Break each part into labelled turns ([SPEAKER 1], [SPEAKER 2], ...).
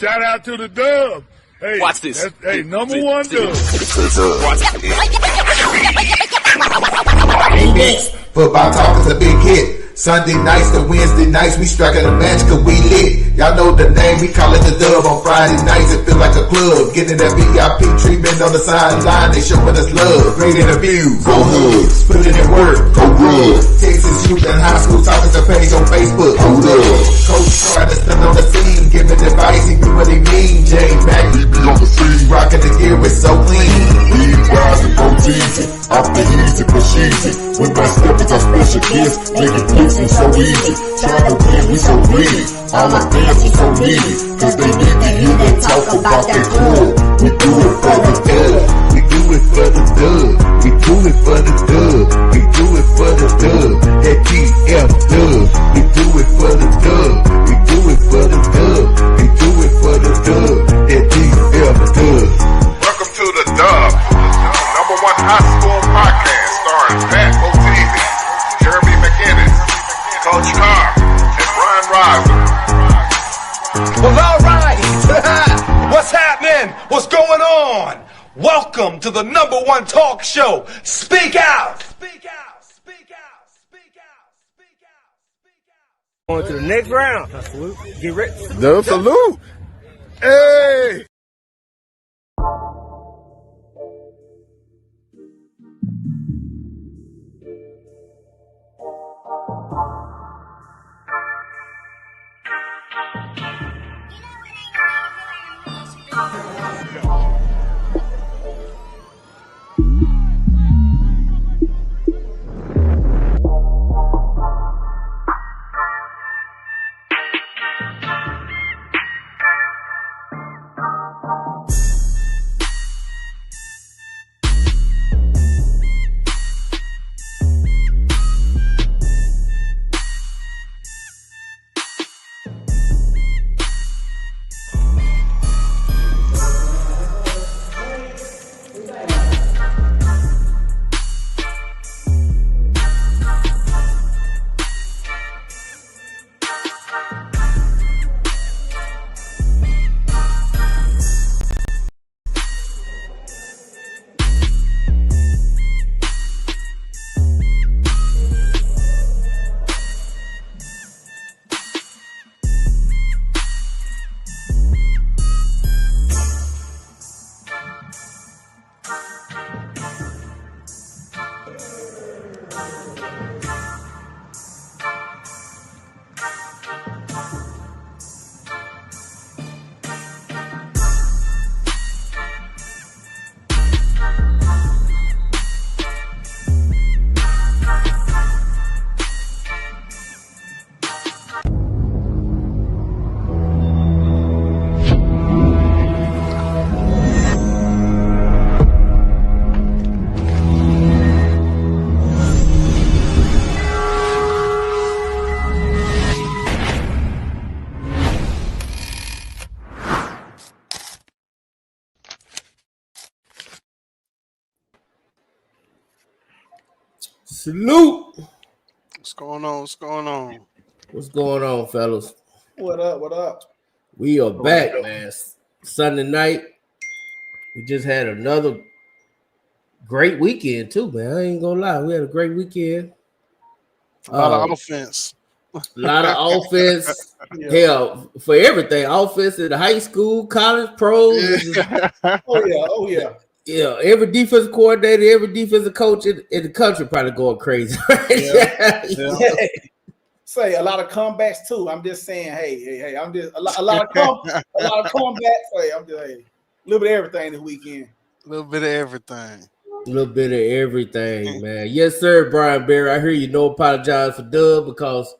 [SPEAKER 1] shout out to the Dub. Hey,
[SPEAKER 2] watch this.
[SPEAKER 1] Hey, number one Dub.
[SPEAKER 3] Football talk is a big hit. Sunday nights to Wednesday nights, we striking a match cause we lit. Y'all know the name, we call it the Dub. On Friday nights, it feel like a club. Getting that VIP treatment on the sideline, they showing us love. Great interviews, go hoods, put it in work, go good. Texas youth and high school talking to page on Facebook, hold up. Coach trying to stand on the scene, giving advice, he do what he mean. James Mack, we be on the scene, rocking the gear, it's so clean. We rise and go easy, off the easy, push easy. With my steppers, our special gifts, make it easy, so easy. Trying to win, we so greedy. All my fans are so needy, cause they need to hear them talk about that club. We do it for the dub. We do it for the dub. We do it for the dub. We do it for the dub. That GF dub. We do it for the dub. We do it for the dub. We do it for the dub. That GF dub.
[SPEAKER 4] Welcome to the Dub, number one high school podcast starring Pat O'Teasy, Jeremy McInnes, Coach Carr, and Brian Riser.
[SPEAKER 5] Well, all right. What's happening? What's going on? Welcome to the number one talk show. Speak out. Speak out. Speak out. Speak out. Speak out. Speak out.
[SPEAKER 6] Going to the next round. Salute. Get ready.
[SPEAKER 1] Dub salute. Hey.
[SPEAKER 6] Salute.
[SPEAKER 7] What's going on? What's going on?
[SPEAKER 6] What's going on, fellas?
[SPEAKER 8] What up? What up?
[SPEAKER 6] We are back, man. Sunday night. We just had another great weekend, too, man. I ain't gonna lie. We had a great weekend.
[SPEAKER 7] A lot of offense.
[SPEAKER 6] A lot of offense. Hell, for everything. Offense in the high school, college, pros.
[SPEAKER 7] Yeah.
[SPEAKER 8] Oh, yeah.
[SPEAKER 6] Yeah, every defensive coordinator, every defensive coach in the country probably going crazy. Right?
[SPEAKER 8] Yeah. Say a lot of comebacks too. I'm just saying, hey. I'm just a lot of comebacks. Hey, I'm just a little bit of everything this weekend.
[SPEAKER 7] A little bit of everything.
[SPEAKER 6] A little bit of everything, man. Yes, sir, Brian Berry. I hear you. No apologize for Dub because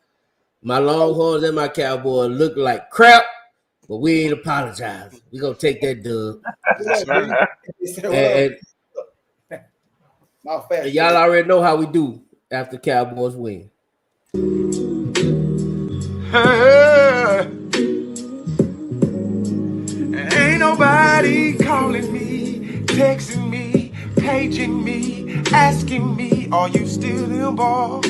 [SPEAKER 6] my Longhorns and my Cowboys look like crap. But we ain't apologizing. We gonna take that dub. and y'all already know how we do after Cowboys win.
[SPEAKER 5] Ain't nobody calling me, texting me, paging me, asking me, are you still involved?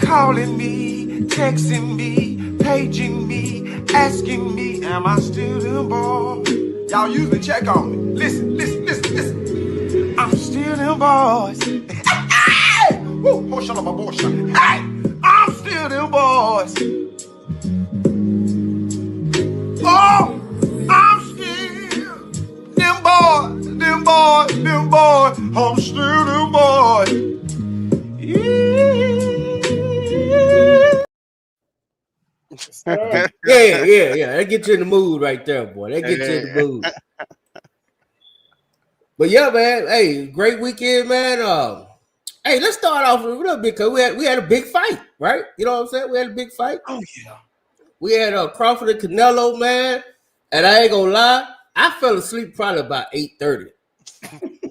[SPEAKER 5] Calling me, texting me, paging me, asking me, am I still them boys? Y'all usually check on me. Listen. I'm still them boys. Hey! Woo! Oh, shut up, my boy. Hey! I'm still them boys. Oh! I'm still them boys. I'm still them boys.
[SPEAKER 6] Yeah. That gets you in the mood right there, boy. That gets you in the mood. But yeah, man. Hey, great weekend, man. Hey, let's start off with a little bit because we had a big fight, right? You know what I'm saying? We had a big fight.
[SPEAKER 8] Oh yeah.
[SPEAKER 6] We had Crawford and Canelo, man. And I ain't gonna lie, I fell asleep probably about 8:30.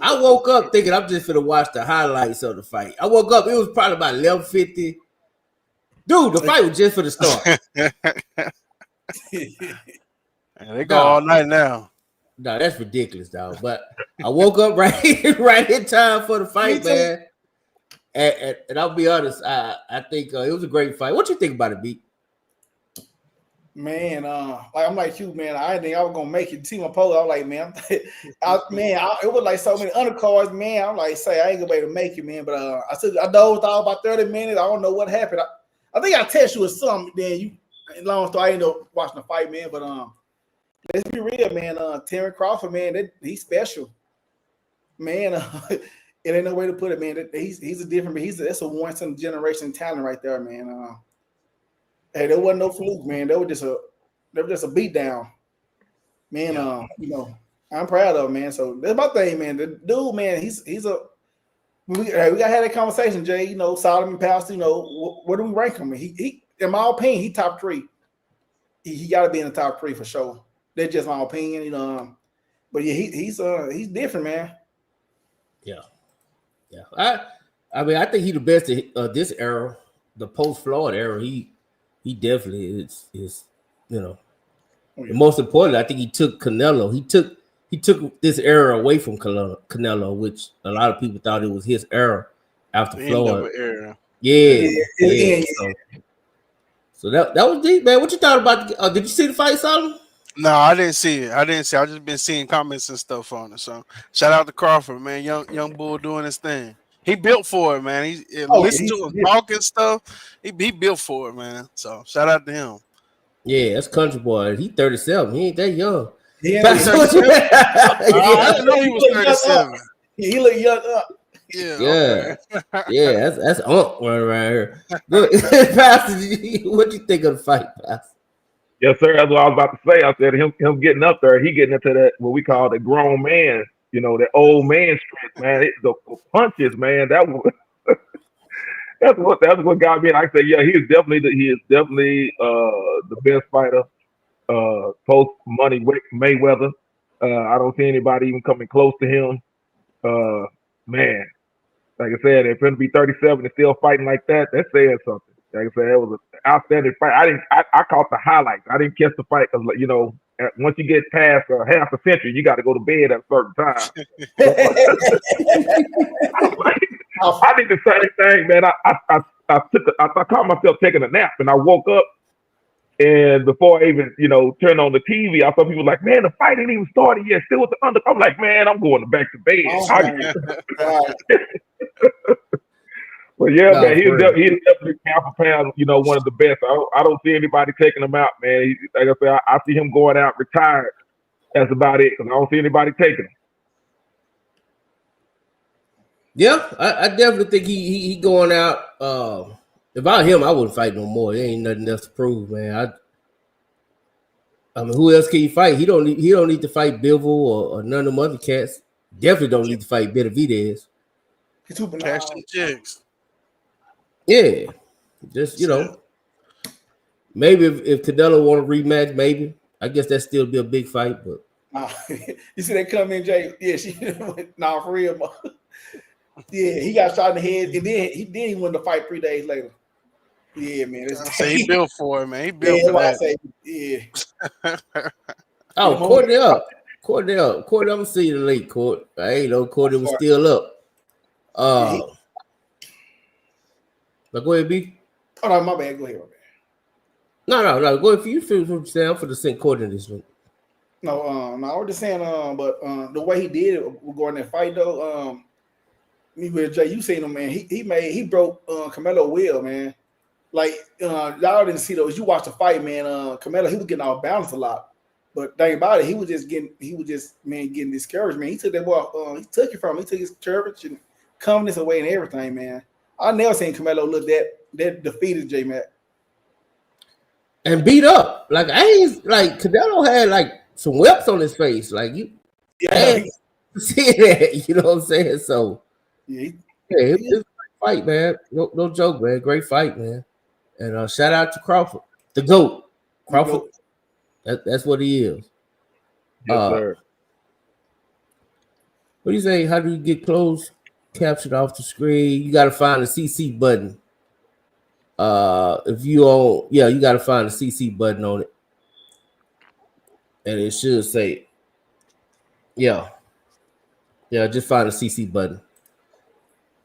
[SPEAKER 6] I woke up thinking I'm just gonna watch the highlights of the fight. I woke up, it was probably about 11:50. Dude, the fight was just for the start.
[SPEAKER 7] They go all night now.
[SPEAKER 6] No, that's ridiculous, dog. But I woke up right in time for the fight, man. And I'll be honest, I think it was a great fight. What you think about it, B?
[SPEAKER 8] Man, like I'm like you, man. I didn't think I was gonna make it. See my post, I was like, man, it was like so many undercards, man. I'm like, say I ain't gonna be able to make it, man. But I dozed off about 30 minutes. I don't know what happened. I think I text you with something. Then you, long story, I ended up watching the fight, man. But let's be real, man. Terry Crawford, man, he's special, man. It ain't no way to put it, man. He's a different, that's a once in a generation talent right there, man. Hey, there wasn't no fluke, man. There was just a beat down, man. I'm proud of him, man. So that's my thing, man. The dude, man, we gotta have that conversation, Jay. You know, Solomon Pastor. You know, where do we rank him? He in my opinion, he top 3. He got to be in the top 3 for sure. That's just my opinion, you know. But yeah, he's different, man.
[SPEAKER 6] Yeah. I mean, I think he's the best of this era, the post-Floyd era. He definitely is, you know.
[SPEAKER 8] Oh, yeah.
[SPEAKER 6] And most importantly, I think he took Canelo. He took this era away from Canelo, which a lot of people thought it was his era after Floyd. Yeah. So that was deep, man. What you thought about? Did you see the fight, Solomon?
[SPEAKER 7] No, I didn't see it. I just been seeing comments and stuff on it. So shout out to Crawford, man. Young bull doing his thing. He built for it, man. Listen to him talk and stuff. He built for it, man. So shout out to him.
[SPEAKER 6] Yeah, that's country boy. He 37. He ain't that young.
[SPEAKER 8] Yeah,
[SPEAKER 7] I didn't know he was 37.
[SPEAKER 8] He look young up.
[SPEAKER 7] Yeah.
[SPEAKER 6] Yeah, that's running around here. Look, Pastor, what you think of the fight, Pastor?
[SPEAKER 2] Yes, sir. That's what I was about to say. I said him getting up there, he getting into that what we call the grown man, you know, the old man strength, man. The punches, man. That's what got me. And I say, yeah, he is definitely the best fighter post money Mayweather. I don't see anybody even coming close to him. Man, like I said, if him to be 37 and still fighting like that, that says something. Like I said, it was an outstanding fight. I caught the highlights. I didn't catch the fight because, you know, once you get past half a century, you got to go to bed at a certain time. I did the same thing, man. I caught myself taking a nap, and I woke up, and before I even, you know, turned on the TV, I saw people like, man, the fight ain't even started yet. Still with the under. I'm like, man, I'm going back to bed. But yeah, man, he's definitely pound for pound, you know, one of the best. I don't see anybody taking him out, man. Like I said, I see him going out retired. That's about it, because I don't see anybody taking him.
[SPEAKER 6] Yeah, I definitely think he going out. If I were him, I wouldn't fight no more. There ain't nothing else to prove, man. I mean, who else can he fight? He don't need to fight Bivol or none of them other cats. Definitely don't need to fight Benavidez.
[SPEAKER 7] Cash some chicks.
[SPEAKER 6] Yeah, just, you know, maybe if Canelo want to rematch, maybe. I guess that still be a big fight, but
[SPEAKER 8] you see that come in, Jay? Yeah, for real. Yeah, he got shot in the head, and then he won the fight 3 days later. Yeah, man.
[SPEAKER 7] So he built for it, man. He built for that.
[SPEAKER 6] Oh, Courtney up. Courtney, I'm gonna see you late, Court. I ain't know Courtney was still up. But go ahead, B.
[SPEAKER 8] Oh no, my bad. Go ahead, my bad.
[SPEAKER 6] No. Go if you feel what you're saying for the same quarter this week.
[SPEAKER 8] No, I was just saying, but the way he did it regarding that fight though, me with Jay, you seen him, man. He broke Canelo will, man. Like y'all didn't see those. You watched the fight, man. Canelo, he was getting out of balance a lot. But think about it, he was just getting discouraged, man. He took that ball, he took it from him. He took his courage and confidence away and everything, man. I never seen Canelo look that defeated, J Mac.
[SPEAKER 6] And beat up. Like I ain't like Canelo had like some whelps on his face. Like you see that, you know what I'm saying? So it was a great fight, man. No joke, man. Great fight, man. And shout out to Crawford, the GOAT. Crawford. That's what he is.
[SPEAKER 2] Yes, sir.
[SPEAKER 6] What do you say? How do you get closed captured off the screen? You got to find the CC button. If you own, you got to find the CC button on it, and it should say, just find the CC button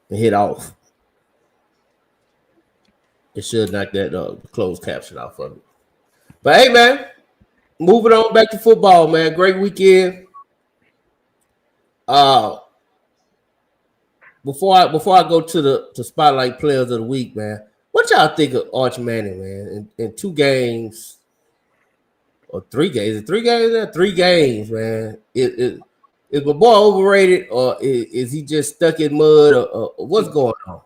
[SPEAKER 6] and hit off. It should knock that closed caption off of it. But hey, man. Moving on back to football, man. Great weekend. Before I go to the spotlight players of the week, man, what y'all think of Arch Manning, man? In 2 games or 3 games? 3 games? 3 games, man. Is my boy overrated or is he just stuck in mud or what's going on?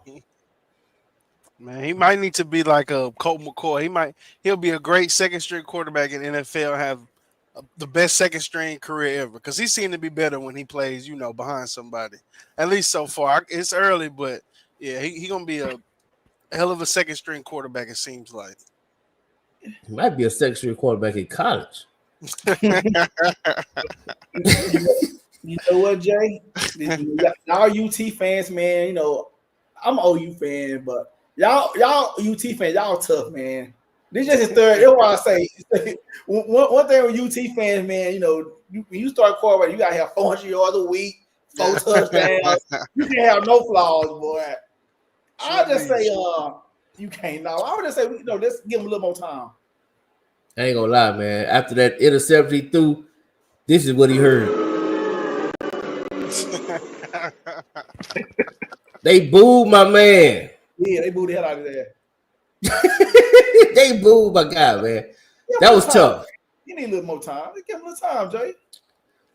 [SPEAKER 7] Man, he might need to be like a Colt McCoy. He'll be a great second string quarterback in the NFL, have the best second string career ever. Because he seemed to be better when he plays, behind somebody. At least so far. It's early, but yeah, he gonna be a hell of a second string quarterback. It seems like
[SPEAKER 6] he might be a second string quarterback in college.
[SPEAKER 8] You know what, Jay? Y'all UT fans, man. I'm an OU fan, but. Y'all UT fans, y'all tough, man. This just his third. That's why I say one thing with UT fans, man. When you start quarterback, you gotta have 400 yards a week, 4 touchdowns. You can't have no flaws, boy. I'll just say, you can't. No, I would just say, let's give him a little more time.
[SPEAKER 6] I ain't gonna lie, man. After that interception he threw, this is what he heard. They booed my man.
[SPEAKER 8] Yeah, they booed the hell out of there.
[SPEAKER 6] They booed my guy, man. That was tough.
[SPEAKER 8] You need a little more time. Give him a little time, Jay.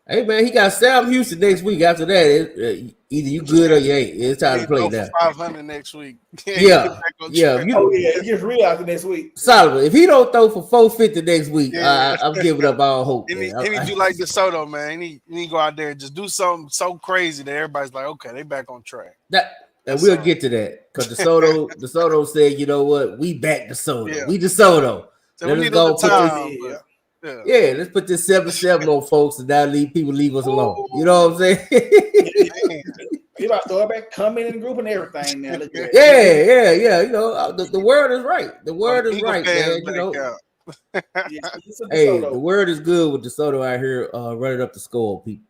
[SPEAKER 6] Hey, man, he got Sam Houston next week. After that, either you good or you ain't. It's time to play now.
[SPEAKER 7] 500 next week.
[SPEAKER 6] Yeah.
[SPEAKER 8] It gets real after next week.
[SPEAKER 6] Solomon, if he don't throw for 450 next week, I'm giving up all hope.
[SPEAKER 7] He need to do like DeSoto, man. He need to go out there and just do something so crazy that everybody's like, okay, they back on track.
[SPEAKER 6] And we'll get to that because DeSoto said, you know what, we back DeSoto.
[SPEAKER 7] Yeah.
[SPEAKER 6] We DeSoto.
[SPEAKER 7] So we need a time.
[SPEAKER 6] Yeah, let's put this 7-7 on folks and now leave us alone. You know what I'm saying?
[SPEAKER 8] You about to throw it back, come in the group and everything now. Look at
[SPEAKER 6] Yeah. The word is right. The word is right, man. Hey, the word is good with DeSoto out here running up the score, people.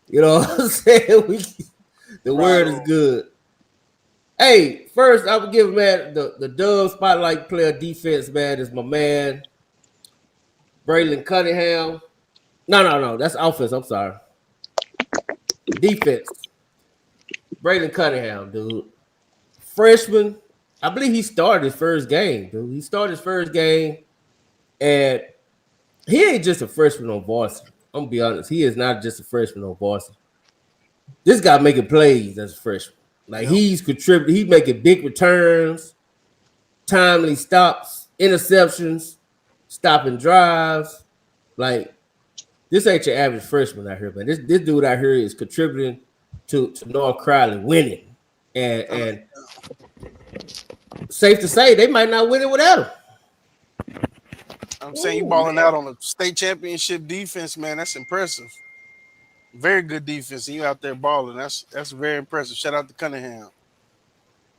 [SPEAKER 6] You know what I'm saying? The word is good. Hey, first I would give man the Dove spotlight player defense, man, is my man Braylon Cunningham. No, that's offense. I'm sorry. Defense. Braylon Cunningham, dude. Freshman. I believe he started his first game, dude. He started his first game, and he ain't just a freshman on varsity. I'm gonna be honest. He is not just a freshman on varsity. This guy making plays as a freshman. Like he's contributing, he's making big returns, timely stops, interceptions, stopping drives. Like this ain't your average freshman out here, man. This dude out here is contributing to North Crowley winning, and safe to say they might not win it without him.
[SPEAKER 7] I'm saying you balling out on a state championship defense, man. That's impressive. Very good defense, and you out there balling. That's very impressive. Shout out to Cunningham.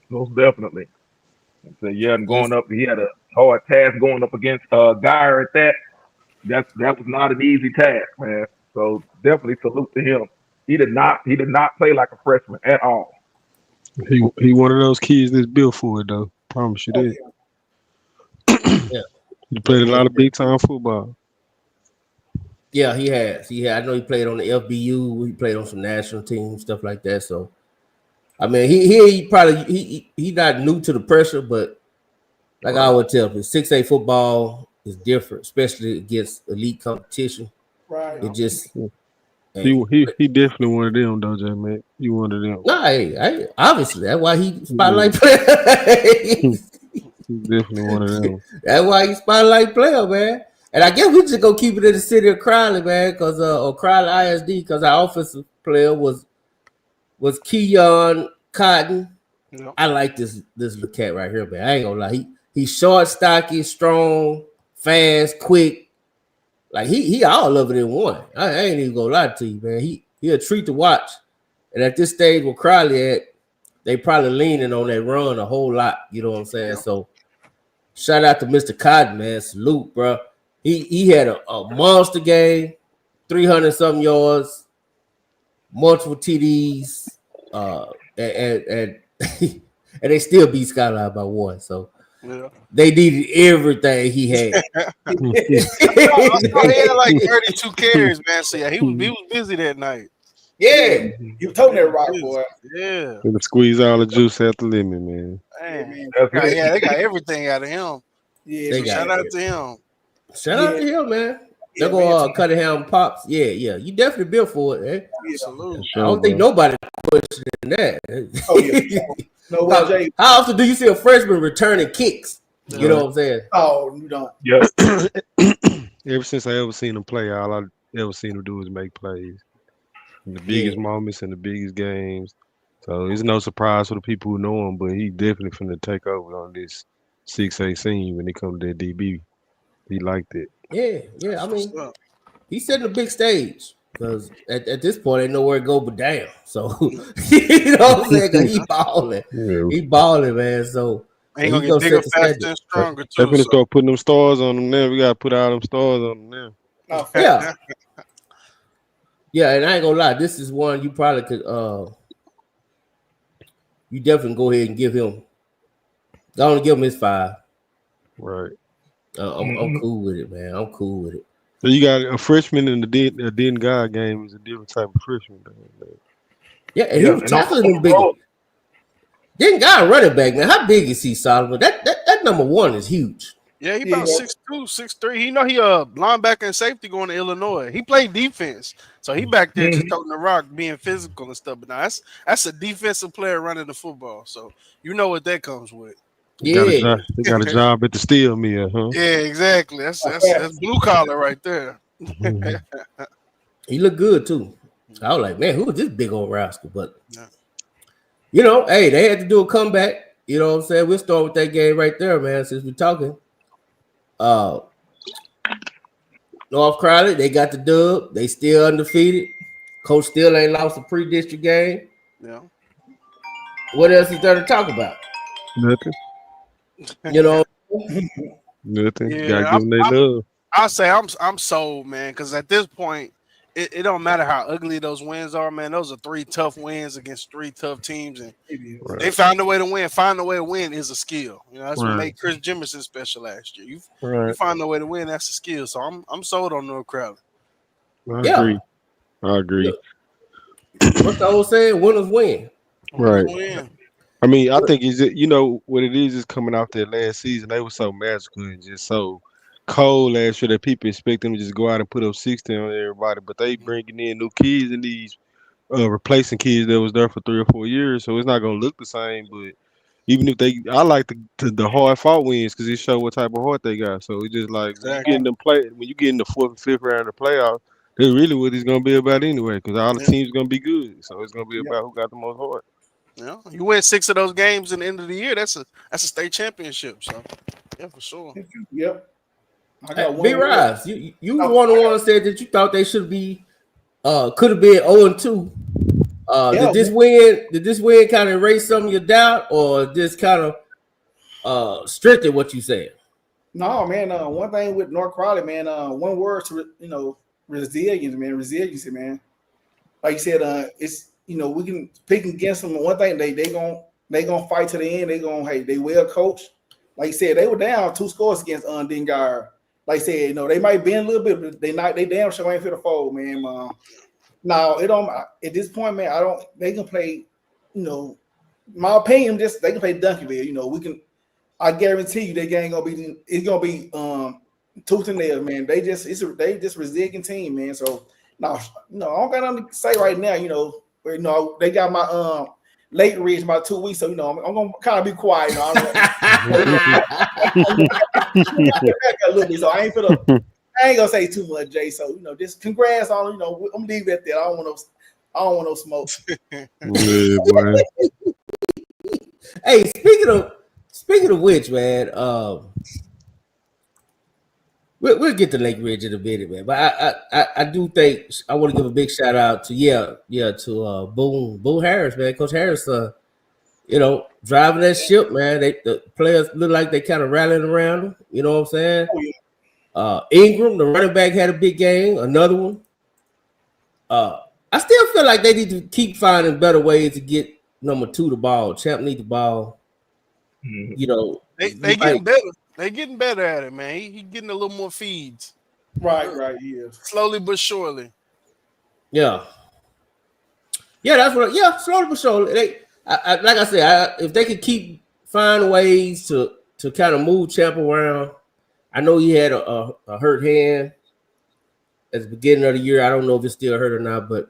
[SPEAKER 2] Most definitely. So going up, he had a hard task going up against Geyer at that. That was not an easy task, man. So definitely salute to him. He did not play like a freshman at all.
[SPEAKER 9] He one of those kids that's built for it though. Promise you that.
[SPEAKER 6] Yeah.
[SPEAKER 9] You played a lot of big time football.
[SPEAKER 6] Yeah, he has. I know he played on the FBU. He played on some national teams, stuff like that. So, I mean, he probably he not new to the pressure, but like I would tell you, 6A football is different, especially against elite competition.
[SPEAKER 8] Right.
[SPEAKER 6] It just
[SPEAKER 9] he definitely one of them, though, J Mac. You one of them.
[SPEAKER 6] No, I obviously that's why he spotlight player.
[SPEAKER 9] He's definitely one of them.
[SPEAKER 6] That's why he spotlight player, man. And I guess we just go keep it in the city of Crowley, man, because or Crowley ISD, because our offensive player was Keon Cotton. Yep. I like this little cat right here, man. I ain't gonna lie. He's short, stocky, strong, fast, quick. Like he all of it in one. I ain't even gonna lie to you, man. He a treat to watch. And at this stage where Crowley at, they probably leaning on that run a whole lot. You know what I'm saying? Yep. So shout out to Mr. Cotton, man. Salute, bro. He had a monster game, 300-something yards, multiple TDs, and they still beat Skyline by 1. So they needed everything he had.
[SPEAKER 7] He had like 32 carries, man. So yeah, he was busy that night.
[SPEAKER 8] Yeah, you told that right, boy.
[SPEAKER 7] Yeah,
[SPEAKER 9] gonna squeeze all the juice out the lemon, man.
[SPEAKER 7] They got everything out of him.
[SPEAKER 8] Yeah,
[SPEAKER 7] shout out to him.
[SPEAKER 6] Shout out to him, man. They're gonna cut it down pops. Yeah. You definitely built for it, eh?
[SPEAKER 7] Absolutely.
[SPEAKER 6] I don't think nobody questioning that.
[SPEAKER 8] Oh yeah. No way,
[SPEAKER 6] how often do you see a freshman returning kicks? You know what I'm saying?
[SPEAKER 8] Oh, you don't.
[SPEAKER 2] Yeah.
[SPEAKER 9] Ever since I ever seen him play, all I ever seen him do is make plays in the biggest moments and the biggest games. So it's no surprise for the people who know him, but he definitely finna take over on this 6A scene when it comes to that DB. He liked it.
[SPEAKER 6] Yeah. I mean, he's setting a big stage because at this point, ain't nowhere to go but down. So you know what I'm saying? Because he balling. Yeah. He balling, man. So
[SPEAKER 7] ain't gonna get bigger, faster, and stronger too.
[SPEAKER 9] They're gonna start putting them stars on them now. We gotta put all them stars on them now.
[SPEAKER 6] Yeah. Yeah, and I ain't gonna lie, this is one you probably could you definitely go ahead and give him. I want to give him his 5.
[SPEAKER 9] Right.
[SPEAKER 6] I'm cool with it, man. I'm cool with it.
[SPEAKER 9] So you got a freshman in the Den guy game is a different type of freshman. Man.
[SPEAKER 6] Yeah, and he was tackling him big. Den guy running back, man. How big is he, Solomon? That number 1 is huge.
[SPEAKER 7] Yeah, he about 6'2", 6'3". He know he linebacker and safety going to Illinois. He played defense, so he back there just toting the rock, being physical and stuff. But now that's a defensive player running the football, so you know what that comes with.
[SPEAKER 9] He got a job at the steel mill, huh?
[SPEAKER 7] Yeah, exactly. That's blue collar right there.
[SPEAKER 6] He looked good too. I was like, man, who is this big old rascal? But you know, hey, they had to do a comeback. You know what I'm saying? We'll start with that game right there, man. Since we're talking, North Crowley, they got the dub. They still undefeated. Coach still ain't lost a pre-district game.
[SPEAKER 7] Yeah.
[SPEAKER 6] What else is there to talk about?
[SPEAKER 9] Nothing.
[SPEAKER 6] You know,
[SPEAKER 9] nothing. Yeah, gotta give them their love.
[SPEAKER 7] I'll say I'm sold, man, because at this point, it don't matter how ugly those wins are, man. Those are 3 tough wins against 3 tough teams, and they found a way to win. Find a way to win is a skill. You know, that's what made Chris Jimerson special last year. You find a way to win, that's a skill. So I'm sold on North Crowley.
[SPEAKER 9] I agree.
[SPEAKER 6] What's the old saying? Winners win.
[SPEAKER 9] Right.
[SPEAKER 7] Win.
[SPEAKER 9] I mean, I think you know what it is coming off that last season. They were so magical and just so cold last year that people expect them to just go out and put up 60 on everybody. But they bringing in new kids and these replacing kids that was there for 3 or 4 years, so it's not gonna look the same. But even if I like the hard fought wins because it show what type of heart they got. So it's just like when you get in the 4th and 5th round of the playoffs, that's really what it's gonna be about anyway. Because all the teams gonna be good, so it's gonna be about who got the most heart.
[SPEAKER 7] Yeah, you win 6 of those games in the end of the year. That's a state championship. So yeah, for sure.
[SPEAKER 8] Yep.
[SPEAKER 6] B-Rise, you were one of the ones said that you thought they should be could have been 0-2. Did this win kind of erase some of your doubt, or just kind of strengthen what you said?
[SPEAKER 8] No, man. One thing with North Crowley, man. One word to resiliency, man. Like you said, it's we can pick against them. One thing they gonna fight to the end. They well coached. like you said, they were down 2 scores against Dingard. Like I said, they might bend a little bit, but they damn sure ain't fit to fold, man. Now it don't at this point, man. They can play, my opinion, just they can play Duncanville. I guarantee you, that game it's gonna be tooth and nail, man. They just resilient team, man. So no, I don't got nothing to say right now. They got my late reach about 2 weeks, so I'm gonna kind of be quiet. A little bit, so I ain't gonna say too much, Jay. So just congrats on I'm gonna leave it there. I don't want no smoke.
[SPEAKER 9] Yeah, boy.
[SPEAKER 6] Hey, speaking of which, man, we'll get to Lake Ridge in a minute, man. But I do think I want to give a big shout out to Boone Harris, man. Coach Harris, driving that ship, man. The players look like they kind of rallying around him. You know what I'm saying?
[SPEAKER 8] Oh, yeah.
[SPEAKER 6] Ingram, the running back, had a big game. Another one. I still feel like they need to keep finding better ways to get number 2 the ball. Champ need the ball.
[SPEAKER 7] They getting better. They getting better at it, man. He getting a little more feeds.
[SPEAKER 8] Right, yeah.
[SPEAKER 7] Slowly but surely.
[SPEAKER 6] Yeah. Yeah, that's what. Yeah, slowly but surely. Like I said, if they could keep find ways to kind of move Champ around. I know he had a hurt hand at the beginning of the year. I don't know if it's still hurt or not, but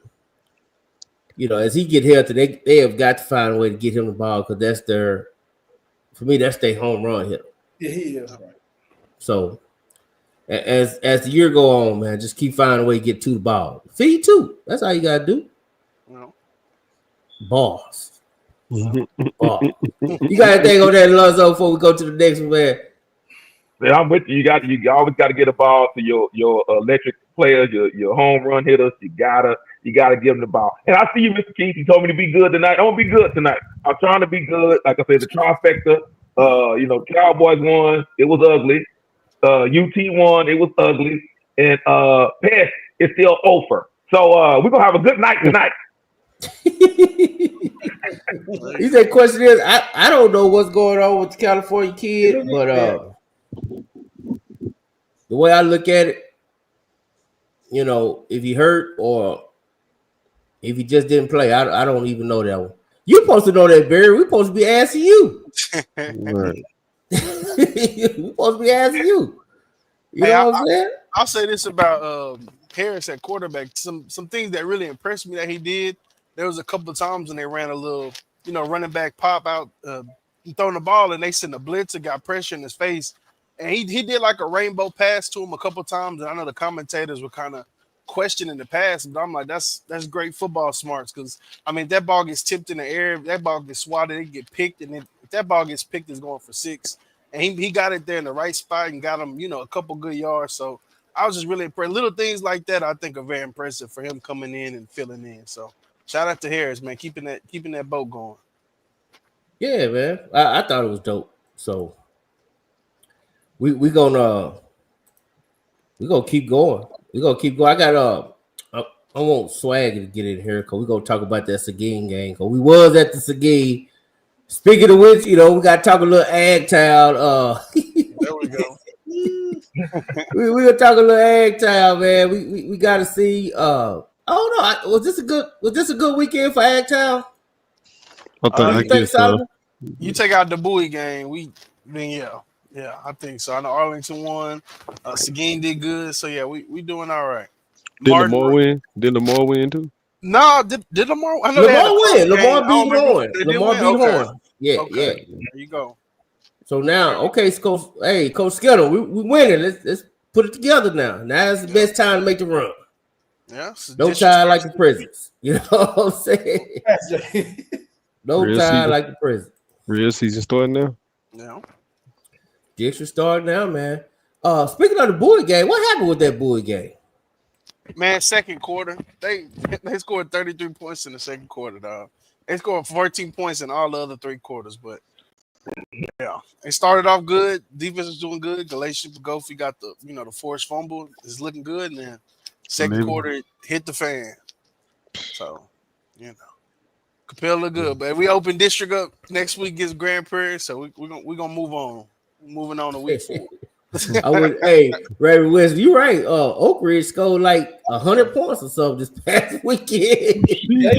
[SPEAKER 6] as he get healthy, they have got to find a way to get him the ball because that's their home run hitter.
[SPEAKER 8] Yeah, he is right.
[SPEAKER 6] So as the year go on, man, just keep finding a way to get to the ball. Feed too. That's all you gotta do. Balls. Ball. You got anything on that, Lonzo, before we go to the next one, man?
[SPEAKER 2] Man, I'm with you. You always got to get a ball to your electric players, your home run hitters. You gotta give them the ball. And I see you, Mr. Keith. You told me to be good tonight. I'm gonna be good tonight. I'm trying to be good. Like I said, the trifecta. Cowboys won. It was ugly. UT won. It was ugly. And Pest is still over. So we're gonna have a good night tonight.
[SPEAKER 6] He said, question is, I don't know what's going on with the California kid, but the way I look at it, if he hurt or if he just didn't play, I don't even know that one. You're supposed to know that, Barry. We're supposed to be asking you.
[SPEAKER 9] Right.
[SPEAKER 6] We're supposed to be asking you. You know what I'm saying?
[SPEAKER 7] I'll say this about Harris at quarterback. Some things that really impressed me that he did. There was a couple of times when they ran a little, running back pop out, throwing the ball, and they sent a blitz and got pressure in his face. And he did like a rainbow pass to him a couple of times. And I know the commentators were kind of questioning the pass, but I'm like, that's great football smarts because, if that ball gets tipped in the air, if that ball gets swatted, it get picked. And if that ball gets picked, it's going for 6. And he got it there in the right spot and got him, a couple good yards. So I was just really impressed. Little things like that I think are very impressive for him coming in and filling in. So shout out to Harris, man, keeping that boat going.
[SPEAKER 6] Yeah, man. I thought it was dope. So we gonna keep going. We're gonna keep going. I got I want Swag to get in here because we're gonna talk about that Seguin game. Because we was at the Seguin. Speaking of which, we gotta talk a little Ag Town.
[SPEAKER 7] There we go.
[SPEAKER 6] we gonna talk a little Ag Town, man. We gotta see. I don't know. Was this a good weekend for Ag Town?
[SPEAKER 9] I guess so.
[SPEAKER 7] You take out the Bowie game, yeah, I think so. I know Arlington won. Seguin did good, so yeah, we doing all right.
[SPEAKER 9] Did Lamar win? Did Lamar win too?
[SPEAKER 7] No, did Lamar? I know
[SPEAKER 6] Lamar win. Lamar beat Horn.
[SPEAKER 7] Lamar beat
[SPEAKER 6] Horn. Yeah,
[SPEAKER 7] okay.
[SPEAKER 6] yeah.
[SPEAKER 7] There you go.
[SPEAKER 6] So now, okay, Coach Skittle, we winning. Let's put it together now. Now's the best time to make the run.
[SPEAKER 7] Yeah.
[SPEAKER 6] No time like the prisons. You know what I'm saying? No time like the prison.
[SPEAKER 9] Real season starting now?
[SPEAKER 7] Yeah.
[SPEAKER 6] District starting now, man. Speaking of the Bowie game, what happened with that Bowie game?
[SPEAKER 7] Man, second quarter, they scored 33 points in the second quarter, dog. They scored 14 points in all the other 3 quarters, but yeah, they started off good. Defense was doing good. Galatian Pagofi got the forced fumble. It's looking good, and then second quarter it hit the fan. So, Capel look good, but we open district up next week against Grand Prairie, so we're gonna move on. moving on to week 4.
[SPEAKER 6] Hey, Ray West, you right. Oak Ridge scored like 100 points or something this past weekend. I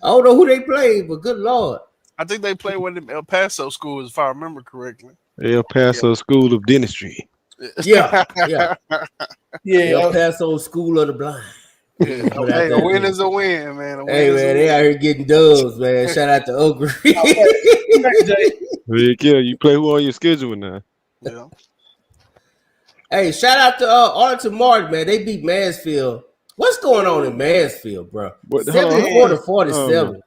[SPEAKER 6] don't know who they played, but good Lord.
[SPEAKER 7] I think they played one of them El Paso schools, if I remember correctly.
[SPEAKER 9] El Paso School of Dentistry.
[SPEAKER 6] Yeah. El Paso School of the Blind.
[SPEAKER 7] Yeah. Hey, a win is a win, man.
[SPEAKER 6] Hey, man, they out here getting dubs, man. Shout out to Oak Ridge.
[SPEAKER 9] Yeah, you play who on your schedule now?
[SPEAKER 7] Yeah.
[SPEAKER 6] Hey, shout out to Arlington Martin, man. They beat Mansfield. What's going on in Mansfield, bro? 74-47.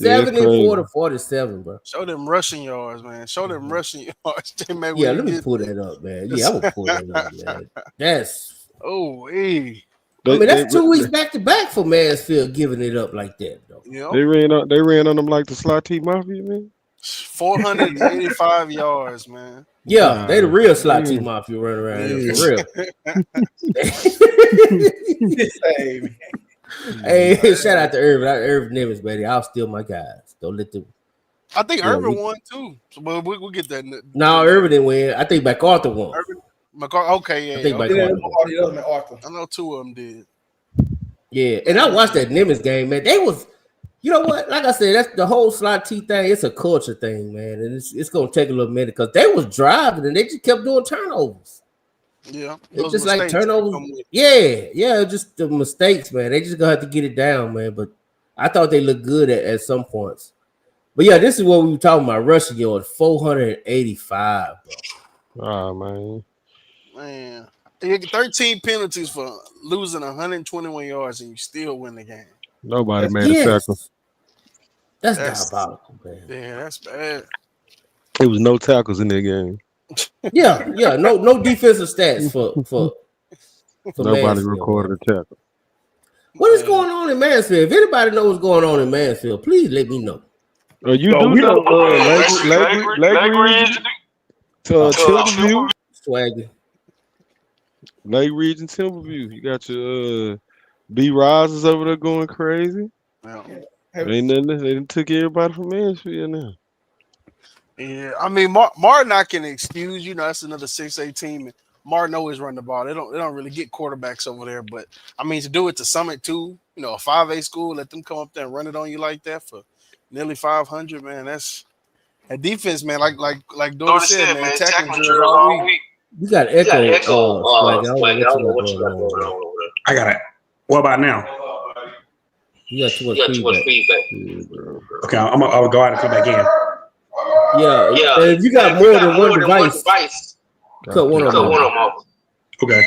[SPEAKER 6] 74-47, bro.
[SPEAKER 7] Show them rushing yards, man. Show them rushing yards.
[SPEAKER 6] Let me pull that up, man. Yeah, I'm gonna pull that up, man. That's that's 2 weeks back to back for Mansfield giving it up like that, though.
[SPEAKER 7] Yep.
[SPEAKER 9] They ran on them like the Slot T Mafia, man.
[SPEAKER 7] 485 yards, man.
[SPEAKER 6] Yeah, they the real Slot T Mafia running around here, for real. Hey, shout out to Irvin Nimitz, baby. I'll steal my guys. Don't let them.
[SPEAKER 7] I think Irvin won too. So we'll get that.
[SPEAKER 6] No, Irvin didn't win. I think MacArthur won.
[SPEAKER 7] Okay, yeah.
[SPEAKER 6] I think MacArthur.
[SPEAKER 7] I know 2 of them did.
[SPEAKER 6] Yeah, and I watched that Nimitz game, man. They was, you know what? Like I said, that's the whole Slot T thing. It's a culture thing, man, and it's gonna take a little minute because they was driving and they just kept doing turnovers.
[SPEAKER 7] Yeah,
[SPEAKER 6] it's just like turnovers. Yeah, just the mistakes, man. They just gonna have to get it down, man. But I thought they looked good at some points. But yeah, this is what we were talking about. Rushing yard 485, bro.
[SPEAKER 9] Oh
[SPEAKER 7] man, you get 13 penalties for losing 121 yards and you still win the game.
[SPEAKER 9] Nobody made a tackle.
[SPEAKER 6] That's diabolical, man.
[SPEAKER 7] Yeah, that's bad.
[SPEAKER 9] There was no tackles in that game.
[SPEAKER 6] Yeah, no defensive stats for
[SPEAKER 9] nobody
[SPEAKER 6] Mansfield,
[SPEAKER 9] recorded a tackle.
[SPEAKER 6] What is going on in Mansfield? If anybody knows what's going on in Mansfield, please let me know.
[SPEAKER 9] You do know Lake Ridge to Timberview.
[SPEAKER 6] Swagger.
[SPEAKER 9] Lake Ridge and Timberview. You got your B Risers over there going crazy.
[SPEAKER 7] Yeah.
[SPEAKER 9] Ain't nothing. They done took everybody from Mansfield now.
[SPEAKER 7] Yeah, I mean Martin, I can excuse. That's another 6A team. And Martin always run the ball. They don't really get quarterbacks over there. But I mean, to do it to Summit too, a 5A school, let them come up there and run it on you like that for nearly 500, man. That's a defense, man. Like Dory said, man. Tackling drill all week.
[SPEAKER 6] You got echo.
[SPEAKER 10] I got it. What about now?
[SPEAKER 6] You got too much feedback.
[SPEAKER 10] Okay, I'll go out and come back in.
[SPEAKER 6] Yeah. And if you got more than one device, cut one of them off.
[SPEAKER 10] Okay.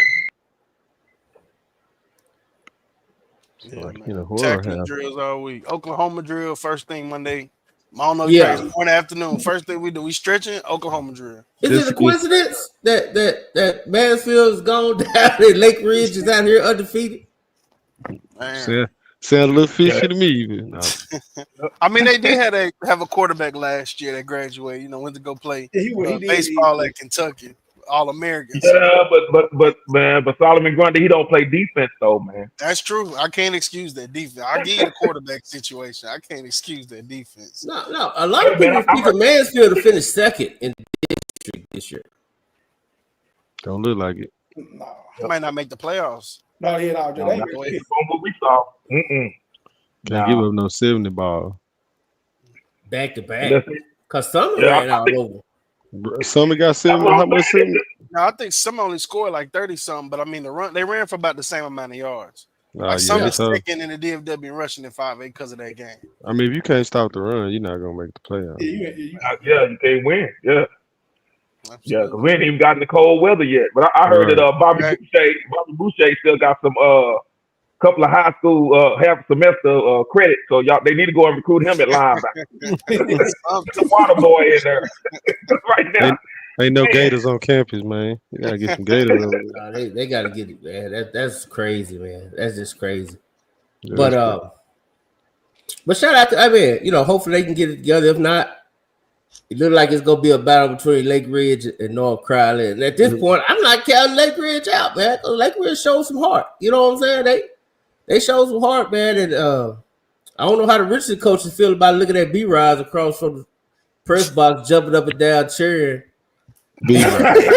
[SPEAKER 7] Yeah, tackling drills all week. Oklahoma drill first thing Monday. I don't know. Morning, afternoon. First thing we do, we stretching. Oklahoma drill.
[SPEAKER 6] Is it a coincidence that Mansfield's gone down and Lake Ridge is out here undefeated?
[SPEAKER 9] Sound a little fishy to me. No.
[SPEAKER 7] I mean, they did have a quarterback last year that graduated. Went to go play baseball at Kentucky. All-Americans.
[SPEAKER 2] Yeah, but Solomon Grundy, he don't play defense though, man.
[SPEAKER 7] That's true. I can't excuse that defense. I'll give you the quarterback situation. I can't excuse that defense.
[SPEAKER 6] No. A lot of people think Mansfield to finish second in the district this year.
[SPEAKER 9] Don't look like it.
[SPEAKER 8] No.
[SPEAKER 7] They might not make the playoffs.
[SPEAKER 8] No,
[SPEAKER 2] we saw.
[SPEAKER 9] Can't give up no 70 ball.
[SPEAKER 6] Back to back. Because some ran out over.
[SPEAKER 9] Some got 70. How much 70?
[SPEAKER 7] No, I think some only scored like 30 something, but I mean they ran for about the same amount of yards. Some was second in the DFW rushing in 5A because of that game.
[SPEAKER 9] I mean, if you can't stop the run, you're not gonna make the playoffs.
[SPEAKER 2] Yeah, you can't win. Yeah. Absolutely. Yeah, because we ain't even gotten the cold weather yet. But I heard that Bobby Boucher still got some couple of high school half semester credit. So they need to go and recruit him at linebacker. Some water boy in there right now.
[SPEAKER 9] Ain't no Gators on campus, man. You gotta get some Gators over there.
[SPEAKER 6] They gotta get it, man. That's crazy, man. That's just crazy.
[SPEAKER 9] Yeah,
[SPEAKER 6] but shout out to hopefully they can get it together. If not, it looks like it's gonna be a battle between Lake Ridge and North Crowley. And at this point, I'm not counting Lake Ridge out, man. Lake Ridge showed some heart. You know what I'm saying? They showed some heart, man. And I don't know how the Richardson coaches feel about looking at B-Rise across from the press box, jumping up and down, cheering
[SPEAKER 9] B-Rise.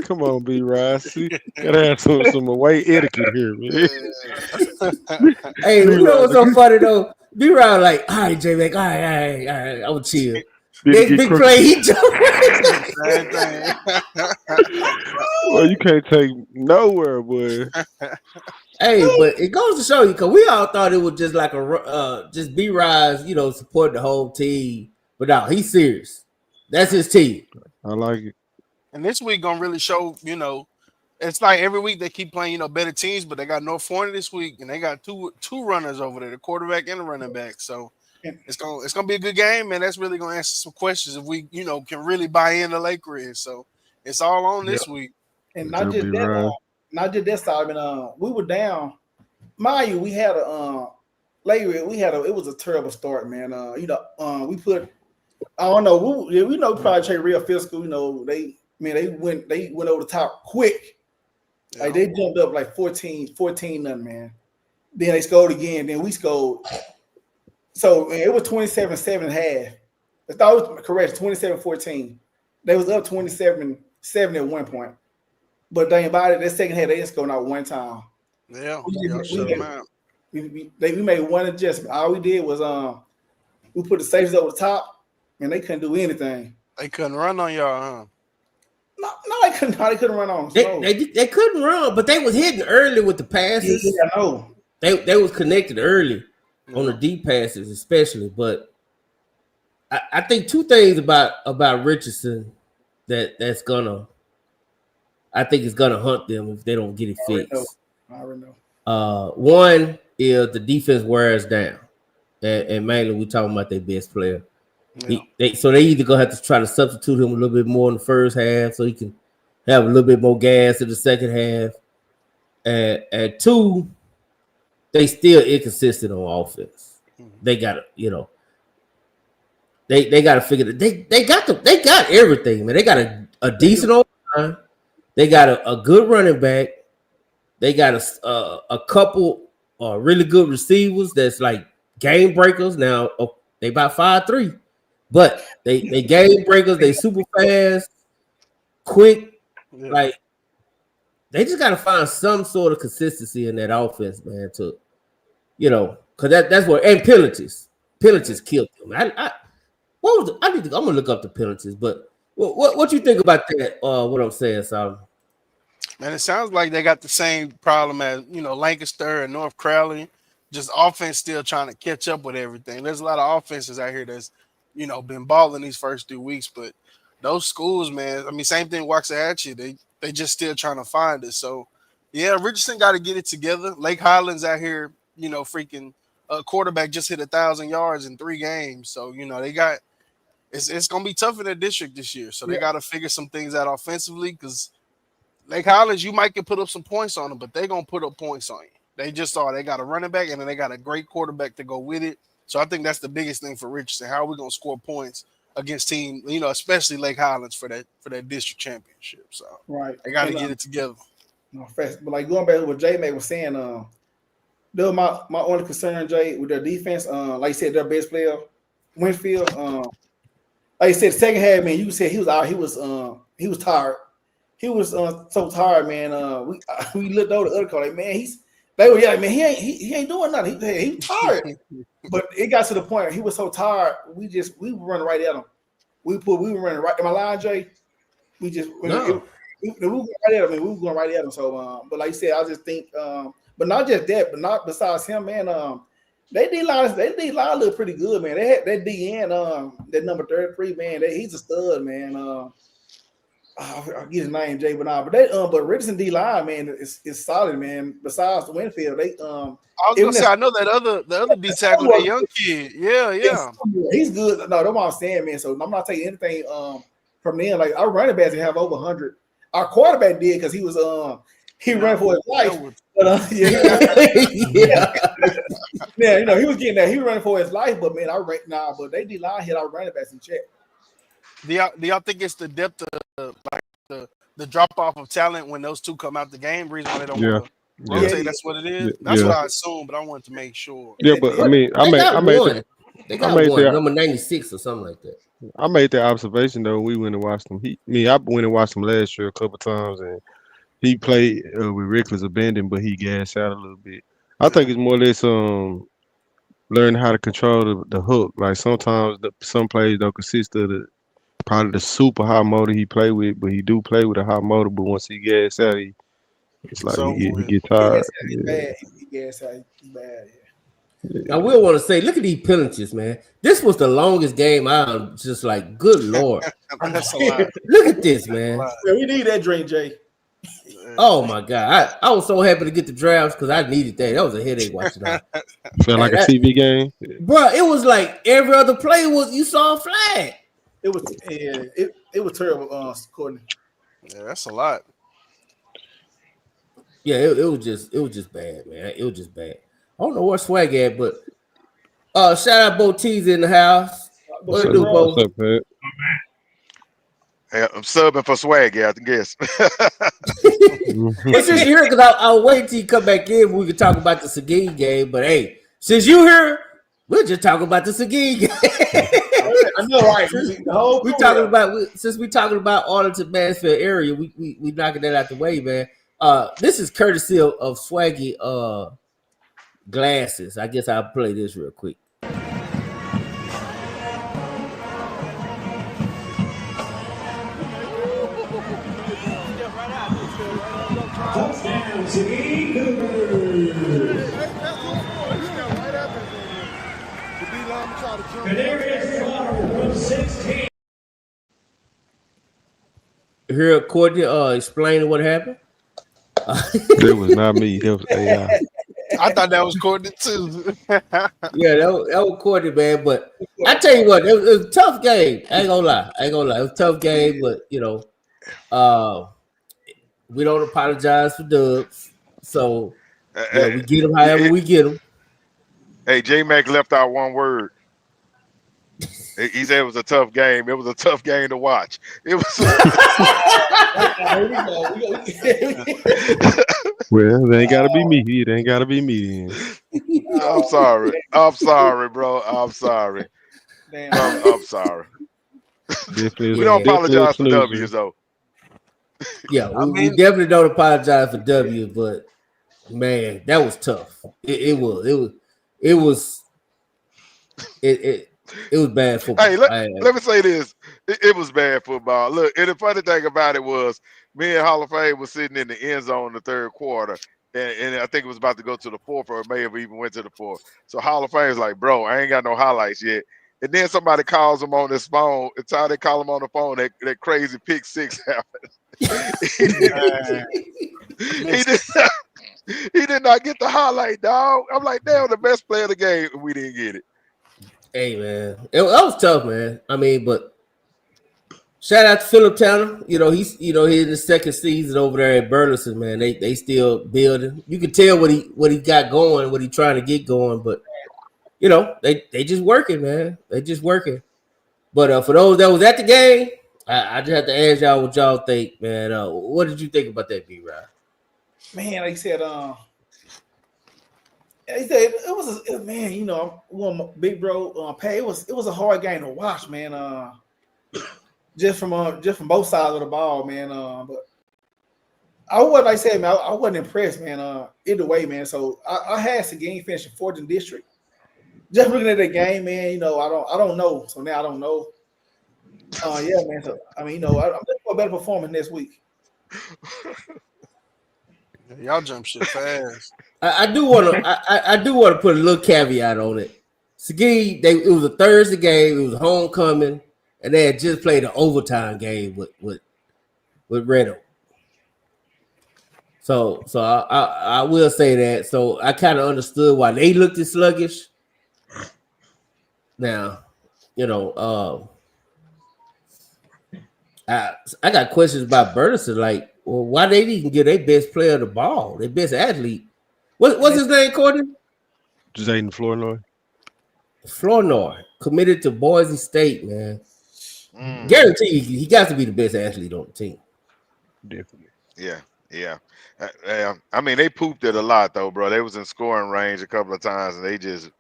[SPEAKER 9] Come on, B-Rise. See, gotta have some away etiquette here, man.
[SPEAKER 6] Hey, you know what's so funny though? B-Rise like, all right, J-Mac, all right, I'm chill. Next big play, he jumped.
[SPEAKER 9] Well, you can't take nowhere, boy.
[SPEAKER 6] Hey, but it goes to show you, because we all thought it was just like just B-Rise, support the whole team. But no, he's serious. That's his team.
[SPEAKER 9] I like it.
[SPEAKER 7] And this week gonna really show, it's like every week they keep playing, better teams, but they got North Florida this week, and they got two runners over there, the quarterback and the running back. So it's gonna be a good game, man. That's really gonna answer some questions if we, can really buy into Lake Ridge. So it's all on this week.
[SPEAKER 8] And not just that side. I mean, we were down. Mind you, we had Lake Ridge. It was a terrible start, man. We put. I don't know. We know probably trade real physical. They went over the top quick. Like they jumped up like 14 nothing, man. Then they scored again. Then we scored. So it was 27-7 half. I thought it was correct. 27-14. They was up 27-7 at one point. But they invited that second half. They just scored out one time.
[SPEAKER 7] Yeah.
[SPEAKER 8] We made one adjustment. All we did was we put the safeties over the top. And they couldn't do anything.
[SPEAKER 7] They couldn't run on y'all, huh?
[SPEAKER 8] No, they couldn't. They couldn't run on.
[SPEAKER 6] They couldn't run, but they was hitting early with the passes.
[SPEAKER 8] Yeah, I know.
[SPEAKER 6] They was connected early on the deep passes, especially. But I think two things about Richardson that's gonna, I think it's gonna hunt them if they don't get it fixed.
[SPEAKER 8] I already know.
[SPEAKER 6] One is the defense wears down, and mainly we're talking about their best player. Yeah. So they either gonna have to try to substitute him a little bit more in the first half, so he can have a little bit more gas in the second half. And two, they still inconsistent on offense. They got to, they got to figure that they got everything, man. They got a decent O-line. They got a good running back. They got a couple really good receivers that's like game breakers. Now they about 5'3". But they game breakers, they super fast, quick. Yeah. Like they just gotta find some sort of consistency in that offense, man. To because that's what, and penalties killed them. I'm gonna look up the penalties, but what you think about that? What I'm saying, Solomon?
[SPEAKER 7] Man, it sounds like they got the same problem as Lancaster and North Crowley. Just offense still trying to catch up with everything. There's a lot of offenses out here that's been balling these first 2 weeks, but those schools, man, I mean, same thing Waxahachie, they just still trying to find it. So, yeah, Richardson got to get it together. Lake Highlands out here, freaking quarterback just hit 1,000 yards in 3 games. So, they got it's going to be tough in their district this year. So they got to figure some things out offensively, because Lake Highlands, you might can put up some points on them, but they're going to put up points on you. They got a running back, and then they got a great quarterback to go with it. So I think that's the biggest thing for Richardson. How are we gonna score points against team, especially Lake Highlands for that district championship? So they got to get it together.
[SPEAKER 8] No, fast. But like going back to what Jay May was saying, that was my only concern, Jay, with their defense. Like you said, their best player, Winfield. Like you said, second half, man, you said he was out. He was tired. He was so tired, man. We looked over the other car, like, man, they were man, he ain't doing nothing. He tired. But it got to the point where he was so tired, we were running right at him. We were running right in my line, Jay. We were going right at him. We were going right at him. So, but like you said, I just think, but not just that, but not besides him, man. They D-line look pretty good, man. They had that DN, that number 33, man. He's a stud, man. I'll get his name, Jay, but Richardson D-line, man, is solid, man. Besides the Winfield,
[SPEAKER 7] I was gonna say, I know the other D tackle, that young kid. Yeah.
[SPEAKER 8] He's good. No, that's what I'm saying, man. So I'm not taking anything from them. Like our running backs have over 100. Our quarterback did because he was he ran for his life. But he was getting that. He was running for his life, but man, but they D-line hit our running backs in check.
[SPEAKER 7] Do y'all think it's the depth of the drop off of talent when those two come out the game? Reason why they don't want to rotate? That's what it is. That's what I assume, but I wanted to make sure.
[SPEAKER 9] Yeah, but I mean, I made
[SPEAKER 6] They
[SPEAKER 9] I
[SPEAKER 6] got
[SPEAKER 9] made
[SPEAKER 6] one
[SPEAKER 9] that.
[SPEAKER 6] number 96 or something like that.
[SPEAKER 9] I made that observation though. We went and watched him. I went and watched him last year a couple times, and he played with reckless abandon, but he gassed out a little bit. I think it's more or less learning how to control the hook. Like sometimes some plays don't consist of probably the super high motor he play with, but he do play with a high motor. But once he gas out, it's like he get tired.
[SPEAKER 8] He's bad. He gas out. He's bad.
[SPEAKER 6] I will want to say, look at these penalties, man. This was the longest game. I'm just like, good Lord.
[SPEAKER 7] That's a lot.
[SPEAKER 6] Look at this, man.
[SPEAKER 8] Yeah, we need that drink, Jay.
[SPEAKER 6] Oh my God. I was so happy to get the drafts because I needed that. That was a headache watching that.
[SPEAKER 9] Felt like a TV game.
[SPEAKER 6] Bro, it was like every other play you saw a flag.
[SPEAKER 8] It was it was terrible, Courtney.
[SPEAKER 7] Yeah, that's a lot.
[SPEAKER 6] Yeah, it was just bad, man. It was just bad. I don't know where Swag at, but shout out Bo T's in the house. What do, Bo?
[SPEAKER 9] What's up, Pat?
[SPEAKER 4] Hey, I'm subbing for Swag, I guess.
[SPEAKER 6] But since you're here, because I'll wait till you come back in, we can talk about the Seguin game. But hey, since you're here, we're just talking about the Seguin game.
[SPEAKER 8] I know, right?
[SPEAKER 6] Since we talking about Arlington Mansfield area, we knocking that out the way, man. This is courtesy of Swaggy glasses. I guess I'll play this real quick.
[SPEAKER 11] Touchdown, Seguin from 16.
[SPEAKER 6] Here, Courtney, explaining what happened.
[SPEAKER 9] That was not me. That was AI.
[SPEAKER 7] I thought that was Courtney too.
[SPEAKER 6] Yeah, that was Courtney, man. But I tell you what, it was a tough game. I ain't gonna lie. It was a tough game, but you know, we don't apologize for dubs. So we get them however we get them.
[SPEAKER 4] Hey, J-Mac left out one word. He said it was a tough game. It was a tough game to watch. It was.
[SPEAKER 9] Well, it ain't gotta be me. It ain't gotta be me.
[SPEAKER 4] I'm sorry. I'm sorry, bro. I'm sorry.
[SPEAKER 8] Damn.
[SPEAKER 4] I'm sorry.
[SPEAKER 9] We
[SPEAKER 4] don't apologize for W's though.
[SPEAKER 6] Yeah, we definitely don't apologize for W, but man, that was tough. It was bad football.
[SPEAKER 4] Hey, let me say this. It was bad football. Look, and the funny thing about it was me and Hall of Fame was sitting in the end zone in the third quarter. And I think it was about to go to the fourth, or it may have even went to the fourth. So Hall of Fame's like, bro, I ain't got no highlights yet. And then somebody calls him on his phone. It's how they call him on the phone. That crazy pick six happened. He did not get the highlight, dog. I'm like, damn, the best player of the game. We didn't get it.
[SPEAKER 6] Hey, man. That was tough, man. I mean, but shout out to Philip Tanner. He's in the second season over there at Burleson, man. They still building. You can tell what he got going, what he trying to get going, but they just working, man. They just working. But for those that was at the game, I just have to ask y'all what y'all think, man. What did you think about that, B-Rod?
[SPEAKER 8] Man, like he said, it was man. One big bro, Pay. It was a hard game to watch, man. Just from both sides of the ball, man. But I wasn't, like I said, man. I wasn't impressed, man. Either way, man. So I had Seguin finishing fourth in district. Just looking at the game, man. I don't know. So now I don't know. Yeah, man. So I mean, I'm looking for a better performance next week.
[SPEAKER 7] Y'all jump shit fast.
[SPEAKER 6] I do want to put a little caveat on it. Seguin, it was a Thursday game. It was homecoming, and they had just played an overtime game with Redo. So I will say that. So I kind of understood why they looked as sluggish. Now, I got questions about Burleson. Like, well, why they didn't give their best player the ball, their best athlete? What's his name, Courtney?
[SPEAKER 9] Jaden Flournoy.
[SPEAKER 6] Flournoy, committed to Boise State, man. Guarantee he got to be the best athlete on the team.
[SPEAKER 9] Definitely.
[SPEAKER 4] Yeah. I mean, they pooped it a lot though, bro. They was in scoring range a couple of times, and they just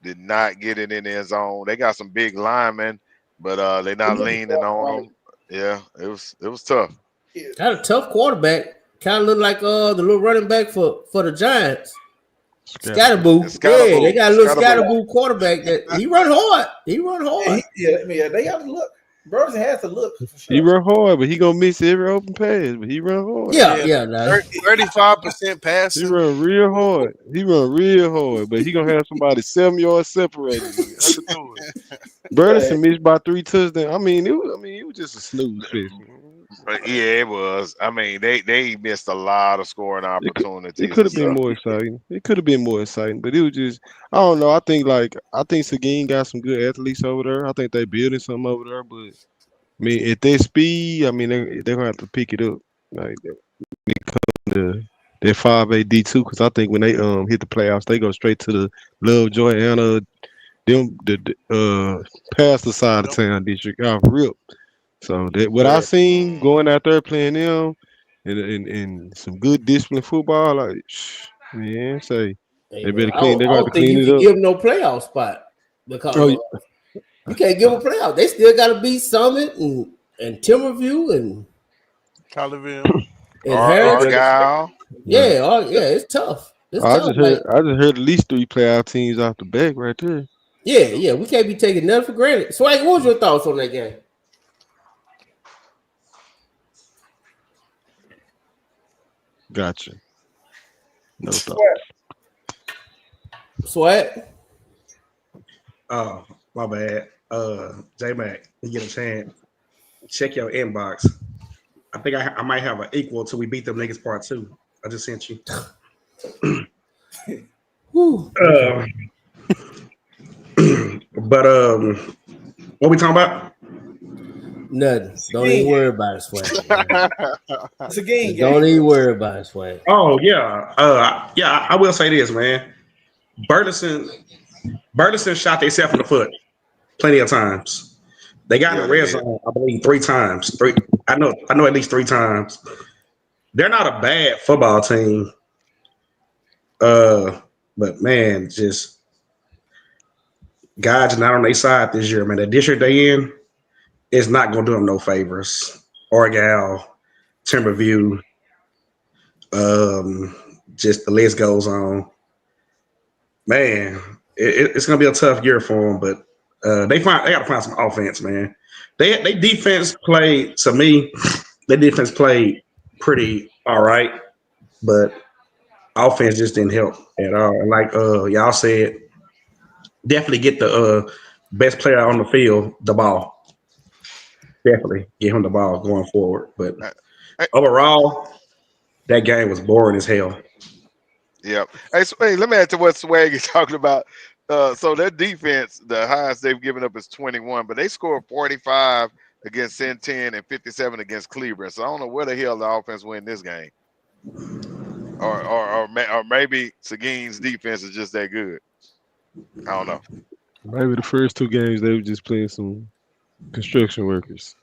[SPEAKER 4] did not get it in their zone. They got some big linemen, but they're not leaning on them. Yeah, it was tough.
[SPEAKER 6] Got a tough quarterback. Kind of look like the little running back for the Giants. Scatterboo. Yeah, they got a little Scatterboo quarterback that he run hard. He run hard.
[SPEAKER 8] Yeah, they got to look. Burleson has to look for sure.
[SPEAKER 9] He run hard, but he gonna miss every open pass. But he run hard.
[SPEAKER 6] Yeah.
[SPEAKER 7] 35% passing.
[SPEAKER 9] He run real hard. But he gonna have somebody 7 yards separated. Burleson missed by 3 touchdowns. I mean, it was just a snooze fest.
[SPEAKER 4] But yeah, it was. I mean, they missed a lot of scoring opportunities.
[SPEAKER 9] It could have been more exciting. But it was just, I don't know. I think Seguin got some good athletes over there. I think they building something over there. But I mean, at their speed, I mean, they're gonna have to pick it up. Like when it comes to their 5A D2, because I think when they hit the playoffs, they go straight to the Lovejoy and the pastor side of town district off rip. So that what I seen going out there playing them and some good disciplined football, like man, say they better clean. They're going to clean it up.
[SPEAKER 6] Give them no playoff spot because you can't give them a playoff. They still got to beat Summit and Timberview and
[SPEAKER 7] Collierville
[SPEAKER 6] and Harris.
[SPEAKER 4] Argyle.
[SPEAKER 6] Yeah, it's tough.
[SPEAKER 9] I just heard at least 3 playoff teams off the back right there.
[SPEAKER 6] Yeah, we can't be taking nothing for granted. Swag, what was your thoughts on that game?
[SPEAKER 9] Gotcha. No thoughts.
[SPEAKER 6] Swag.
[SPEAKER 10] Oh, my bad. J-Mac, you get a chance. Check your inbox. I think I might have an equal till we beat them niggas part 2. I just sent you. But what we talking about?
[SPEAKER 6] Nothing. Don't even worry about it, Swag.
[SPEAKER 8] It's a game.
[SPEAKER 6] Don't even worry about it, Swag.
[SPEAKER 10] Oh yeah. I will say this, man. Burleson shot themselves in the foot plenty of times. They got in the red zone, I believe, 3 times. I know at least 3 times. They're not a bad football team. But man, just God's not on their side this year, man. The district they in is not gonna do them no favors. Argyle, Timberview, just the list goes on. Man, it's gonna be a tough year for them, but they gotta find some offense, man. They defense played, to me, their defense played pretty all right, but offense just didn't help at all. And like y'all said, definitely get the best player on the field the ball. Definitely get him the ball going forward. But overall, that game was boring as hell.
[SPEAKER 4] Yep. Hey, let me add to what Swag is talking about. So their defense, the highest they've given up is 21, but they scored 45 against Centennial and 57 against Cleveland. So I don't know where the hell the offense win this game. Or maybe Seguin's defense is just that good. I don't know.
[SPEAKER 9] Maybe the first 2 games they were just playing some construction workers.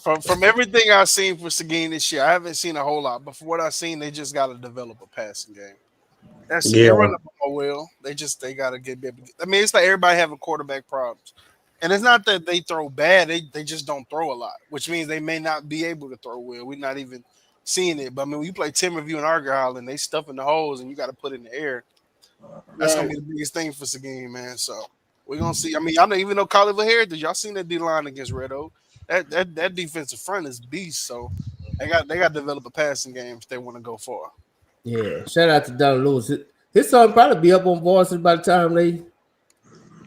[SPEAKER 7] From everything I've seen for Seguin this year, I haven't seen a whole lot. But for what I've seen, they just got to develop a passing game. They run the ball well. They got to get better. I mean, it's like everybody having quarterback problems. And it's not that they throw bad. They just don't throw a lot, which means they may not be able to throw well. We're not even seeing it. But, I mean, when you play Timberview and Argyle and they stuffing the holes and you got to put it in the air, that's going to be the biggest thing for Seguin, man. So we're going to see. I mean, y'all know, even though Collierville Heritage, y'all seen that D-line against Red Oak. That defensive front is beast. So they got to develop a passing game if they want to go far.
[SPEAKER 6] Yeah, shout out to Don Lewis. His son probably be up on Burleson by the time they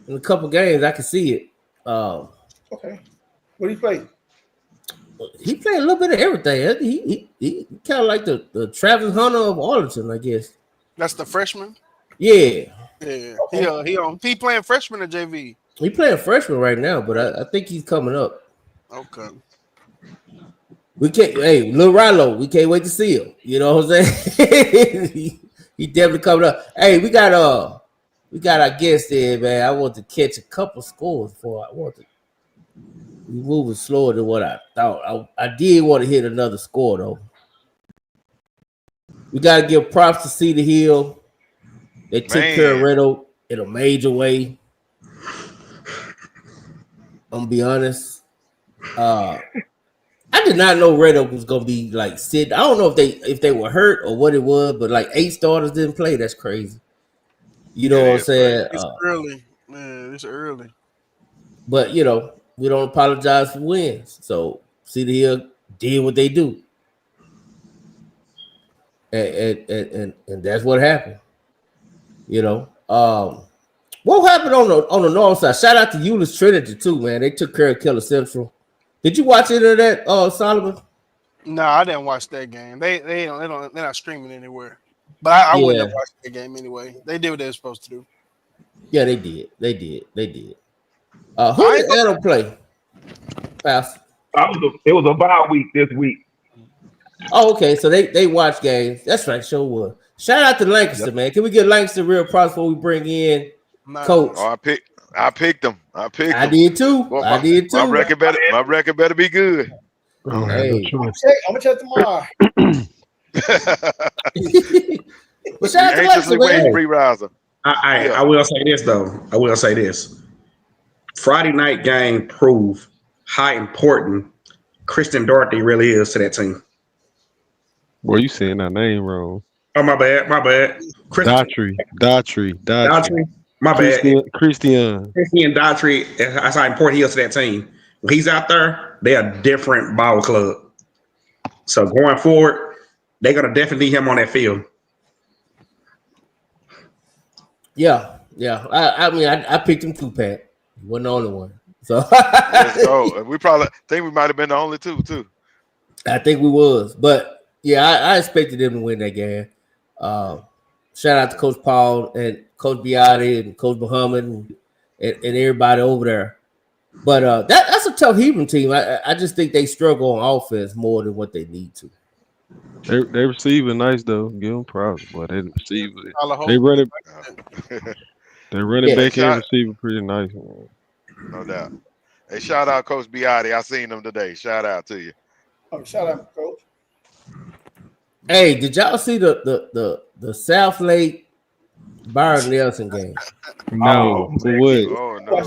[SPEAKER 6] in a couple games. I can see it.
[SPEAKER 8] Okay, what do you play?
[SPEAKER 6] He played a little bit of everything. He kind of like the Travis Hunter of Arlington, I guess.
[SPEAKER 7] That's the freshman.
[SPEAKER 6] Yeah.
[SPEAKER 7] Okay. He playing freshman or JV?
[SPEAKER 6] He playing freshman right now, but I think he's coming up.
[SPEAKER 7] Okay.
[SPEAKER 6] We can't. Hey, Lil Rilo, we can't wait to see him. You know what I'm saying? he definitely coming up. Hey, we got our guest there, man. I want to catch a couple scores before we moving slower than what I thought. I did want to hit another score though. We gotta give props to Cedar Hill. They took care of Red Oak in a major way. I'm gonna be honest. I did not know Red Oak was gonna be like sit. I don't know if they were hurt or what it was, but like 8 starters didn't play. That's crazy. You know what I'm saying?
[SPEAKER 7] It's early, man. It's early.
[SPEAKER 6] But we don't apologize for wins. So Cedar Hill did what they do, and that's what happened. What happened on the north side? Shout out to Euless Trinity too, man. They took care of Keller Central. Did you watch any of that, Solomon?
[SPEAKER 7] No, I didn't watch that game. They're not streaming anywhere. But I wouldn't have watched that game anyway. They did what they were supposed to do.
[SPEAKER 6] Yeah, they did. Who did Adam play? Fast.
[SPEAKER 2] It was a bye week this week.
[SPEAKER 6] Oh, okay. So they watch games. That's right. Sure was. Shout out to Lancaster, man. Can we get Lancaster real props before we bring in Coach?
[SPEAKER 4] Oh, I picked them.
[SPEAKER 6] I did too.
[SPEAKER 4] Well,
[SPEAKER 6] I did too.
[SPEAKER 4] My record better be good.
[SPEAKER 6] Hey.
[SPEAKER 8] I'm gonna check tomorrow.
[SPEAKER 6] But shout out to Lancaster, man.
[SPEAKER 10] I will say this though. Friday night game proved how important Christian Dorothy really is to that team.
[SPEAKER 9] Boy, you saying that name wrong.
[SPEAKER 10] Oh, my bad.
[SPEAKER 9] Daughtry.
[SPEAKER 10] My bad.
[SPEAKER 9] Christian
[SPEAKER 10] Daughtry, that's how important he is to that team. When he's out there, they're a different ball club. So going forward, they're going to definitely need him on that field.
[SPEAKER 6] Yeah. I mean, I picked him too, Pat. He wasn't the only one. So
[SPEAKER 4] we probably think we might have been the only two, too.
[SPEAKER 6] I think we was. But, yeah, I expected them to win that game. Shout out to Coach Paul and Coach Biotti and Coach Muhammad and everybody over there. But that's a tough Hebron team. I just think they struggle on offense more than what they need to.
[SPEAKER 9] They receiving nice though. Give them props, but they receive it. They run it. They running back and receiver pretty nice, man.
[SPEAKER 4] No doubt. Hey, shout out Coach Biotti. I seen him today. Shout out to you.
[SPEAKER 8] Oh, shout out, Coach.
[SPEAKER 6] Hey, did y'all see the South Lake Byron Nelson game?
[SPEAKER 9] No, what?
[SPEAKER 4] Oh no.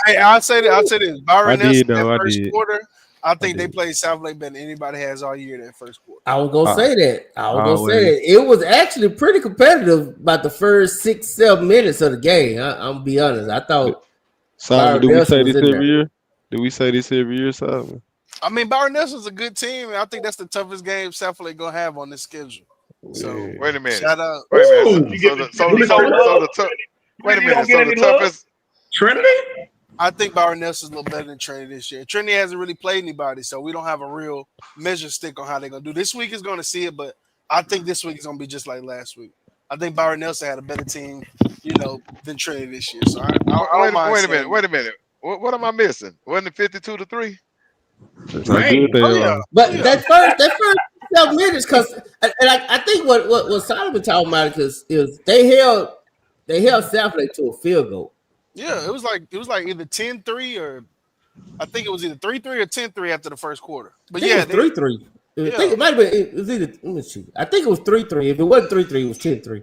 [SPEAKER 7] Hey, I'll say this. Byron Nelson
[SPEAKER 9] first
[SPEAKER 7] quarter. I think they played South Lake better than anybody has all year that first quarter.
[SPEAKER 6] I was gonna say that. It was actually pretty competitive about the first 6-7 minutes of the game. I'm gonna be honest. I thought.
[SPEAKER 9] Simon, do we say this every year? Do we say this every year, Simon?
[SPEAKER 7] I mean, Byron Nelson's a good team, and I think that's the toughest game South Lake gonna have on this schedule. So
[SPEAKER 4] wait a minute.
[SPEAKER 7] Shout out.
[SPEAKER 4] Wait a minute. So the toughest
[SPEAKER 10] Trinity?
[SPEAKER 7] I think Byron Nelson's a little better than Trinity this year. Trinity hasn't really played anybody, so we don't have a real measure stick on how they're gonna do. This week is gonna see it, but I think this week is gonna be just like last week. I think Byron Nelson had a better team, than Trinity this year. So
[SPEAKER 4] wait a minute. What am I missing? Wasn't it 52-3?
[SPEAKER 9] That's how good they are.
[SPEAKER 6] But that first 7 minutes, because I think what Solomon talking about is they held South Lake to a field goal.
[SPEAKER 7] Yeah, it was like either 10-3 or I think it was either 3-3 or 10-3 after the first quarter. But yeah,
[SPEAKER 6] 3-3. I think it might have been. It was either. Let me see. I think it was 3-3. If it wasn't 3-3, it was 10-3.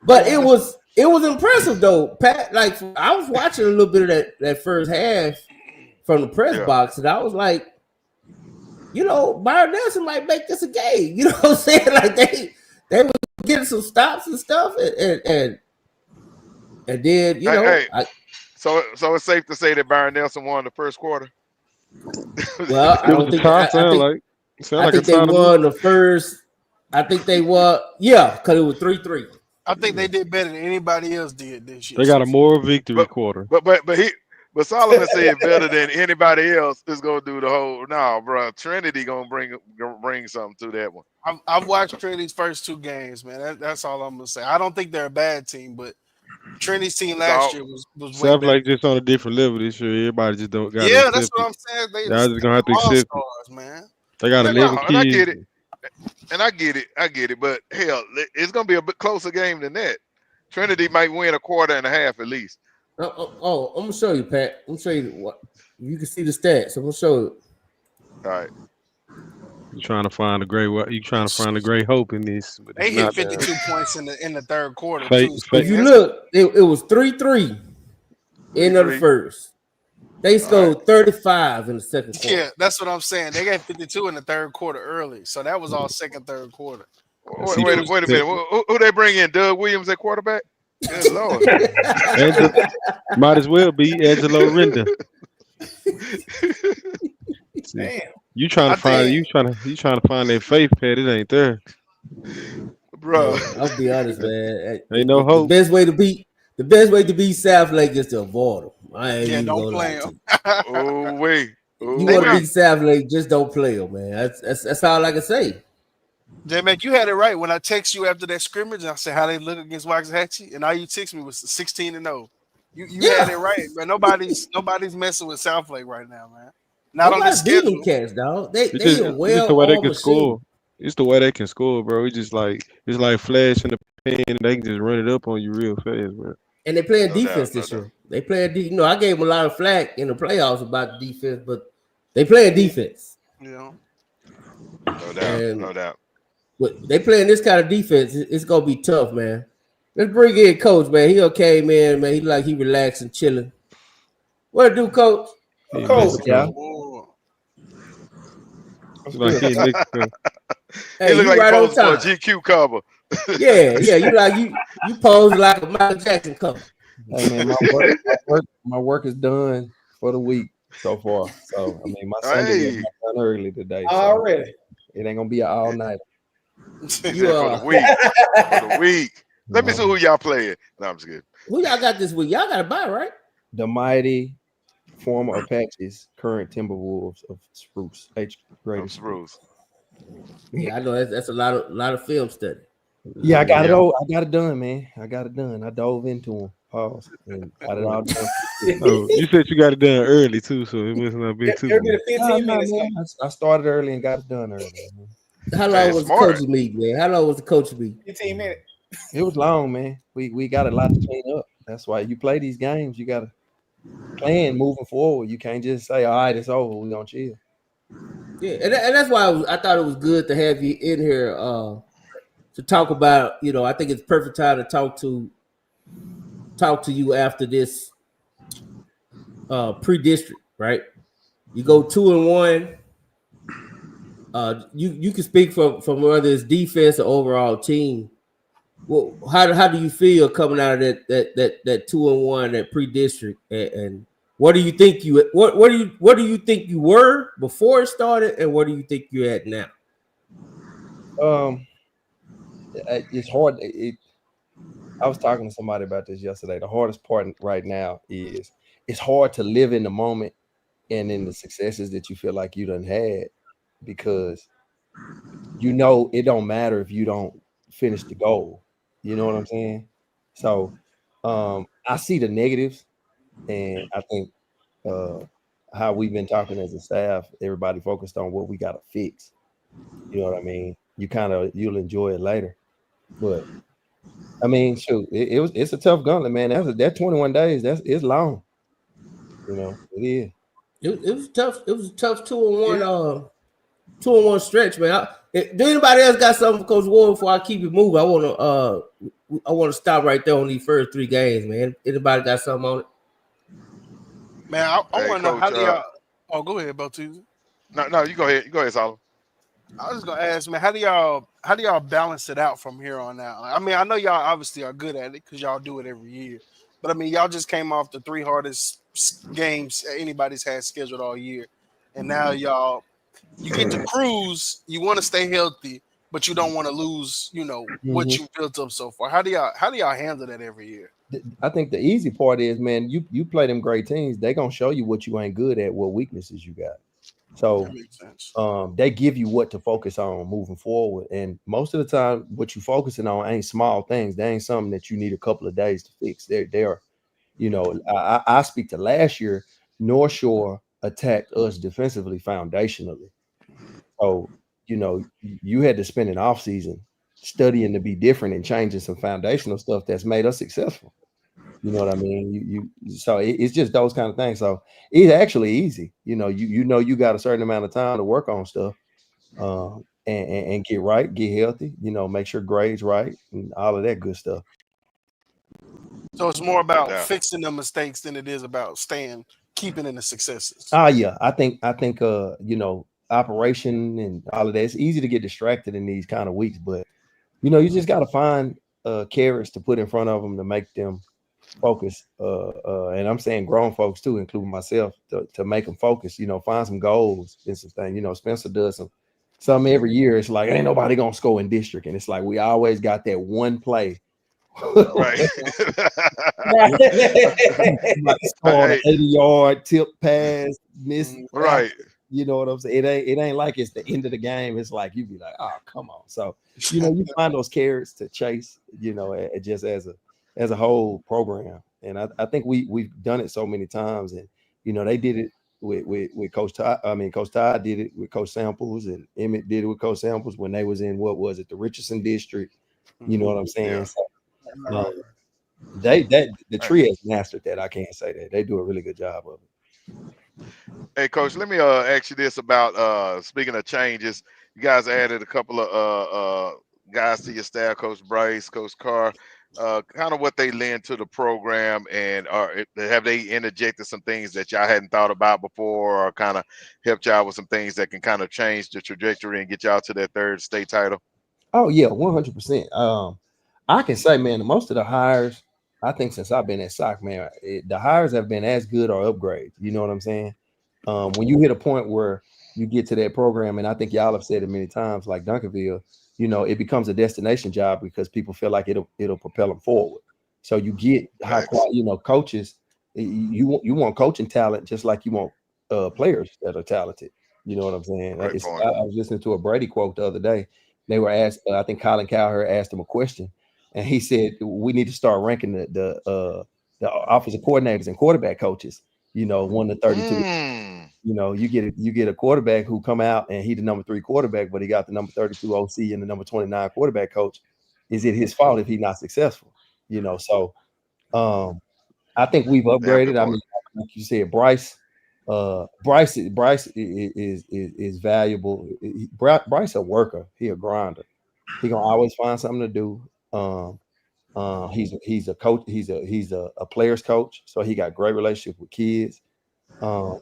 [SPEAKER 6] But it was impressive though, Pat. Like I was watching a little bit of that first half from the press box, and I was like, Byron Nelson might make this a game. You know what I'm saying? Like they were getting some stops and stuff, and then
[SPEAKER 4] so it's safe to say that Byron Nelson won the first quarter.
[SPEAKER 6] Well, I don't think. I think they won the first. I think they won. Yeah, because it was 3-3.
[SPEAKER 7] I think they did better than anybody else did this year.
[SPEAKER 9] They got a moral victory quarter.
[SPEAKER 4] But Solomon said better than anybody else is gonna do the whole. No, bro, Trinity gonna bring something to that one.
[SPEAKER 7] I've watched Trinity's first 2 games, man. That's all I'm gonna say. I don't think they're a bad team, but Trinity's team last year was
[SPEAKER 9] South Lake just on a different level this year. Everybody just don't got.
[SPEAKER 7] Yeah, that's what I'm saying.
[SPEAKER 9] Y'all just gonna have to accept it, man. They got 11 kids.
[SPEAKER 4] I get it. But hell, it's gonna be a bit closer game than that. Trinity might win a quarter and a half at least.
[SPEAKER 6] Oh, I'm gonna show you, Pat. I'm gonna show you what you can see the stats. I'm gonna show you.
[SPEAKER 4] All right.
[SPEAKER 9] You trying to find a great hope in this, but
[SPEAKER 7] They
[SPEAKER 9] it's
[SPEAKER 7] hit
[SPEAKER 9] not
[SPEAKER 7] 52 points in the third quarter
[SPEAKER 9] fake.
[SPEAKER 7] too.
[SPEAKER 6] If you look, it was 3-3 end of the first. They scored 35 in the second quarter.
[SPEAKER 7] Yeah, that's what I'm saying. They got 52 in the third quarter early, so that was all second, third quarter.
[SPEAKER 4] Wait a minute. Who they bring in? Doug Williams at quarterback? Good Lord.
[SPEAKER 9] Might as well be Angelo Renda.
[SPEAKER 8] Damn.
[SPEAKER 9] You trying to find that faith, Pat? It ain't there,
[SPEAKER 4] bro.
[SPEAKER 6] I'll be honest, man.
[SPEAKER 9] Ain't no hope.
[SPEAKER 6] The best way to beat South Lake is to avoid them. I ain't even
[SPEAKER 7] don't
[SPEAKER 6] gonna
[SPEAKER 7] play
[SPEAKER 6] lie to
[SPEAKER 7] them.
[SPEAKER 6] you.
[SPEAKER 4] Oh wait.
[SPEAKER 6] You want to beat South Lake, just don't play them, man. That's all I can say.
[SPEAKER 7] J-Mac, you had it right when I text you after that scrimmage. I said how they look against Waxahachie, and all you text me was 16-0. You had it right, but nobody's messing with South Lake right now, man. Not on the schedule.
[SPEAKER 6] Cats, dog. They
[SPEAKER 9] just
[SPEAKER 6] are well
[SPEAKER 9] the way they can
[SPEAKER 6] machine.
[SPEAKER 9] score. It's the way they can score, bro. It's like flash in the pan, and they can just run it up on you real fast, bro.
[SPEAKER 6] And they playing defense this year. They playing I gave them a lot of flack in the playoffs about the defense, but they playing defense.
[SPEAKER 7] Yeah.
[SPEAKER 4] No doubt.
[SPEAKER 6] But they playing this kind of defense. It's gonna be tough, man. Let's bring in Coach, man. He came in, man. He relaxed and chilling. What do, Coach?
[SPEAKER 8] Coach,
[SPEAKER 6] yeah.
[SPEAKER 4] He look like
[SPEAKER 6] right
[SPEAKER 4] he posed
[SPEAKER 6] on
[SPEAKER 4] for a GQ cover.
[SPEAKER 6] Yeah. You pose like a Michael Jackson cover.
[SPEAKER 12] Hey man, my work is done for the week so far. So I mean, my Sunday is done early today. So
[SPEAKER 8] already.
[SPEAKER 12] It ain't gonna be an all night.
[SPEAKER 4] For the week. Let me see who y'all playing. No, I'm just kidding.
[SPEAKER 6] Who y'all got this week? Y'all got to buy, right?
[SPEAKER 12] The mighty former Apaches, current Timberwolves of Spruce.
[SPEAKER 4] Spruce.
[SPEAKER 6] Yeah, I know that's a lot of film study.
[SPEAKER 12] Yeah, I got it. I got it done, man. I got it done. I dove into them. Pause. And got it all done.
[SPEAKER 9] You said you got it done early too, so it must not be too.
[SPEAKER 8] 15 minutes.
[SPEAKER 12] I started early and got it done early. Man.
[SPEAKER 6] How long was the coach's meet, man? How long was the coach's meet?
[SPEAKER 8] 15 minutes.
[SPEAKER 12] It was long, man. We got a lot to clean up. That's why you play these games. You got to plan moving forward. You can't just say, all right, it's over. We're going to chill.
[SPEAKER 6] Yeah, and that's why I thought it was good to have you in here to talk about, I think it's perfect time to talk to you after this pre-district, right? You go 2-1. You can speak from whether it's defense or overall team. Well, how do you feel coming out of that 2-1, that pre-district, and what do you think what do you think you were before it started, and what do you think you're at now?
[SPEAKER 12] It's hard. I was talking to somebody about this yesterday. The hardest part right now is it's hard to live in the moment and in the successes that you feel like you done had, because it don't matter if you don't finish the goal. You know what I'm saying? So I see the negatives, and I think how we've been talking as a staff, everybody focused on what we got to fix. You know what I mean? You'll enjoy it later. But I mean, shoot, it's a tough gauntlet, man. That 21 days, it's long. It is.
[SPEAKER 6] It was tough. It was a tough 2-1 stretch, man. Do anybody else got something for Coach Ward before I keep it moving? I want to stop right there on these first 3 games, man. Anybody got something on it?
[SPEAKER 7] Man, I want to know how do y'all. Oh, go ahead, Botu.
[SPEAKER 4] No, you go ahead. You go ahead, Solomon.
[SPEAKER 7] I was just gonna ask, man, how do y'all balance it out from here on out? I mean, I know y'all obviously are good at it because y'all do it every year, but I mean, y'all just came off the 3 hardest games anybody's had scheduled all year, and now you get to cruise. You want to stay healthy, but you don't want to lose, what you built up so far. How do y'all handle that every year?
[SPEAKER 12] I think the easy part is, man, you play them great teams. They're gonna show you what you ain't good at, what weaknesses you got. So
[SPEAKER 7] That makes sense.
[SPEAKER 12] They give you what to focus on moving forward. And most of the time, what you're focusing on ain't small things. They ain't something that you need a couple of days to fix. They're I speak to last year, North Shore attacked us defensively foundationally. So, you had to spend an off season studying to be different and changing some foundational stuff that's made us successful. You know what I mean? So it's just those kind of things. So it's actually easy. You got a certain amount of time to work on stuff, and get right, get healthy. You know, make sure grades right and all of that good stuff.
[SPEAKER 7] So it's more about
[SPEAKER 4] Yeah.
[SPEAKER 7] fixing the mistakes than it is about keeping in the successes.
[SPEAKER 12] Yeah, I think you know, operation and all of that. It's easy to get distracted in these kind of weeks, but you know, you just got to find carrots to put in front of them to make them focus. And I'm saying grown folks too, including myself, to make them focus. You know, find some goals and some things. You know, Spencer does some every year. It's like ain't nobody gonna score in district, and it's like we always got that one play.
[SPEAKER 4] Right.
[SPEAKER 12] Score
[SPEAKER 4] Hey.
[SPEAKER 12] 80-yard tip pass, miss.
[SPEAKER 4] Right.
[SPEAKER 12] You know what I'm saying? It ain't like it's the end of the game. It's like you be like, oh, come on. So you know, you find those carrots to chase. You know, just as a whole program. And I think we've done it so many times. And you know, they did it with Coach Todd. I mean, Coach Todd did it with Coach Samples, and Emmett did it with Coach Samples when they was in what was it, the Richardson district. You know what I'm saying?
[SPEAKER 4] Yeah.
[SPEAKER 12] So, the tree has mastered that. I can't say that. They do a really good job of it.
[SPEAKER 4] Hey, Coach, let me ask you this about speaking of changes. You guys added a couple of guys to your staff, Coach Bryce, Coach Carr. Kind of what they lend to the program, and have they interjected some things that y'all hadn't thought about before, or kind of helped y'all with some things that can kind of change the trajectory and get y'all to that third state title?
[SPEAKER 12] Oh yeah, 100%. I can say, man, most of the hires, I think since I've been at SOC, man, the hires have been as good or upgrades. You know what I'm saying? When you hit a point where you get to that program, and I think y'all have said it many times, like Duncanville, you know, it becomes a destination job because people feel like it'll propel them forward. So you get high quality, you know, coaches. You want coaching talent just like you want players that are talented. You know what I'm saying? I was listening to a Brady quote the other day. They were asked, I think Colin Cowherd asked him a question, and he said, "We need to start ranking the offensive coordinators and quarterback coaches. You know, 1 to 32. You know, you get a quarterback who come out and he the number 3 quarterback, but he got the number 32 OC and the number 29 quarterback coach. Is it his fault if he's not successful? You know, so I think we've upgraded. I mean, like you said, Bryce is valuable. Bryce a worker. He a grinder. He gonna always find something to do. He's a coach. He's a player's coach, so he got great relationship with kids. Carr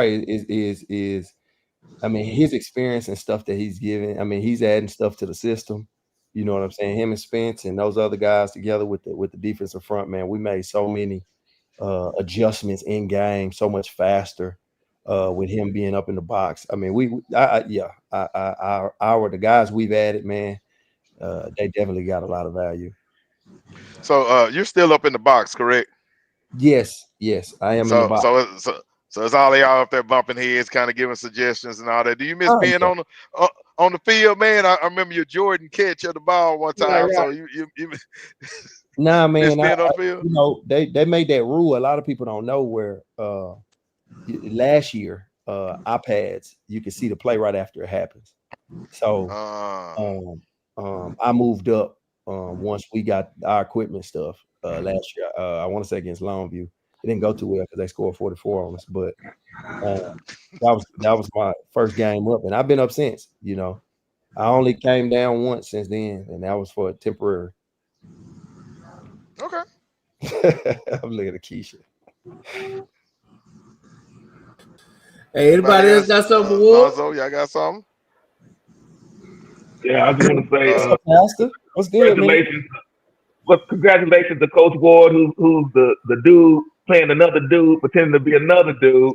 [SPEAKER 12] is I mean, his experience and stuff that he's giving. I mean, he's adding stuff to the system. You know what I'm saying? Him and Spence and those other guys together with the defensive front, man, we made so many adjustments in game so much faster with him being up in the box. I mean, the guys we've added, man, they definitely got a lot of value.
[SPEAKER 4] So you're still up in the box, correct?
[SPEAKER 12] Yes, I am in the box.
[SPEAKER 4] So it's all y'all up there bumping heads, kind of giving suggestions and all that. Do you miss being on the field, man? I remember your Jordan catch of the ball one time. Right. So you
[SPEAKER 12] nah, man.
[SPEAKER 4] Being on the field?
[SPEAKER 12] You know, they made that rule. A lot of people don't know where last year iPads you can see the play right after it happens. So I moved up once we got our equipment stuff last year. I want to say against Longview. It didn't go too well because they scored 44 on us, but that was my first game up, and I've been up since. You know, I only came down once since then, and that was for a temporary.
[SPEAKER 4] Okay.
[SPEAKER 12] I'm looking at Keisha.
[SPEAKER 6] Hey, anybody else got something?
[SPEAKER 4] Lonzo, y'all got something?
[SPEAKER 2] Yeah, I just want to say,
[SPEAKER 12] Pastor, what's good,
[SPEAKER 2] congratulations. Well, congratulations to Coach Ward, who's the dude playing another dude, pretending to be another dude.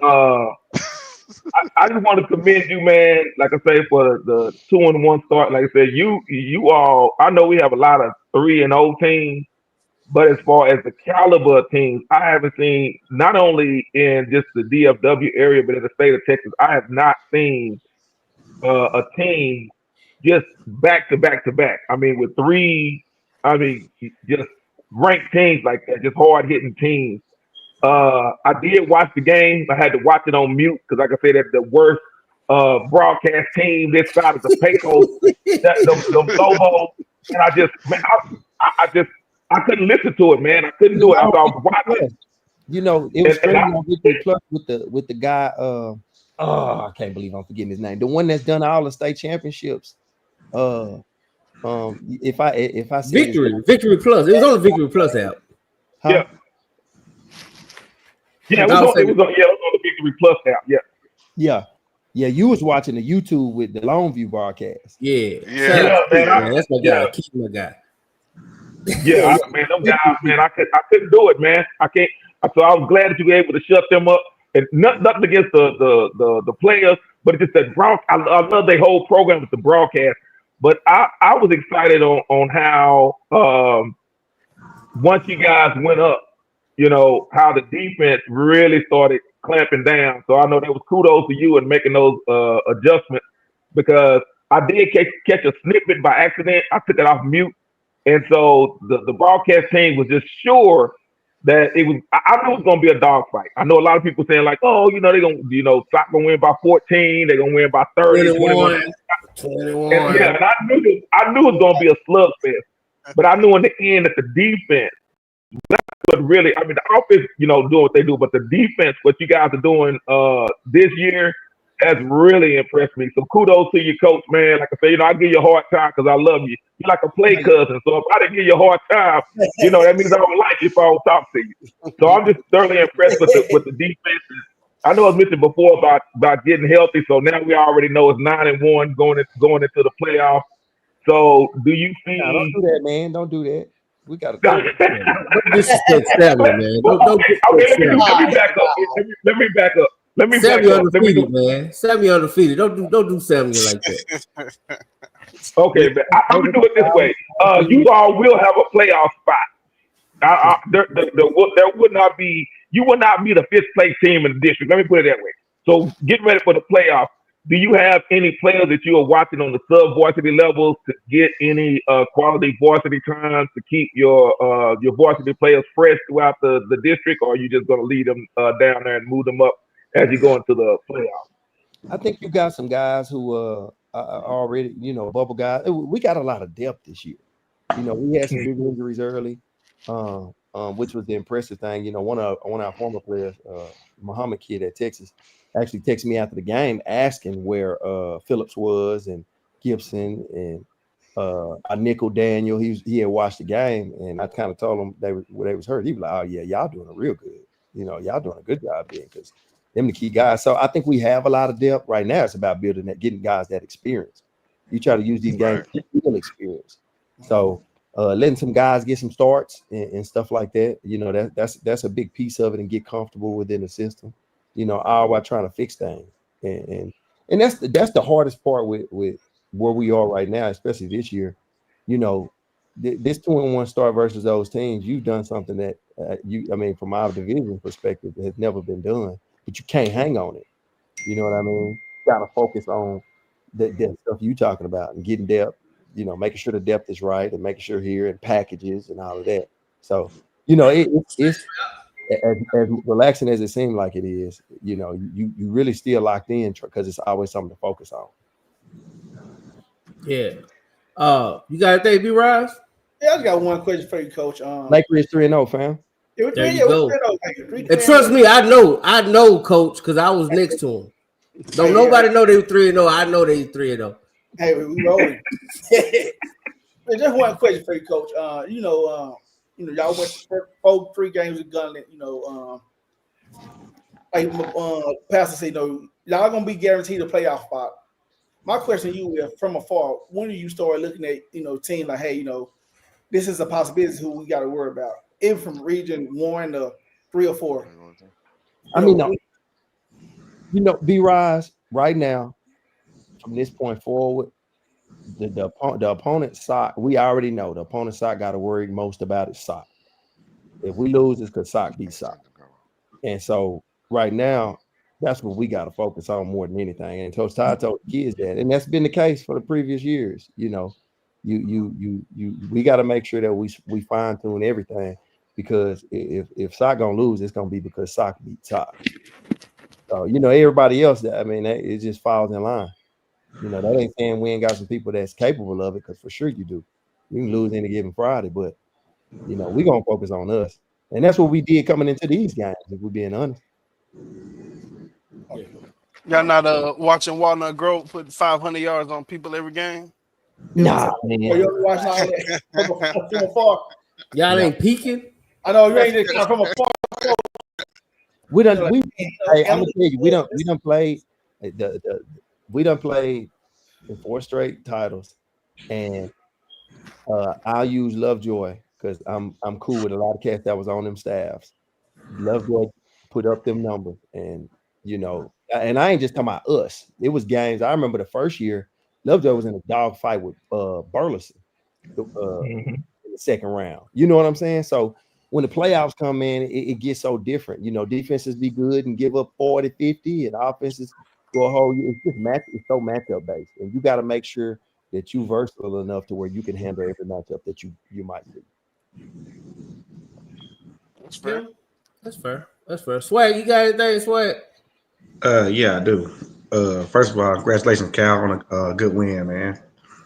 [SPEAKER 2] I just want to commend you, man. Like I say, for the 2-1 start. Like I said, you all. I know we have a lot of 3-0 teams, but as far as the caliber of teams, I haven't seen, not only in just the DFW area, but in the state of Texas, I have not seen a team just back to back to back. I mean, with 3. I mean, just ranked teams like that, just hard hitting teams. I did watch the game. I had to watch it on mute because, like I said, that's the worst broadcast team this side of the Pecos, the Lobos. And I just, man, I couldn't listen to it, man. I couldn't do it. I was watching.
[SPEAKER 12] You know, it was strange with the guy I can't believe I'm forgetting his name. The one that's done all the state championships. If I said
[SPEAKER 6] Victory Plus. It was on the Victory Plus app.
[SPEAKER 12] huh?
[SPEAKER 2] Yeah, it was on the Victory Plus app.
[SPEAKER 12] Yeah. You was watching the YouTube with the Longview broadcast.
[SPEAKER 6] Yeah,
[SPEAKER 2] man,
[SPEAKER 6] that's my guy. Keep my guy.
[SPEAKER 2] Yeah, man, them guys, man, I couldn't do it, man. I can't. So I was glad that you were able to shut them up. And nothing against the players, but it's just that I love their whole program with the broadcast. But I was excited on how once you guys went up, you know, how the defense really started clamping down. So I know there was kudos to you in making those adjustments, because I did catch a snippet by accident. I took it off mute. And so the broadcast team was just sure that it was. I knew it was going to be a dogfight. I know a lot of people saying like, oh, you know, they're going to, you know, Sock going to win by 14. They're going to win by 30, 21. And, yeah, and I knew it was going to be a slugfest. But I knew in the end that the defense, that's what really, I mean, the offense, you know, doing what they do, but the defense, what you guys are doing this year, has really impressed me. So kudos to you, coach, man. Like I say, you know, I give you a hard time because I love you. You're like a play cousin. So if I didn't give you a hard time, you know, that means I don't like you if I don't talk to you. So I'm just thoroughly impressed with the defense. I know I was mentioned before about getting healthy. So now we already know it's 9-1 going into the playoffs. So do you see?
[SPEAKER 12] No, don't do that, man. Don't do that. We got to.
[SPEAKER 6] Don't disrespect Sammy, man.
[SPEAKER 2] Let me back up.
[SPEAKER 6] Sammy undefeated, man. Sammy undefeated. Don't do Sammy like that.
[SPEAKER 2] Okay, but I'm gonna do it this way. You all will have a playoff spot. There would not be. You will not be the 5th place team in the district. Let me put it that way. So get ready for the playoffs. Do you have any players that you are watching on the sub-varsity levels to get any quality varsity time to keep your varsity players fresh throughout the district, or are you just going to lead them down there and move them up as you go into the playoffs?
[SPEAKER 12] I think you got some guys who are already, you know, bubble guys. We got a lot of depth this year. You know, we had some big injuries early, which was the impressive thing. You know, one of our former players, Muhammad kid at Texas, actually texted me after the game asking where Phillips was and Gibson and our nickel Daniel. He had watched the game, and I kind of told him they was hurt. He was like, "Oh yeah, y'all doing a real good. You know, y'all doing a good job there because them the key guys." So I think we have a lot of depth right now. It's about building that, getting guys that experience. You try to use these games, real experience. So letting some guys get some starts and stuff like that. You know, that's a big piece of it, and get comfortable within the system. You know, all while trying to fix things, and that's the hardest part with where we are right now, especially this year. You know, this 2-1 start versus those teams, you've done something that from our division perspective, has never been done. But you can't hang on it. You know what I mean? You gotta focus on that stuff you talking about and getting depth. You know, making sure the depth is right and making sure here and packages and all of that. So, you know, it's as relaxing as it seemed like it is, you know, you really still locked in because it's always something to focus on.
[SPEAKER 6] Yeah. You got anything, B-Rise?
[SPEAKER 8] Yeah, I just got one question for you, Coach.
[SPEAKER 12] Laker is 3-0, fam.
[SPEAKER 6] There you go. And trust me, I know, Coach, because I was next to him. Don't nobody know they were 3-0. I know they were 3-0.
[SPEAKER 8] Hey, we rolling. Just one question for you, Coach. You know, y'all went 3 games with Gunlet. You know, Pastor said, you know, y'all gonna be guaranteed a playoff spot. My question to you is, from afar, when do you start looking at, you know, team like, hey, you know, this is a possibility who we got to worry about, even from region 1 to 3 or 4?
[SPEAKER 12] I mean, no, you know, B-Rise right now, from this point forward, the opponent's sock, we already know the opponent's sock got to worry most about is sock. If we lose, it's because sock beats sock. And so right now, that's what we got to focus on more than anything. And Coach Todd told the kids that, and that's been the case for the previous years. You know, we got to make sure that we fine tune everything, because if sock gonna lose, it's gonna be because sock beat sock. So you know, everybody else, I mean, it just falls in line. You know, that ain't saying we ain't got some people that's capable of it, because for sure you do. You can lose any given Friday, but you know, we're gonna focus on us. And that's what we did coming into these games, if we're being honest.
[SPEAKER 7] Y'all not watching Walnut Grove put 500 yards on people every game?
[SPEAKER 12] Nah,
[SPEAKER 8] Oh,
[SPEAKER 12] man.
[SPEAKER 8] you watching all that from afar?
[SPEAKER 6] Y'all ain't peeking.
[SPEAKER 8] I know you ain't just come from afar.
[SPEAKER 12] We done.
[SPEAKER 8] Like,
[SPEAKER 12] We. Hey, I'm gonna
[SPEAKER 8] Alex-
[SPEAKER 12] tell you, we done played. We done played in 4 straight titles, and I'll use Lovejoy because I'm cool with a lot of cats that was on them staffs. Lovejoy put up them numbers, and and I ain't just talking about us. It was games. I remember the first year, Lovejoy was in a dog fight with Burleson in the second round. You know what I'm saying? So when the playoffs come in, it gets so different. Defenses be good and give up 40, 50, and offenses go a whole year. It's so matchup based, and you got to make sure that you versatile enough to where you can handle every matchup that you might see.
[SPEAKER 7] That's fair.
[SPEAKER 6] That's fair. That's fair. Swag, you got anything, Swag?
[SPEAKER 10] Yeah, I do. First of all, congratulations, Cal, on a good win, man.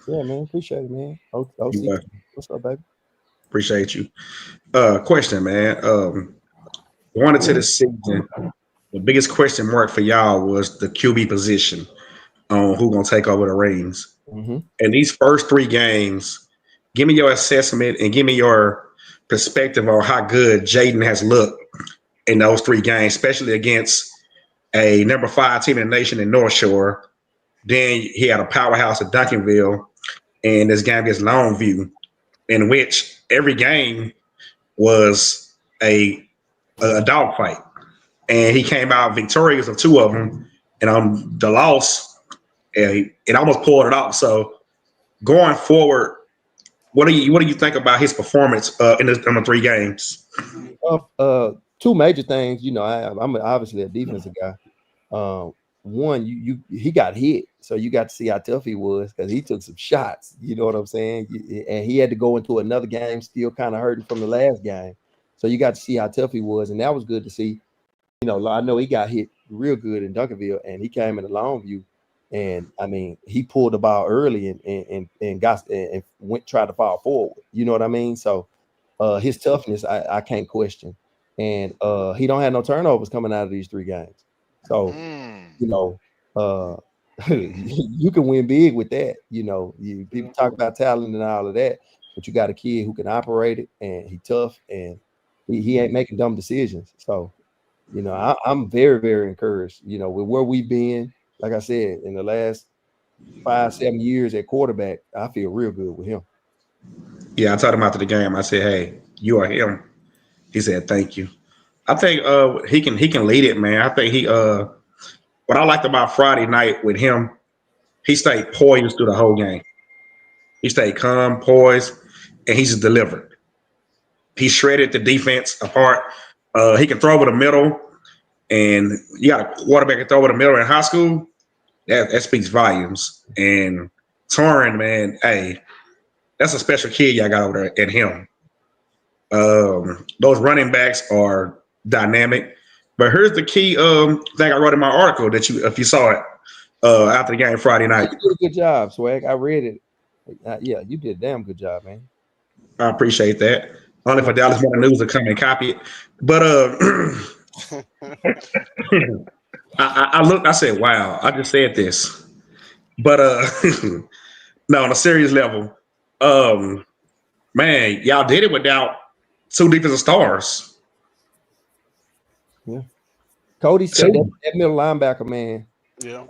[SPEAKER 12] Yeah, man. Appreciate it, man. OC, what's up, baby?
[SPEAKER 10] Appreciate you. Question, man. Going into the season, the biggest question mark for y'all was the QB position on who gonna take over the reins.
[SPEAKER 12] Mm-hmm.
[SPEAKER 10] And these first 3 games, give me your assessment and give me your perspective on how good Jaden has looked in those 3 games, especially against a number 5 team in the nation in North Shore. Then he had a powerhouse at Duncanville, and this game against Longview, in which every game was a dogfight. And he came out victorious of 2 of them. And on the loss, it almost pulled it off. So going forward, what do you think about his performance in the 3 games?
[SPEAKER 12] 2 major things. I'm obviously a defensive guy. One, he got hit, so you got to see how tough he was because he took some shots. You know what I'm saying? And he had to go into another game still kind of hurting from the last game. So you got to see how tough he was, and that was good to see. I know he got hit real good in Duncanville, and he came in the Longview, and I mean he pulled the ball early and tried to fall forward. You know what I mean? So his toughness I can't question, and he don't have no turnovers coming out of these 3 games. So you can win big with that. People talk about talent and all of that, but you got a kid who can operate it, and he tough, and he ain't making dumb decisions. So I'm very, very encouraged. With where we've been, like I said, in the last 5-7 years at quarterback, I feel real good with him.
[SPEAKER 10] Yeah, I told him after the game. I said, "Hey, you are him." He said, "Thank you." I think he can lead it, man. I think what I liked about Friday night with him, he stayed poised through the whole game. He stayed calm, poised, and he just delivered. He shredded the defense apart. He can throw over the middle, and you got a quarterback can throw over the middle in high school. That speaks volumes. And Torrin, man, hey, that's a special kid y'all got over there at him. Those running backs are dynamic. But here's the key thing I wrote in my article that if you saw it after the game Friday night.
[SPEAKER 12] You did a good job, Swag. I read it. Yeah, you did a damn good job, man.
[SPEAKER 10] I appreciate that. Only for Dallas Morning News to come and copy it. But I looked, I said, wow, I just said this. But no, on a serious level, man, y'all did it without 2 defensive stars.
[SPEAKER 12] Yeah. Cody said that middle linebacker, man.
[SPEAKER 7] Yeah.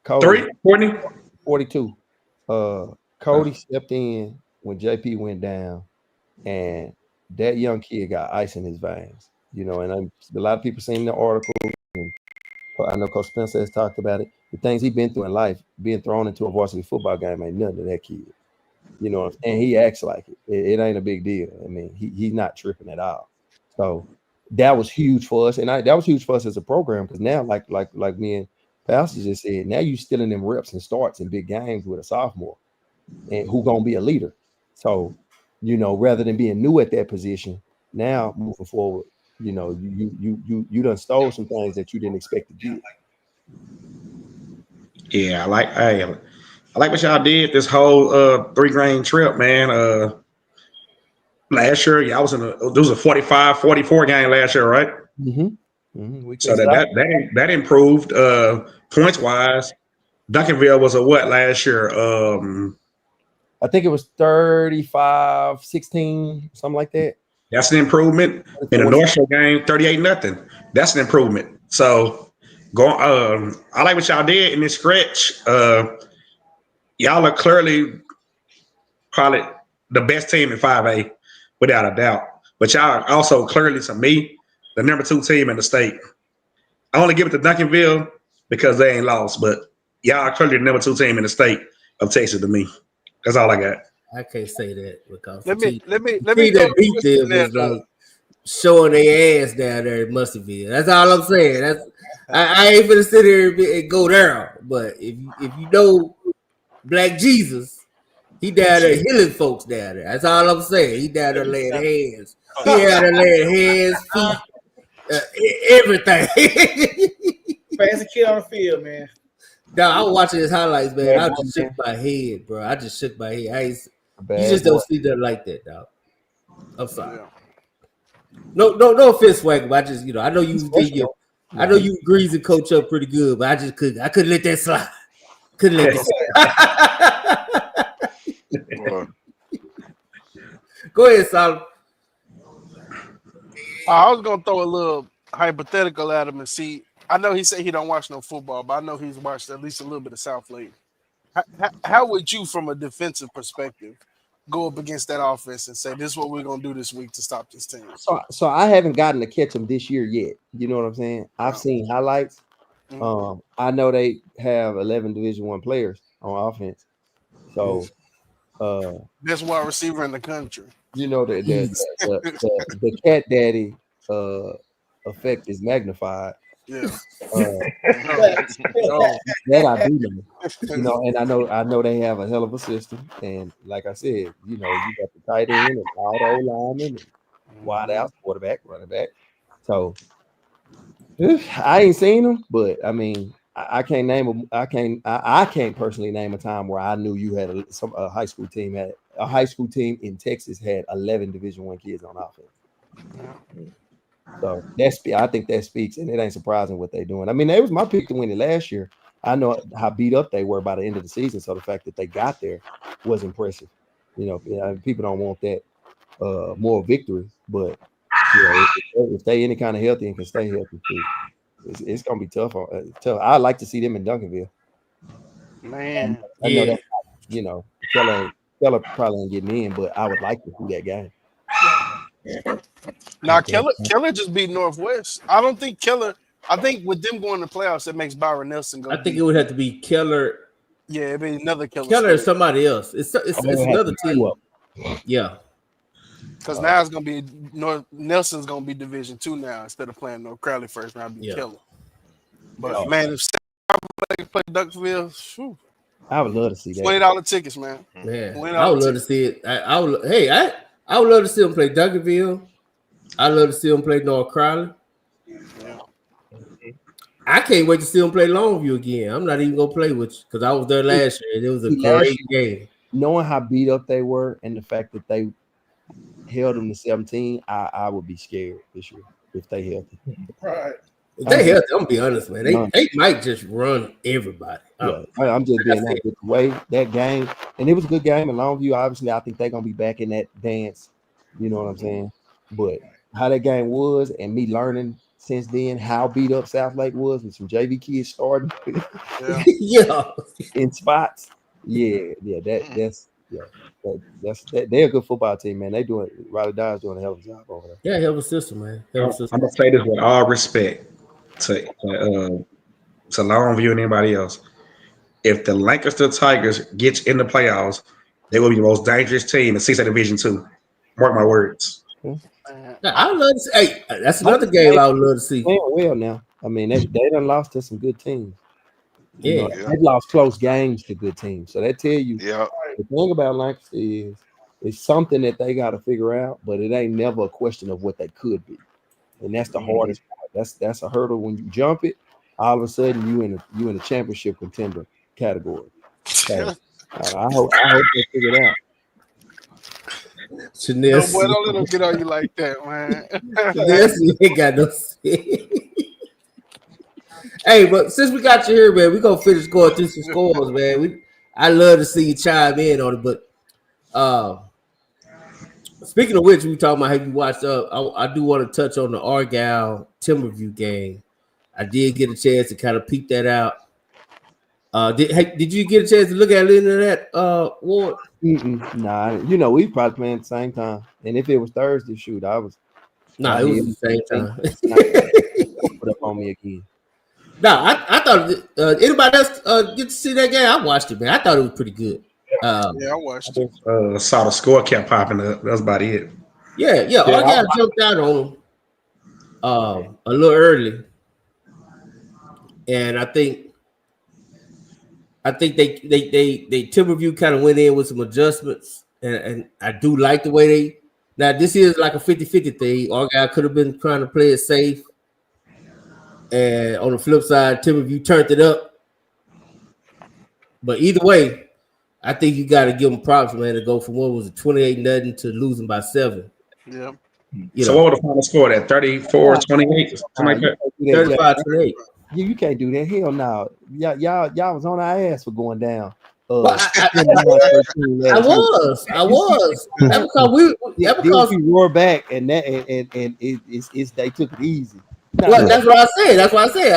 [SPEAKER 12] Cody,
[SPEAKER 10] 3, Courtney?
[SPEAKER 12] 42. Cody stepped in when JP went down, and that young kid got ice in his veins. And a lot of people seen the article, and I know Coach Spencer has talked about it. The things he's been through in life, being thrown into a varsity football game ain't nothing to that kid. And he acts like it. It ain't a big deal. I mean, he's not tripping at all. So that was huge for us, and that was huge for us as a program because now, like me and Pastor just said, now you still in them reps and starts in big games with a sophomore, and who gonna be a leader. So, rather than being new at that position, now moving forward, you done stole some things that you didn't expect to get.
[SPEAKER 10] Yeah, I like what y'all did this whole 3-game trip, man. Last year, y'all was there was a 45-44 game last year, right?
[SPEAKER 12] Mm-hmm.
[SPEAKER 10] So that improved points wise. Duncanville was a what last year?
[SPEAKER 12] I think it was 35-16, something like that.
[SPEAKER 10] That's an improvement. In the North Shore game, 38-0. That's an improvement. So I like what y'all did in this stretch. Y'all are clearly probably the best team in 5A, without a doubt. But y'all are also clearly, to me, the number 2 team in the state. I only give it to Duncanville because they ain't lost, but y'all are clearly the number 2 team in the state of Texas to me. That's all I got.
[SPEAKER 6] I can't say that because
[SPEAKER 7] let me
[SPEAKER 6] that beat them is like showing their ass down there in Mustiville. That's all I'm saying. I ain't gonna sit here and go there. But if you know Black Jesus, he down there healing folks down there. That's all I'm saying. He down there laying hands. He down there laying hands, feet, everything.
[SPEAKER 8] Fastest kid on the field, man.
[SPEAKER 6] No, I was watching his highlights, man. I just shook my head, bro. I just shook my head. You just don't see that like that, dog. I'm sorry. No offense, Swagger. But I just, I know you grease and coach up pretty good, but I couldn't let that slide. Couldn't let that slide. Go ahead, Solomon.
[SPEAKER 7] I was gonna throw a little hypothetical at him and see. I know he said he don't watch no football, but I know he's watched at least a little bit of South Lake. How would you, from a defensive perspective, go up against that offense and say, this is what we're going to do this week to stop this team?
[SPEAKER 12] So I haven't gotten to catch them this year yet. You know what I'm saying? I've seen highlights. I know they have 11 Division I players on offense. So
[SPEAKER 7] best wide receiver in the country.
[SPEAKER 12] You know the cat daddy effect is magnified.
[SPEAKER 7] Yeah.
[SPEAKER 12] That I do know. And I know they have a hell of a system. And like I said, you got the tight end and all the linemen, and wide out, quarterback, running back. So I ain't seen them, but I mean, I can't name them. I can't personally name a time where I knew you had a high school team in Texas had 11 Division I kids on offense. So I think that speaks, and it ain't surprising what they're doing. I mean, it was my pick to win it last year. I know how beat up they were by the end of the season, so the fact that they got there was impressive. People don't want that more victory, but if they any kind of healthy and can stay healthy too, it's gonna be tough. Tough. I'd like to see them in Duncanville.
[SPEAKER 7] Man,
[SPEAKER 12] I know that. Keller probably ain't getting in, but I would like to see that game.
[SPEAKER 7] Now Keller just beat Northwest. I don't think Keller. I think with them going to playoffs, it makes Byron Nelson go.
[SPEAKER 6] I think it would have to be Keller.
[SPEAKER 7] Yeah, it'd be another Keller.
[SPEAKER 6] Keller is somebody else. It's another team. Yeah.
[SPEAKER 7] Because now it's gonna be Nelson's gonna be Division II now instead of playing Crowley first round. Be Keller. But man, if they play Duckville,
[SPEAKER 12] I would love to see that.
[SPEAKER 7] $20 tickets, man.
[SPEAKER 6] Man, I would love to see it. I would love to see them play Duncanville. I'd love to see them play North Crowley.
[SPEAKER 7] Yeah.
[SPEAKER 6] I can't wait to see them play Longview again. I'm not even gonna play with you because I was there last year and it was a great game.
[SPEAKER 12] Knowing how beat up they were and the fact that they held them to 17, I would be scared this year if they held them.
[SPEAKER 8] Right.
[SPEAKER 6] If they held them, I'm gonna be honest, man. They might just run everybody.
[SPEAKER 12] Yeah, I'm just being that with the way that game, and it was a good game in Longview. Obviously, I think they're gonna be back in that dance. You know what I'm saying? But how that game was, and me learning since then how beat up South Lake was, with some JV kids starting, in spots. That's they're a good football team, man. Riley Dye's doing a hell of a job over there.
[SPEAKER 6] Yeah, hell of a system, man.
[SPEAKER 10] I'm gonna say this with all respect to Longview and anybody else. If the Lancaster Tigers gets in the playoffs, they will be the most dangerous team in 6A Division II. Mark my words.
[SPEAKER 6] I would love to see. Hey, that's another game I would love to see.
[SPEAKER 12] Well, now, I mean, they done lost to some good teams.
[SPEAKER 6] Yeah,
[SPEAKER 12] they've lost close games to good teams. So that tell you, the thing about Lancaster is it's something that they got to figure out, but it ain't never a question of what they could be, and that's the hardest part. That's a hurdle when you jump it. All of a sudden, you in a championship contender category. So, I hope they figure it out.
[SPEAKER 6] Chanel,
[SPEAKER 7] no, boy, don't let them get on you like that, man.
[SPEAKER 6] Chanel ain't got no sense. Hey, but since we got you here, man, we gonna finish going through some scores, man. I love to see you chime in on it, but speaking of which, we talking about have you watched I do want to touch on the Argyle Timberview game. I did get a chance to kind of peep that out. Did you get a chance to look at any of that, Ward?
[SPEAKER 12] Nah, you know, we probably playing at the same time. And if it was Thursday, shoot, I was.
[SPEAKER 6] Nah, it was the same time.
[SPEAKER 12] Put up on me again.
[SPEAKER 6] Nah, I thought anybody else get to see that game? I watched it, man. I thought it was pretty good.
[SPEAKER 7] Yeah, I watched it.
[SPEAKER 10] Saw the score kept popping up. That's about it.
[SPEAKER 6] Yeah. Argyle jumped out on them a little early, and I think they Timberview kind of went in with some adjustments, and I do like the way they. Now this is like a 50-50 thing. Argyle could have been trying to play it safe, and on the flip side, Timberview turned it up. But either way, I think you got to give them props, man, to go from what was it 28-0 to losing by 7.
[SPEAKER 7] Yeah.
[SPEAKER 10] So what was the final score? That 34-28, something like that.
[SPEAKER 6] 35-28.
[SPEAKER 12] You can't do that. Hell no. Y'all was on our ass for going down.
[SPEAKER 6] I was. That's because
[SPEAKER 12] we roar back and it's they took it easy.
[SPEAKER 6] Well, that's what I said. I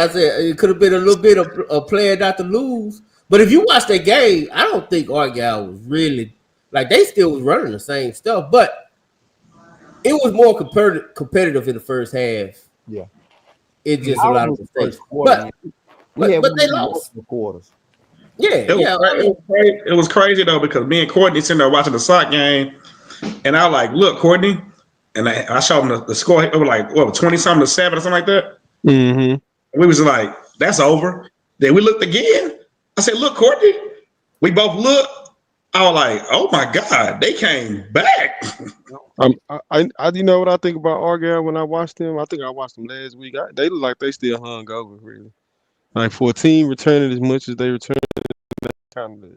[SPEAKER 6] said it could have been a little bit of a player not to lose. But if you watch that game, I don't think Argyle was really like they still was running the same stuff, but it was more competitive in the first half.
[SPEAKER 12] Yeah,
[SPEAKER 6] it just a lot of mistakes. But they lost
[SPEAKER 12] the quarters.
[SPEAKER 6] Yeah,
[SPEAKER 10] it was crazy though because me and Courtney sitting there watching the sock game, and I was like, "Look, Courtney," and I showed him the score. It was like 20-something to 7 or something like that.
[SPEAKER 9] Mm-hmm.
[SPEAKER 10] We was like, "That's over." Then we looked again. I said, "Look, Courtney." We both looked. I was like, "Oh my God, they came back."
[SPEAKER 9] I you know what I think about Argyle when I watched them? I think I watched them last week. They look like they still hung over, really. Like for a team returning as much as they returned, kind of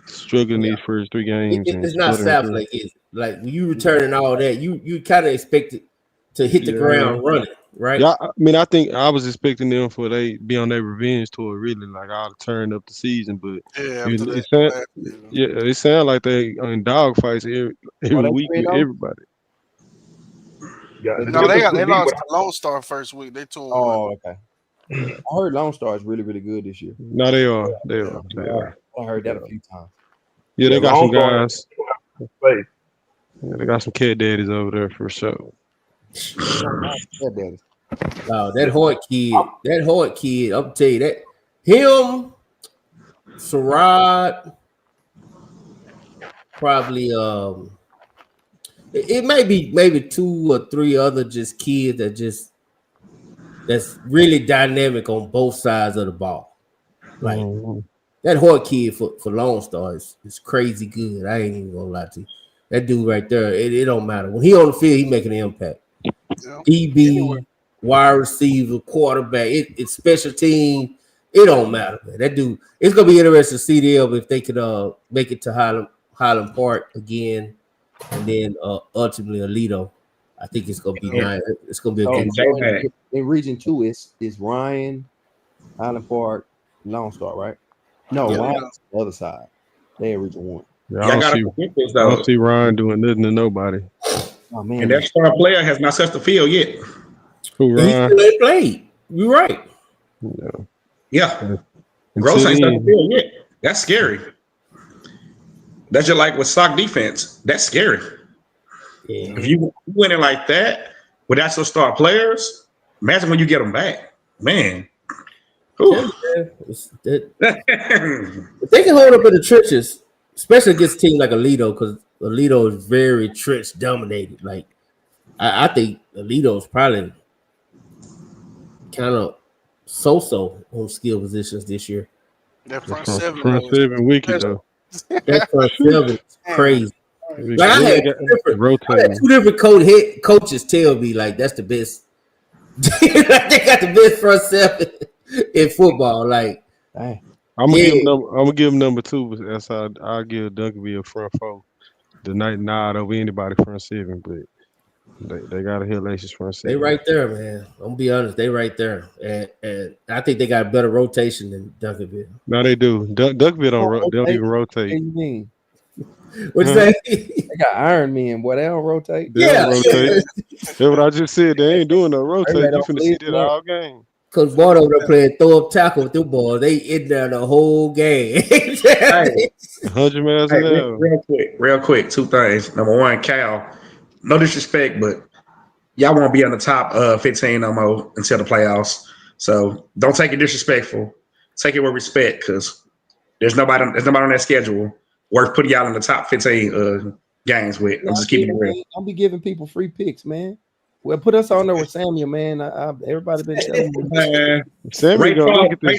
[SPEAKER 9] struggling these first 3 games.
[SPEAKER 6] It's not Southlake, is it? Like when you returning all that, you kind of expect it to hit the ground running, right?
[SPEAKER 9] Yeah, I mean, I think I was expecting them for they be on their revenge tour, really. Like I'll turn up the season, but it sounds like they in dog fights every week with everybody.
[SPEAKER 7] No, they lost to Lone Star first week. They told.
[SPEAKER 12] Oh, okay. I heard Lone Star is really, really good this year.
[SPEAKER 9] No, they are.
[SPEAKER 12] I heard that a few times.
[SPEAKER 9] Yeah, they got some guys. Yeah, they got some cat daddies over there for sure.
[SPEAKER 6] Wow, that Hoyt kid, I'll tell you that him, Sarad, probably it may be maybe 2 or 3 other just kids that's really dynamic on both sides of the ball. Like that Hoyt kid for Lone Star is crazy good. I ain't even gonna lie to you. That dude right there, it don't matter. When he on the field, he making an impact. DB, wide receiver, quarterback, it's special team. It don't matter, man. That dude, it's gonna be interesting to see them if they could make it to Highland Park again, and then ultimately Alito. I think it's gonna be nice. It's gonna be a good game.
[SPEAKER 12] In Region 2, it's Ryan, Highland Park, Lone Star, right? No, Ryan's the other side. They in Region 1.
[SPEAKER 9] Yeah, I don't see Ryan doing nothing to nobody.
[SPEAKER 12] Oh man!
[SPEAKER 10] And that star player has not touched the field yet.
[SPEAKER 9] Who, Ryan?
[SPEAKER 6] He still ain't played. You're right.
[SPEAKER 10] Yeah. Gross ain't touched the field yet. That's scary. That's just like with sock defense. That's scary. Yeah. If you went in like that without some star players, imagine when you get them back, man.
[SPEAKER 6] If they can hold up in the trenches, especially against a team like Alito, because Alito is very trench dominated. Like I think Alito is probably kind of so on skill positions this year.
[SPEAKER 7] That front
[SPEAKER 9] seven wicked though.
[SPEAKER 6] That front seven is crazy. Like I had 2 different coaches tell me like that's the best. They got the best front 7 in football. Like,
[SPEAKER 9] I'm gonna give him number 2. That's how I'll give Duncanville front 4. The night nod over anybody front 7, but They got a hit Laces front seat.
[SPEAKER 6] They right there, man. I'm gonna be honest, they right there, and I think they got a better rotation than Duncanville.
[SPEAKER 9] No, they do. Duncanville don't even rotate.
[SPEAKER 12] What do you mean?
[SPEAKER 6] What's that?
[SPEAKER 12] They got Iron Men, boy. They don't rotate.
[SPEAKER 9] They don't rotate. That's what I just said. They ain't doing no rotate.
[SPEAKER 12] They
[SPEAKER 9] You
[SPEAKER 12] don't
[SPEAKER 9] finna see
[SPEAKER 12] believe
[SPEAKER 9] that all game.
[SPEAKER 6] Cause boy over there playing throw up tackle with them boys. They in there the whole game.
[SPEAKER 10] Hey,
[SPEAKER 9] 100 miles an hour.
[SPEAKER 10] real quick, two things. Number one, Cal, no disrespect, but y'all won't be on the top 15 no more until the playoffs. So don't take it disrespectful. Take it with respect, because there's nobody on that schedule worth putting y'all in the top 15 games with. I'm just keeping it real.
[SPEAKER 12] I'll be giving people free picks, man. Well, put us on there with Samuel, man. Everybody been telling me.
[SPEAKER 10] Ray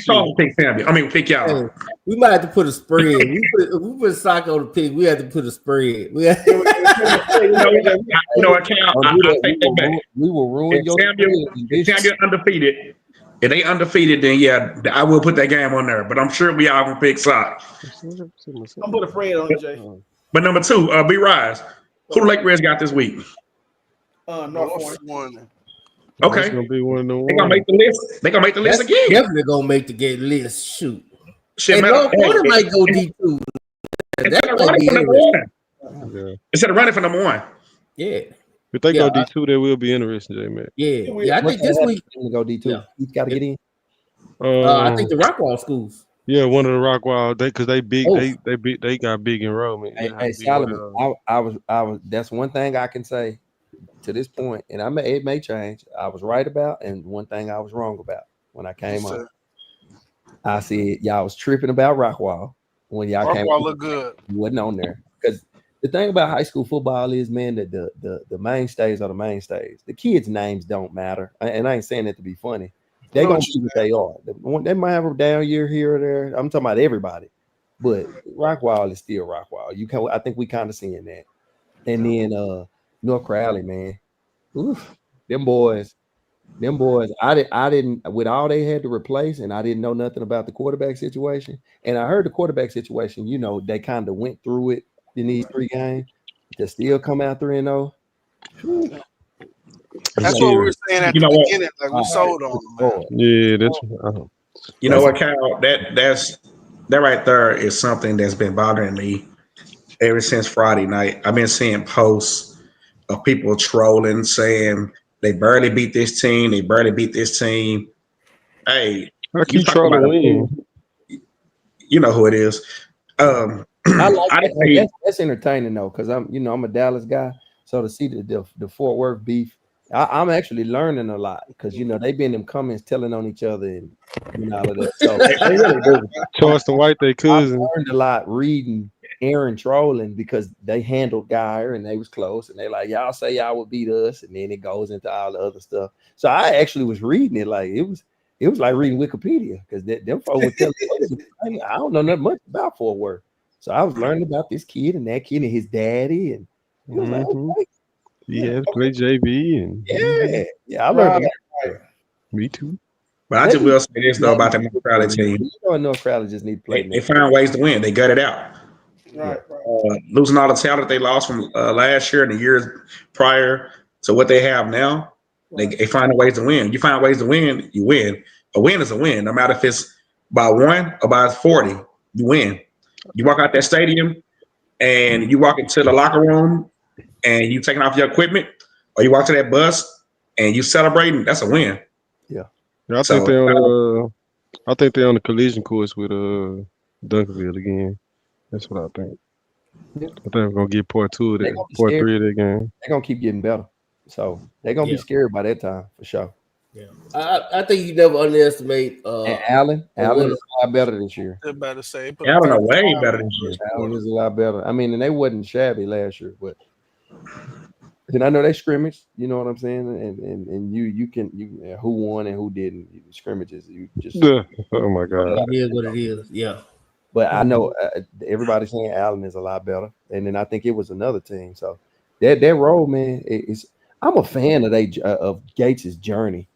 [SPEAKER 10] Charles pick Samuel. I mean, pick y'all.
[SPEAKER 6] Hey, we might have to put a spread. We put sock on the pick. We have to put a spread.
[SPEAKER 10] You know what, Cal? I take that back.
[SPEAKER 12] We will ruin your
[SPEAKER 10] Samuel undefeated. If they undefeated, then yeah, I will put that game on there. But I'm sure we all gonna pick sock.
[SPEAKER 8] I'm put a Fred on it, Jay.
[SPEAKER 10] But number two, B Rise. Who the Lake Reds got this week?
[SPEAKER 8] North.
[SPEAKER 10] Okay.
[SPEAKER 9] It's gonna be one of the
[SPEAKER 10] They gonna make the list. They gonna make the list
[SPEAKER 6] That's
[SPEAKER 10] again.
[SPEAKER 6] definitely gonna make the get list. Shoot.
[SPEAKER 10] Shit,
[SPEAKER 6] And North Florida might go D2.
[SPEAKER 10] Instead of running for number one. Instead of running for number one.
[SPEAKER 6] Yeah.
[SPEAKER 9] If they go D2, they will be interesting, J-Man.
[SPEAKER 6] Yeah. I think this week
[SPEAKER 12] to go D2.
[SPEAKER 6] Yeah.
[SPEAKER 12] He's got to get in.
[SPEAKER 6] I think the Rockwall schools.
[SPEAKER 9] Yeah, one of the Rockwall. Because they big.
[SPEAKER 6] Oh.
[SPEAKER 9] They got big enrollment.
[SPEAKER 12] Hey, Solomon, I was. That's one thing I can say to this point, and it may change. I was right about, and one thing I was wrong about when I came on. I said y'all was tripping about Rockwall when y'all came.
[SPEAKER 7] Rockwall look good.
[SPEAKER 12] You wasn't on there because the thing about high school football is, man, that the mainstays are the mainstays. The kids' names don't matter, and I ain't saying that to be funny. They're gonna be what they are. They might have a down year here or there. I'm talking about everybody, but Rockwall is still Rockwall. I think we kind of seeing that. And then North Crowley, man, oof, them boys. I didn't with all they had to replace, and I didn't know nothing about the quarterback situation. And I heard the quarterback situation. You know, they kind of went through it in these 3 games to still come out 3-0.
[SPEAKER 7] That's what we were saying at the beginning. Like we sold on them.
[SPEAKER 9] Yeah, that's.
[SPEAKER 10] You know what, Cal? That right there is something that's been bothering me ever since Friday night. I've been seeing posts of people trolling, saying they barely beat this team. They barely beat this team. Hey,
[SPEAKER 9] I keep trolling win.
[SPEAKER 10] You know who it is.
[SPEAKER 12] I like that. That's entertaining though, because I'm a Dallas guy. So to see the Fort Worth beef, I'm actually learning a lot because they've been in them comments telling on each other and all of that. So they really do.
[SPEAKER 9] Charleston White, they cousin.
[SPEAKER 12] I learned a lot reading Aaron trolling because they handled Geyer and they was close and they like y'all say y'all would beat us, and then it goes into all the other stuff. So I actually was reading it like it was like reading Wikipedia because them folks would tell me, I don't know nothing much about Fort Worth. So I was learning about this kid and that kid and his daddy, and it was like, okay.
[SPEAKER 9] Yeah, play JV and
[SPEAKER 12] yeah, I learned about
[SPEAKER 9] me too.
[SPEAKER 10] But I just will say this though about the North Crowley team.
[SPEAKER 12] North Crowley just need to play.
[SPEAKER 10] They found ways to win. They gut it out.
[SPEAKER 8] Right.
[SPEAKER 10] Losing all the talent they lost from last year and the years prior to what they have now, they find ways to win. You find ways to win, you win. A win is a win, no matter if it's by 1 or by 40. You win. You walk out that stadium and you walk into the locker room and you taking off your equipment, or you walk to that bus and you celebrating, that's a win.
[SPEAKER 12] Yeah.
[SPEAKER 9] I think they're on the collision course with Duncanville again. That's what I think. I think we're gonna get part 2 of that, part 3 of that game.
[SPEAKER 12] They're gonna keep getting better. So they're gonna be scared by that time for sure.
[SPEAKER 6] Yeah. I think you never underestimate
[SPEAKER 12] and Allen is a lot better this year.
[SPEAKER 7] They're about to say
[SPEAKER 10] Allen are way better this year.
[SPEAKER 12] Allen is a lot better. I mean, and they wasn't shabby last year, but and I know they scrimmaged, you know what I'm saying? And you can who won and who didn't, scrimmages, you just
[SPEAKER 9] oh my god.
[SPEAKER 6] It is what it is. Yeah.
[SPEAKER 12] But I know everybody's saying Allen is a lot better, and then I think it was another team. So that role, man, I'm a fan of Gates' journey.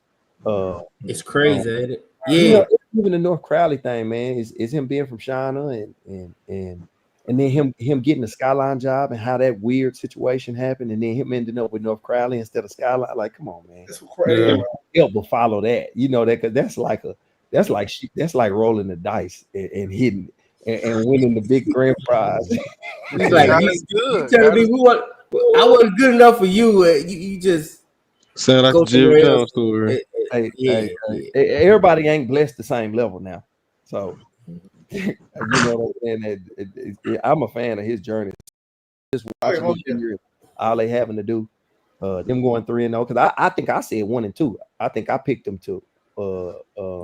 [SPEAKER 6] It's crazy, ain't it? Yeah.
[SPEAKER 12] Even the North Crowley thing, man, is him being from China and And then him getting the Skyline job and how that weird situation happened, and then him ending up with North Crowley instead of Skyline. Like, come on, man.
[SPEAKER 8] That's crazy.
[SPEAKER 12] Help but follow that. You know that because that's like rolling the dice and hitting and winning the big grand prize.
[SPEAKER 6] It's like
[SPEAKER 7] That's good.
[SPEAKER 6] You telling me I wasn't good enough for you. You just
[SPEAKER 9] sound like
[SPEAKER 6] go
[SPEAKER 9] a Jerry
[SPEAKER 6] somewhere else.
[SPEAKER 9] Jones story.
[SPEAKER 12] Hey, everybody ain't blessed the same level now. So you know what I'm saying? I'm a fan of his journey. Just watching this year, all they having to do, them going 3-0. Because I think I said 1-2. I think I picked them to.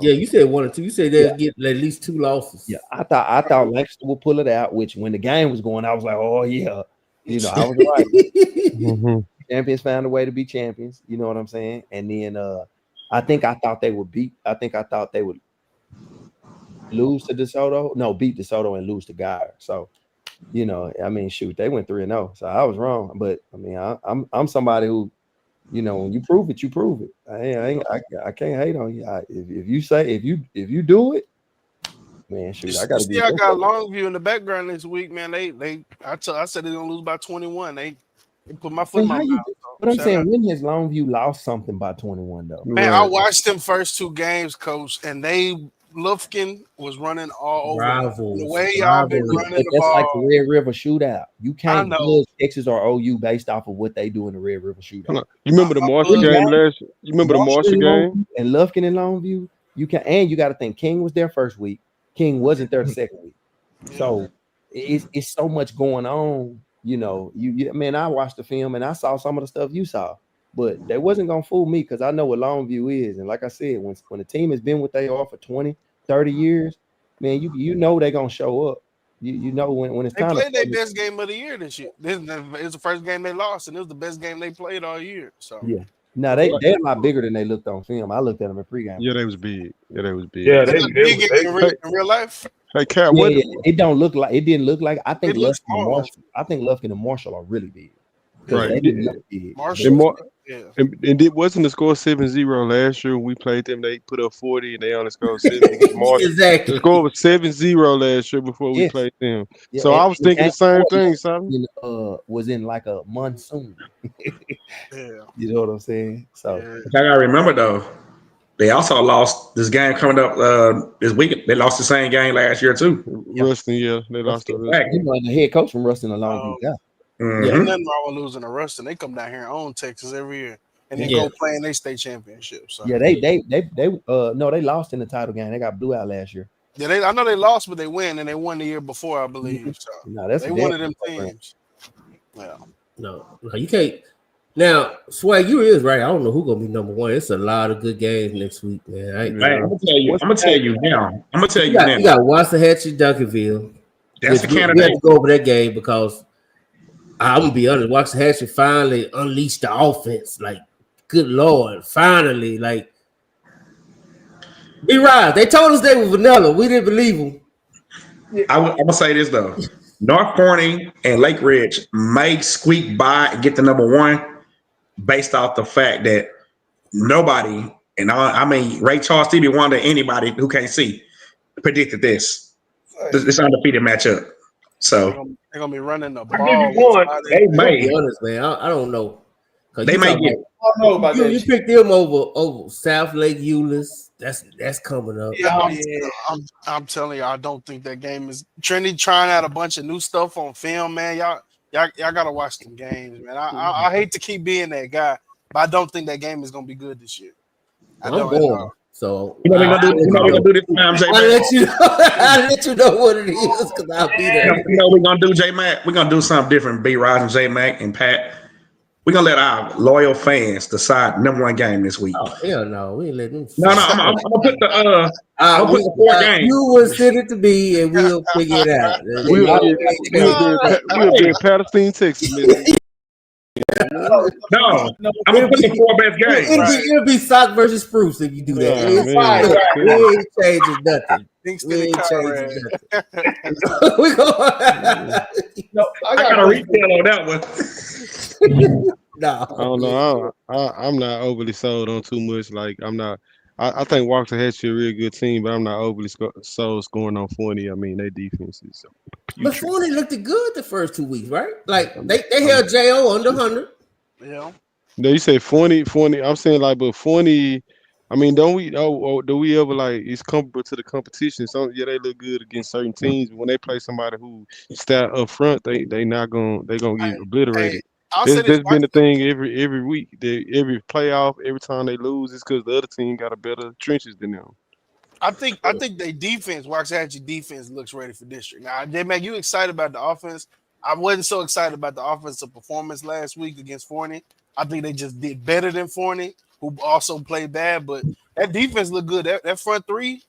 [SPEAKER 6] Yeah, you said 1 or 2. You said they'll get at least 2 losses.
[SPEAKER 12] Yeah, I thought Lancaster would pull it out. Which when the game was going, I was like, oh yeah, you know, I was right. Champions found a way to be champions. You know what I'm saying? And then I thought they would lose to DeSoto. No, beat DeSoto and lose to Guyer. So, you know, I mean, shoot, they went 3-0. So I was wrong. But I mean, I'm somebody who, you know, when you prove it, you prove it. I can't hate on you. If you do it, man, shoot, I got to be.
[SPEAKER 7] I got Longview in the background this week, man. I said they're gonna lose by 21. They put my foot in my mouth.
[SPEAKER 12] But I'm saying, when has Longview lost something by 21 though?
[SPEAKER 7] Man, I watched them first 2 games, coach, and Lufkin was running all over
[SPEAKER 6] Rivals.
[SPEAKER 7] the way y'all been running the
[SPEAKER 12] That's
[SPEAKER 7] ball.
[SPEAKER 12] like the Red River Shootout. You can't
[SPEAKER 7] know.
[SPEAKER 12] judge Texas or OU based off of what they do in the Red River Shootout.
[SPEAKER 9] You remember the Marshall game last year? You remember the Marshall game?
[SPEAKER 12] And Lufkin and Longview, you got to think King was there first week. King wasn't there the second week. So it's so much going on. You know, man, I watched the film and I saw some of the stuff you saw, but they wasn't gonna fool me because I know what Longview is. And like I said, when a team has been what they are for 20, 30 years, man, you know they're gonna show up. You know when it's time.
[SPEAKER 7] They played their best game of the year this year. It's the first game they lost, and it was the best game they played all year. So
[SPEAKER 12] yeah. Now they're a lot bigger than they looked on film. I looked at them in pregame.
[SPEAKER 9] Yeah, they was big. Yeah,
[SPEAKER 2] Yeah,
[SPEAKER 7] they big in real life.
[SPEAKER 9] Hey, Cat,
[SPEAKER 12] it didn't look like. I think Lufkin and Marshall are really big.
[SPEAKER 9] Right.
[SPEAKER 12] They didn't look big.
[SPEAKER 9] And it wasn't the score 7-0 last year when we played them. They put up 40 and they only scored 7.
[SPEAKER 6] Exactly.
[SPEAKER 9] The score was 7-0 last year before we played them.
[SPEAKER 12] Yeah,
[SPEAKER 9] so I was thinking the same thing, son.
[SPEAKER 12] Was in like a monsoon.
[SPEAKER 7] Yeah.
[SPEAKER 12] You know what I'm saying? So
[SPEAKER 10] I gotta remember though, they also lost this game coming up this week. They lost the same game last year too.
[SPEAKER 9] Ruston, yeah, they lost to Ruston.
[SPEAKER 12] You know, the head coach from Ruston along.
[SPEAKER 7] Yeah, nothing wrong with losing to Ruston. They come down here and own Texas every year, and they go play in their state championship. So
[SPEAKER 12] yeah, they lost in the title game. They got blew out last year.
[SPEAKER 7] Yeah, I know they lost, but they win, and they won the year before, I believe. So they one of them teams. Yeah.
[SPEAKER 6] No, you can't. Now, Swag, you is right. I don't know who's gonna be number 1. It's a lot of good games next week, man.
[SPEAKER 10] I'm gonna tell you now.
[SPEAKER 6] You got Waxahachie, Duncanville.
[SPEAKER 10] That's the
[SPEAKER 6] We
[SPEAKER 10] candidate.
[SPEAKER 6] have to go over that game because I'm gonna be honest. Waxahachie finally unleashed the offense. Like, good Lord, finally, like. Be right. They told us they were vanilla. We didn't believe them.
[SPEAKER 10] I'm gonna say this though. North Forney and Lake Ridge may squeak by and get the number 1 based off the fact that nobody, and I mean Ray Charles, Stevie Wonder, anybody who can't see, predicted this undefeated matchup. So
[SPEAKER 7] they're gonna be running the
[SPEAKER 2] I give you
[SPEAKER 7] ball.
[SPEAKER 2] one.
[SPEAKER 10] they may.
[SPEAKER 6] Be honest, man. I don't know.
[SPEAKER 10] They may get.
[SPEAKER 8] I don't know about that.
[SPEAKER 6] You picked them over South Lake Euless. That's coming up.
[SPEAKER 7] Yeah, I'm telling you, I don't think that game is. Trinity trying out a bunch of new stuff on film, man. Y'all gotta watch them games, man. I hate to keep being that guy, but I don't think that game is gonna be good this year.
[SPEAKER 6] I'm going. So
[SPEAKER 10] You know we're gonna do this time, J Mac.
[SPEAKER 6] I'll let you know what it is because I'll be there.
[SPEAKER 10] You know we're gonna do, J Mac. We're gonna do something different. B. Rod and J Mac and Pat. We're gonna let our loyal fans decide number 1 game this week.
[SPEAKER 6] Oh hell no, we ain't letting them.
[SPEAKER 10] No, I'm gonna put the I'm gonna put the 4 games.
[SPEAKER 6] You will send it to me and we'll figure it out.
[SPEAKER 9] We'll be in Palestine, Texas.
[SPEAKER 10] No, I'm gonna put the 4 best games.
[SPEAKER 6] It'll be Sock versus Spruce if you do that. We ain't changing nothing. We ain't changing nothing. We go.
[SPEAKER 10] I got a retail on that one.
[SPEAKER 6] No,
[SPEAKER 9] I don't know. I'm not overly sold on too much. Like I'm not I think Walker has a real good team, but I'm not overly scoring on 40. I mean, their defense is
[SPEAKER 6] But Forney looked good the first 2 weeks, right? Like they held Jo under 100.
[SPEAKER 7] Yeah.
[SPEAKER 9] No, you say 40. I'm saying like, but 40. I mean, don't we? Do we ever like? It's comparable to the competition. So yeah, they look good against certain teams, but when they play somebody who stand up front, they gonna get obliterated.
[SPEAKER 7] I'll say this.
[SPEAKER 9] That's been the thing every week. Every playoff, every time they lose, it's because the other team got a better trenches than them.
[SPEAKER 7] I think their defense, Waxahachie defense, looks ready for district. Now, J-Mac, you excited about the offense? I wasn't so excited about the offensive performance last week against Forney. I think they just did better than Forney, who also played bad. But that defense looked good. That front three,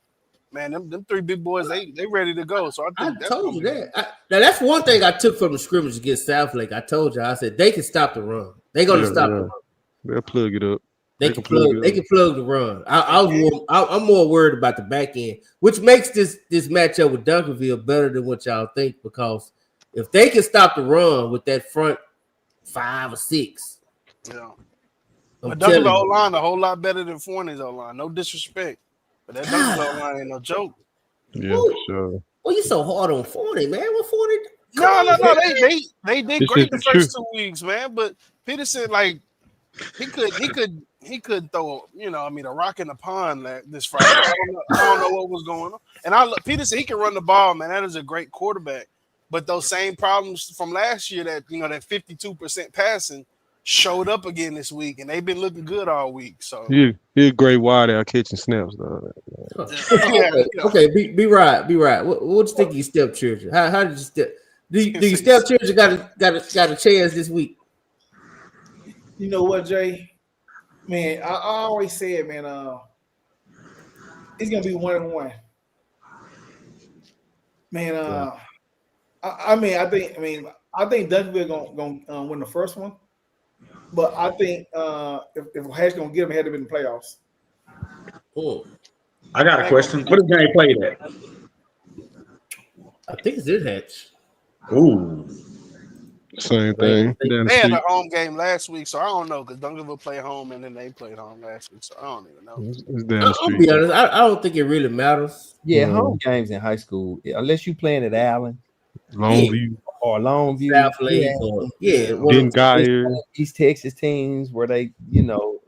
[SPEAKER 7] man, them three big boys, they ready to go. So I
[SPEAKER 6] told you that. Now that's one thing I took from the scrimmage against Southlake. I told you, I said they can stop the run. They're gonna stop the run.
[SPEAKER 9] They'll plug it up.
[SPEAKER 6] They can plug the run. I'm more worried about the back end, which makes this matchup with Duncanville better than what y'all think, because if they can stop the run with that front 5 or 6,
[SPEAKER 7] yeah. But Duncanville O-line a whole lot better than Forney's O-line. No disrespect, but that Duncanville O-line ain't no joke.
[SPEAKER 9] Yeah, for sure.
[SPEAKER 6] Well, you so hard on Forney, man. What Forney?
[SPEAKER 7] No. They did great the first 2 weeks, man. But Peterson, like, he could throw, a rock in the pond this Friday. I don't know what was going on. And Peterson, he can run the ball, man. That is a great quarterback. But those same problems from last year, that 52% passing, showed up again this week, and they've been looking good all week. So
[SPEAKER 9] he a great wide out catching snaps, though.
[SPEAKER 6] Okay, be right. What you think of your stepchildren? How did you step? Do your stepchildren got a chance this week?
[SPEAKER 8] You know what, Jay? Man, I always said, man, it's gonna be 1-1. Man, I think Duncanville gonna win the first one, but I think if Hatch gonna get them, it had to be in the playoffs.
[SPEAKER 6] Oh,
[SPEAKER 10] I got a question. What is the game played at?
[SPEAKER 6] I think it's in Hatch.
[SPEAKER 10] Ooh.
[SPEAKER 9] Same thing.
[SPEAKER 7] They had a home game last week, so I don't know, because Duncanville played home and then they played home last week, so I don't even know.
[SPEAKER 6] I'll be honest, I don't think it really matters.
[SPEAKER 12] Yeah, home games in high school, unless you playing at Allen,
[SPEAKER 9] Longview,
[SPEAKER 12] or Longview,
[SPEAKER 6] Didn't
[SPEAKER 12] East Texas teams where they, Homer,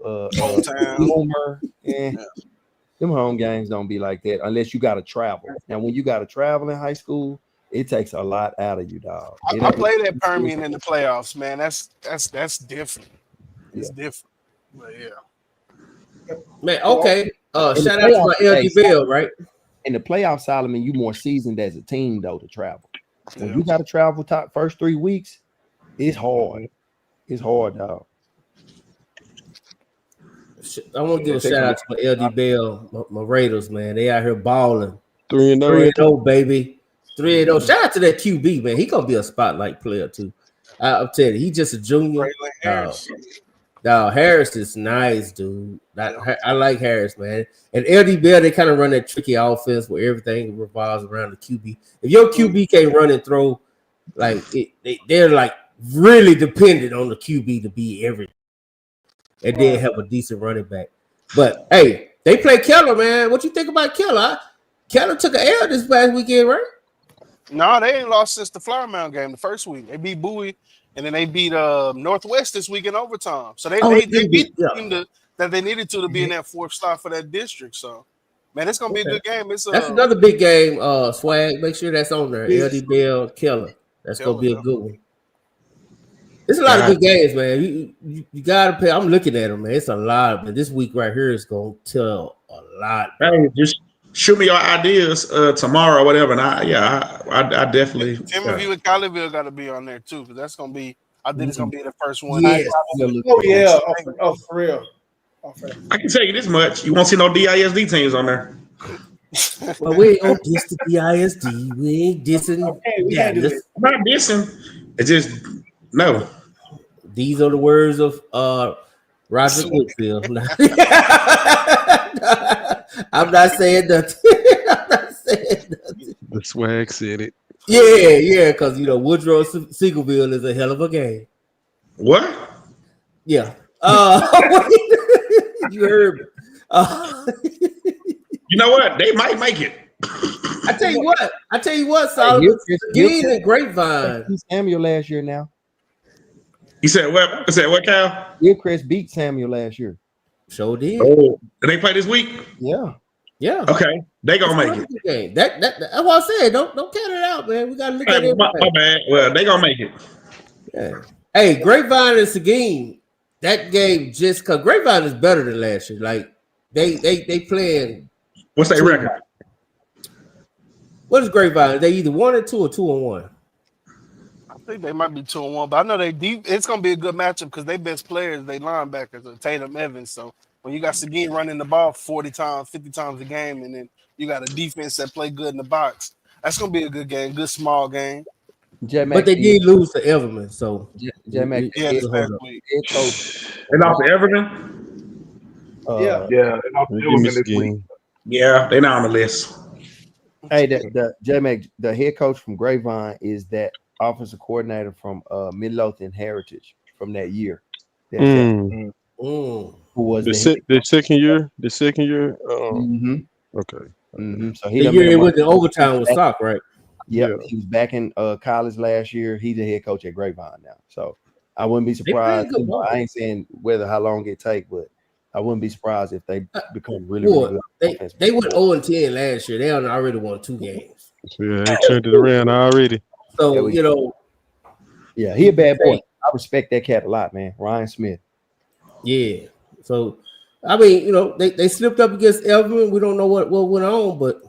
[SPEAKER 12] them home games don't be like that unless you got to travel. Now, when you got to travel in high school, it takes a lot out of you, dog.
[SPEAKER 7] I played at Permian in the playoffs, man. That's different. It's different. But yeah.
[SPEAKER 6] Man, okay. Shout out to my LD Bell, right?
[SPEAKER 12] In the playoffs, Solomon, you more seasoned as a team, though, to travel. When you got to travel first 3 weeks, it's hard. It's hard, dog.
[SPEAKER 6] I want to give a shout out to my LD Bell, my Raiders, man. They out here balling.
[SPEAKER 9] 3-0,
[SPEAKER 6] baby. 3-0. Shout out to that QB, man. He gonna be a spotlight player too. I'm telling you, he's just a junior. Harris is nice, dude. I like Harris, man. And LD Bell, they kind of run that tricky offense where everything revolves around the QB. If your QB can't run and throw, like they're like really dependent on the QB to be everything, and then have a decent running back. But hey, they play Keller, man. What you think about Keller? Keller took an L this past weekend, right?
[SPEAKER 7] No, they ain't lost since the Flower Mound game the first week. They beat Bowie, and then they beat Northwest this week in overtime. So they beat the team that they needed to be in that 4th slot for that district. So, man, it's gonna be a good game. That's
[SPEAKER 6] another big game. Swag, make sure that's on there. LD Bell, Keller. That's gonna be a good one. It's a lot of good games, man. You gotta pay. I'm looking at them, man. It's a lot, but this week right here is gonna tell a lot.
[SPEAKER 10] Hey, just shoot me your ideas tomorrow or whatever, and I definitely.
[SPEAKER 7] Timberview and Colleyville got to be on there too, because that's gonna be. I think it's gonna be the first one.
[SPEAKER 8] Yeah. Oh, for real.
[SPEAKER 10] I can tell you this much: you won't see no DISD teams on there.
[SPEAKER 6] Well, we ain't gonna diss the DISD. We ain't dissing.
[SPEAKER 8] Okay, we can't do this.
[SPEAKER 10] I'm not dissing. It's just no.
[SPEAKER 6] These are the words of Roger Whitfield. I'm not saying nothing.
[SPEAKER 9] The Swag said it.
[SPEAKER 6] Yeah, because Woodrow Seagoville is a hell of a game.
[SPEAKER 10] What?
[SPEAKER 6] Yeah. You heard me.
[SPEAKER 10] You know what? They might make it.
[SPEAKER 6] I tell you what, Solomon. Seguin and Grapevine.
[SPEAKER 12] Samuel last year now.
[SPEAKER 10] You said what? I said what, Cal?
[SPEAKER 12] Hillcrest beat Samuel last year.
[SPEAKER 6] Sure did.
[SPEAKER 10] Oh, did they play this week?
[SPEAKER 12] Yeah.
[SPEAKER 6] Yeah.
[SPEAKER 10] Okay. They gonna make it.
[SPEAKER 6] Game. That's what I said. Don't count it out, man. We gotta look at it.
[SPEAKER 10] My bad. Well, they gonna make it.
[SPEAKER 6] Yeah. Hey, Grapevine and Seguin, that game just because Grapevine is better than last year. Like they playing.
[SPEAKER 10] What's their record?
[SPEAKER 6] What is Grapevine? They either 1-2 or 2-1.
[SPEAKER 7] I think they might be 2-1, but I know they deep. It's gonna be a good matchup because they best players, they linebackers, are Tatum Evans. So when you got Seguin running the ball 40 times, 50 times a game, and then you got a defense that play good in the box, that's gonna be a good game, good small game.
[SPEAKER 6] But they did lose to Everman, so
[SPEAKER 12] J-Mac,
[SPEAKER 10] They lost to Everton.
[SPEAKER 8] Yeah.
[SPEAKER 2] Yeah, they lost to Everton this week.
[SPEAKER 10] Yeah, they're not on the list.
[SPEAKER 12] Hey, the J-Mac, the head coach from Grapevine is that offensive coordinator from Midlothian Heritage from that year. Who was
[SPEAKER 9] the second year? The second year. Okay.
[SPEAKER 12] So
[SPEAKER 6] the year it went to overtime with Sock, right?
[SPEAKER 12] Yep. Yeah, he was back in college last year. He's the head coach at Grapevine now. So I wouldn't be surprised. I ain't saying how long it take, but I wouldn't be surprised if they become really good.
[SPEAKER 6] They went 0-10 last year. They already won 2 games.
[SPEAKER 9] Yeah, they turned it around already.
[SPEAKER 6] So
[SPEAKER 12] yeah, he a bad boy. I respect that cat a lot, man. Ryan Smith.
[SPEAKER 6] Yeah. So I mean, they slipped up against Everman. We don't know what went on, but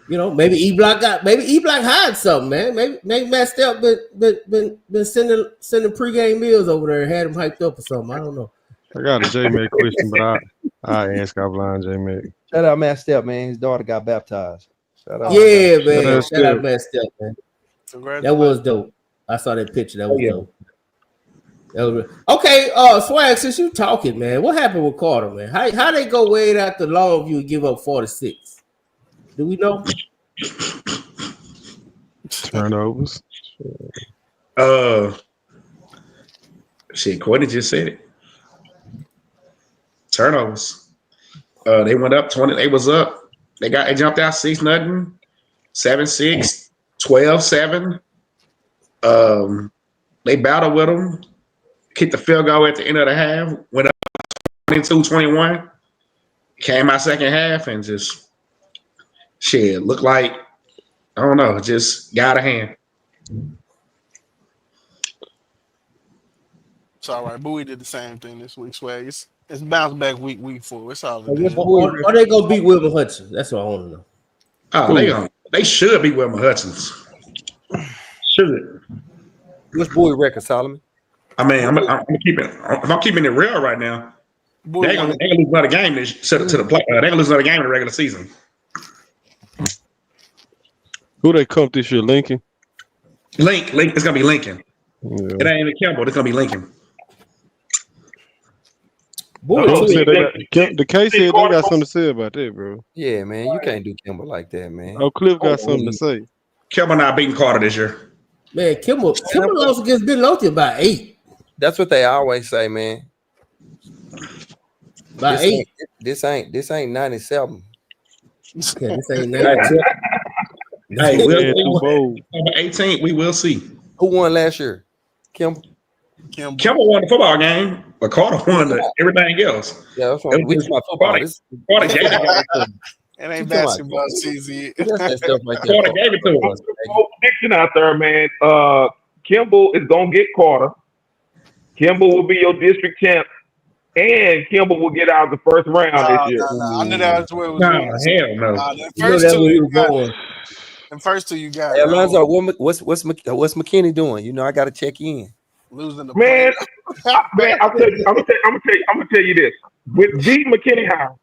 [SPEAKER 6] maybe E-Block hide something, man. Maybe Matt Stepp been sending pregame meals over there and had him hyped up or something. I don't know.
[SPEAKER 9] I got a J-Mac question, but I ask offline, J-Mac.
[SPEAKER 12] Shout out Matt Stepp, man. His daughter got baptized. Shout out.
[SPEAKER 6] Yeah, man. Shout out Matt Stepp, man. That was dope. I saw that picture. That was dope. Okay, Swag, since you talking, man, what happened with Carter, man? How they go way out to Longview and give up 46? Do we know?
[SPEAKER 9] Turnovers.
[SPEAKER 10] Courtney just said it. Turnovers. They went up 20. They was up. They jumped out 6-0, 7-6, 12-7. They battled with them. Kicked the field goal at the end of the half. Went up 22-21. Came out second half and just looked like, I don't know, just got a hand.
[SPEAKER 7] It's all right. Bowie did the same thing this week, Swag. It's bounce back week 4. It's all
[SPEAKER 6] good. Are they gonna beat Wilma Hutchins? That's what I want to know.
[SPEAKER 10] Oh, they should beat Wilma Hutchins. Should.
[SPEAKER 12] What's Bowie record, Solomon?
[SPEAKER 10] I mean, I'm keeping it real right now. They're gonna lose another game to the play. They're gonna lose another game in the regular season.
[SPEAKER 9] Who they come this year? Lincoln.
[SPEAKER 10] Link. It's gonna be Lincoln.
[SPEAKER 9] Yeah.
[SPEAKER 10] It ain't even Campbell. It's gonna be Lincoln.
[SPEAKER 9] The case said they got something to say about that, bro.
[SPEAKER 12] Yeah, man, you can't do Kimball like that, man.
[SPEAKER 9] Oh, Cliff got something to say.
[SPEAKER 10] Kimball not beating Carter this year.
[SPEAKER 6] Man, Kimball lost against Midlothian by 8.
[SPEAKER 12] That's what they always say, man.
[SPEAKER 6] By 8.
[SPEAKER 12] This ain't 97.
[SPEAKER 6] Yeah, this ain't 97.
[SPEAKER 10] Hey, we'll 18. We will see.
[SPEAKER 12] Who won last year? Kimball
[SPEAKER 10] won the football game, but Carter won everything else.
[SPEAKER 12] Yeah, that's what we talking about football.
[SPEAKER 10] Carter gave it.
[SPEAKER 7] It ain't basketball season.
[SPEAKER 10] Carter gave it to him.
[SPEAKER 2] Prediction out there, man. Kimball is gonna get Carter. Kimball will be your district champ, and Kimball will get out of the first round this year.
[SPEAKER 7] I knew that's where it was
[SPEAKER 10] going. Hell no.
[SPEAKER 7] The first two you got.
[SPEAKER 12] Hey, Alonzo, what's McKinney doing? I got to check in.
[SPEAKER 7] Losing the
[SPEAKER 2] man. I'm gonna tell you this. With D McKinney House,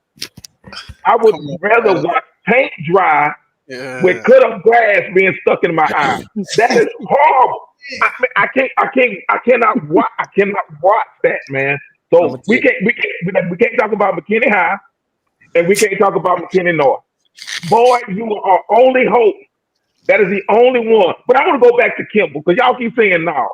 [SPEAKER 2] I would rather watch paint dry with cut up grass being stuck in my eye. That is horrible. I cannot watch that, man. So we can't talk about McKinney High, and we can't talk about McKinney North. Boy, you are our only hope. That is the only one. But I want to go back to Kimball because y'all keep saying no.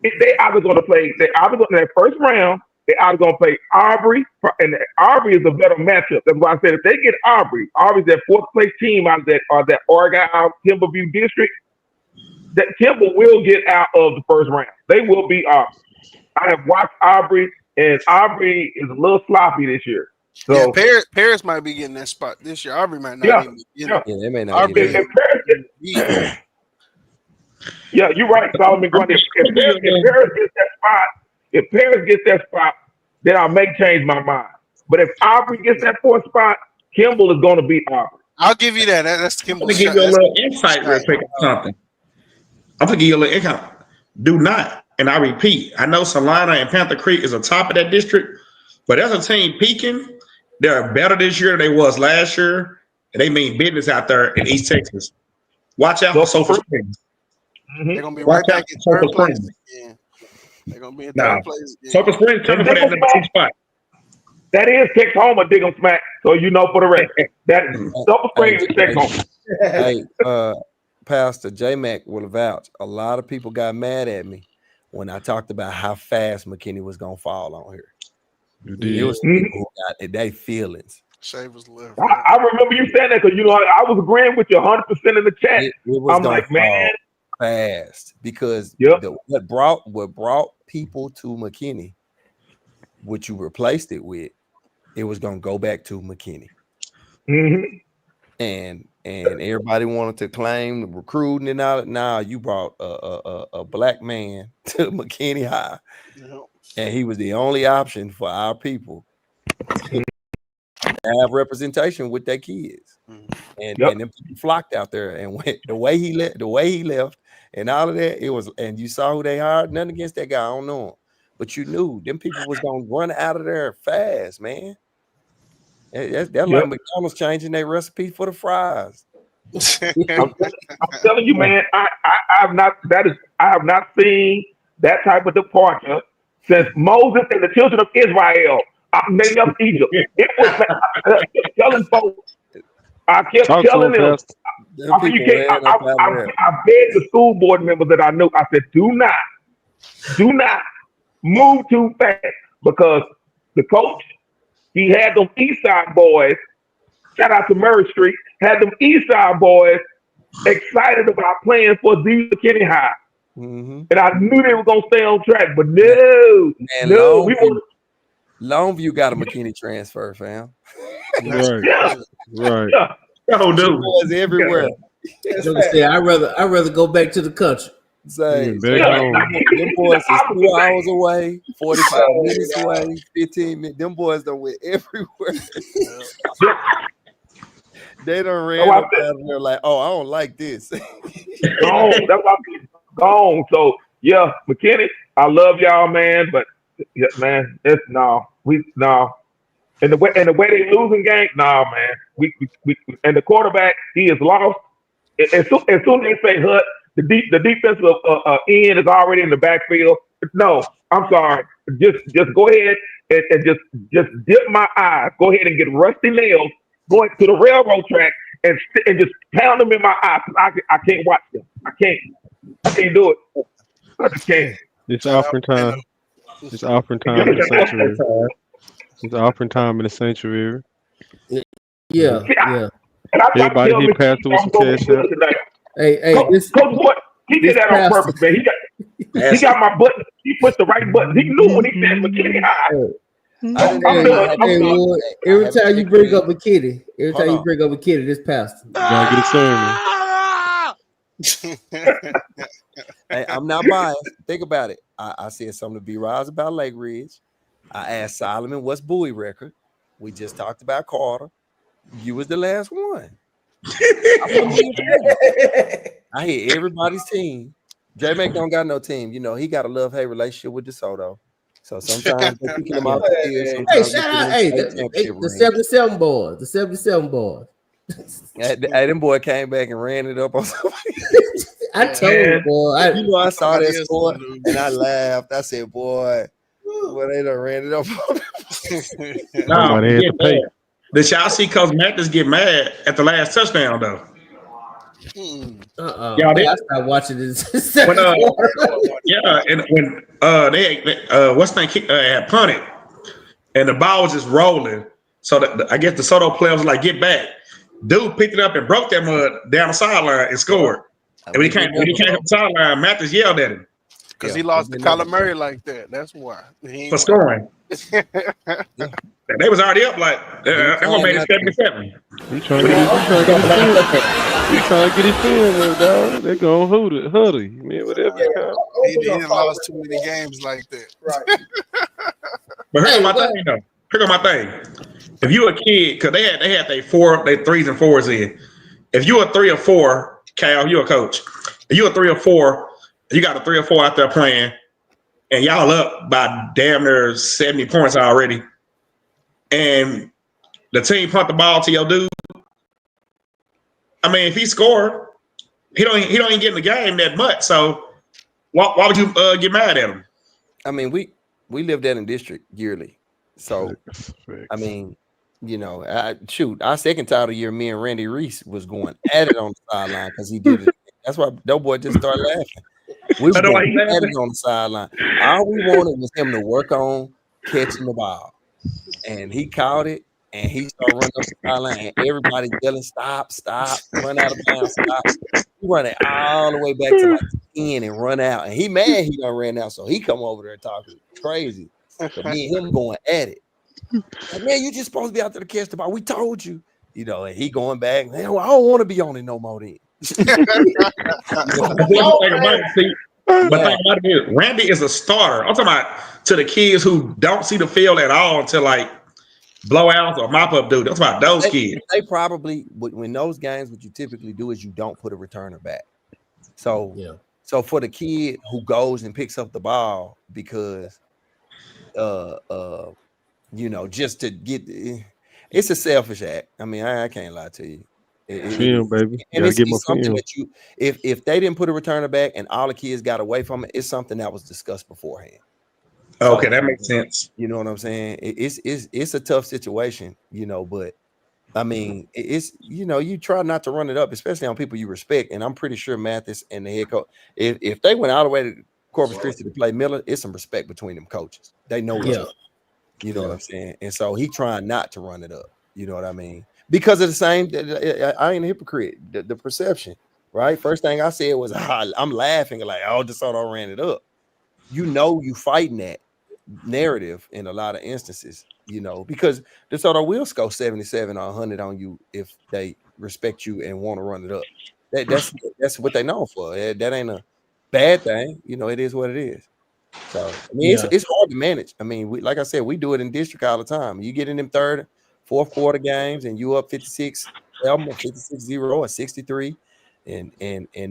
[SPEAKER 2] They're either going to play in that first round They either gonna play Aubrey, and Aubrey is a better matchup. That's why I said if they get Aubrey's that fourth place team out of that Oregon Timberview district. That Timber will get out of the first round. They will beat Aubrey. I have watched Aubrey, and Aubrey is a little sloppy this year. So
[SPEAKER 7] Paris might be getting that spot this year. Aubrey might not.
[SPEAKER 12] Yeah, they may not.
[SPEAKER 2] Yeah, you're right, Solomon Grundy. If Paris gets that spot, then I may change my mind. But if Aubrey gets that fourth spot, Kimball is going to beat Aubrey.
[SPEAKER 7] I'll give you that. That's Kimball.
[SPEAKER 10] Let me give you a little insight real quick on something. I'm going to give you a little insight. Do not, and I repeat, I know Salina and Panther Creek is on top of that district, but as a team peaking, they're better this year than they was last year, and they mean business out there in East Texas. Watch out for Sulphur Springs.
[SPEAKER 7] They're going to be right back in third place again. They're going to be in third place again.
[SPEAKER 10] Sulphur Springs coming for that number 2 spot.
[SPEAKER 2] That is Texoma, dig 'em smack. So you know for the rest. That Sulphur Springs is Texoma.
[SPEAKER 12] Hey, Pastor J-Mac will vouch. A lot of people got mad at me when I talked about how fast McKinney was going to fall on here. It was people who got their feelings.
[SPEAKER 7] Shavers left.
[SPEAKER 2] I remember you saying that because I was agreeing with you 100% in the chat. I'm like, man,
[SPEAKER 12] fast because what brought people to McKinney, what you replaced it with, it was going to go back to McKinney. And everybody wanted to claim the recruiting and all that. Now you brought a black man to McKinney High, and he was the only option for our people to have representation with their kids. And them people flocked out there, and the way he left, and all of that, it was. And you saw who they hired. Nothing against that guy, I don't know him, but you knew them people was gonna run out of there fast, man. That's like McDonald's changing their recipe for the fries.
[SPEAKER 2] I'm telling you, man, I have not seen that type of departure since Moses and the children of Israel made up Egypt. It was telling folks. I kept telling them. I begged the school board members that I knew. I said, do not move too fast, because the coach, he had them East Side boys. Shout out to Murray Street. Had them East Side boys excited about playing for the McKinney High, and I knew they were gonna stay on track. But no,
[SPEAKER 12] Longview got a McKinney transfer, fam.
[SPEAKER 9] Right.
[SPEAKER 10] Oh, dude,
[SPEAKER 12] boys everywhere.
[SPEAKER 6] I'd rather go back to the country.
[SPEAKER 12] Say, them boys is 2 hours away, 45 minutes away, 15 minutes. Them boys done went everywhere. They done ran up out there like, oh, I don't like this.
[SPEAKER 2] Gone. That's why I'm gone. So yeah, McKinney, I love y'all, man, but yeah, man, it's no. And the way they losing game, man. We and the quarterback, he is lost. As soon as they say Hut, the defensive end is already in the backfield. No, I'm sorry. Just go ahead and just dip my eyes. Go ahead and get rusty nails going to the railroad track and just pound them in my eyes. I can't watch them. I can't do it. I just can't.
[SPEAKER 9] It's offering time. It's offering time in the sanctuary. It's offering time in the sanctuary.
[SPEAKER 6] Yeah.
[SPEAKER 9] Everybody here passed with some cash out.
[SPEAKER 6] Hey,
[SPEAKER 2] Coach Boyd, he did that on purpose, man. He got my button. He pushed the right button. He knew when he said McKinney High.
[SPEAKER 6] Every time you bring up a kitty, this pastor.
[SPEAKER 9] Gotta get a sermon.
[SPEAKER 12] Hey, I'm not biased. Think about it. I said something to B-Roz about Lake Ridge. I asked Solomon what's Bowie record. We just talked about Carter. You was the last one. I hear everybody's team. J-Mac don't got no team. You know, he got a love-hate relationship with DeSoto. So sometimes they kick him out the field.
[SPEAKER 6] Hey, shout out. Hey, the 77 boys. The 77 boys.
[SPEAKER 12] Hey, them boy came back and ran it up on somebody.
[SPEAKER 6] I told you, boy.
[SPEAKER 12] I saw that score and I laughed. I said, boy, they done ran it up on him.
[SPEAKER 10] Did y'all see Coach Mathis get mad at the last touchdown, though?
[SPEAKER 6] Y'all did? I started watching this.
[SPEAKER 10] And when they what's name had punted, and the ball was just rolling. So I guess the Soto players was like, get back. Dude picked it up and broke that mud down the sideline and scored. And when he came to the sideline, Mathis yelled at him.
[SPEAKER 7] Because he lost to Kyler Murray like that. That's why.
[SPEAKER 10] For scoring. They was already up like they made it 77.
[SPEAKER 9] He trying to get his feelings, dog. They gonna huddle. Man, whatever.
[SPEAKER 7] He didn't lost too many games like that.
[SPEAKER 8] Right.
[SPEAKER 10] But here's my thing though. Here's my thing. If you a kid, because they had their 3s and 4s in. If you a 3 or 4, Cal, you a coach. If you a 3 or 4, you got a 3 or 4 out there playing, and y'all up by damn near 70 points already. And the team punt the ball to your dude. I mean, if he scored, he don't even get in the game that much. So why would you get mad at him?
[SPEAKER 12] I mean, we live that in district yearly. So I mean, you know, our second title year, me and Randy Reese was going at it on the sideline because he did it. That's why that boy just started laughing. We were going at it on the sideline. All we wanted was him to work on catching the ball. And he caught it, and he started running up the sideline, and everybody yelling, stop, run out of bounds, stop. He running all the way back to like 10 and run out. And he mad he done ran out, so he come over there talking crazy. But me and him going at it. Like, man, you just supposed to be out there to catch the ball. We told you. You know, and he going back, man, well, I don't want to be on it no more then.
[SPEAKER 10] But think about it is, Randy is a starter. I'm talking about to the kids who don't see the field at all until like blowouts or mop-up dude. That's about those kids.
[SPEAKER 12] They probably, when those games, what you typically do is you don't put a returner back. So, so for the kid who goes and picks up the ball because, you know, just to get, it's a selfish act. I mean, I can't lie to you.
[SPEAKER 9] Film, baby.
[SPEAKER 12] And it's something that you, if they didn't put a returner back and all the kids got away from it, it's something that was discussed beforehand.
[SPEAKER 10] Okay, that makes sense.
[SPEAKER 12] You know what I'm saying? It's a tough situation, you know, but I mean, it's, you know, you try not to run it up, especially on people you respect. And I'm pretty sure Mathis and the head coach, if they went all the way to Corpus Christi to play Miller, it's some respect between them coaches. They know each other. You know what I'm saying? And so he trying not to run it up. You know what I mean? Because of the same, I ain't a hypocrite. The perception, right? First thing I said was, I'm laughing like, oh, DeSoto ran it up. You know, you fighting that narrative in a lot of instances, you know, because DeSoto will score 77 or 100 on you if they respect you and want to run it up. That's what they known for. That ain't a bad thing. You know, it is what it is. So, I mean, it's hard to manage. I mean, like I said, we do it in district all the time. You get in them third, fourth quarter games and you up 56, 56-0 or 63, and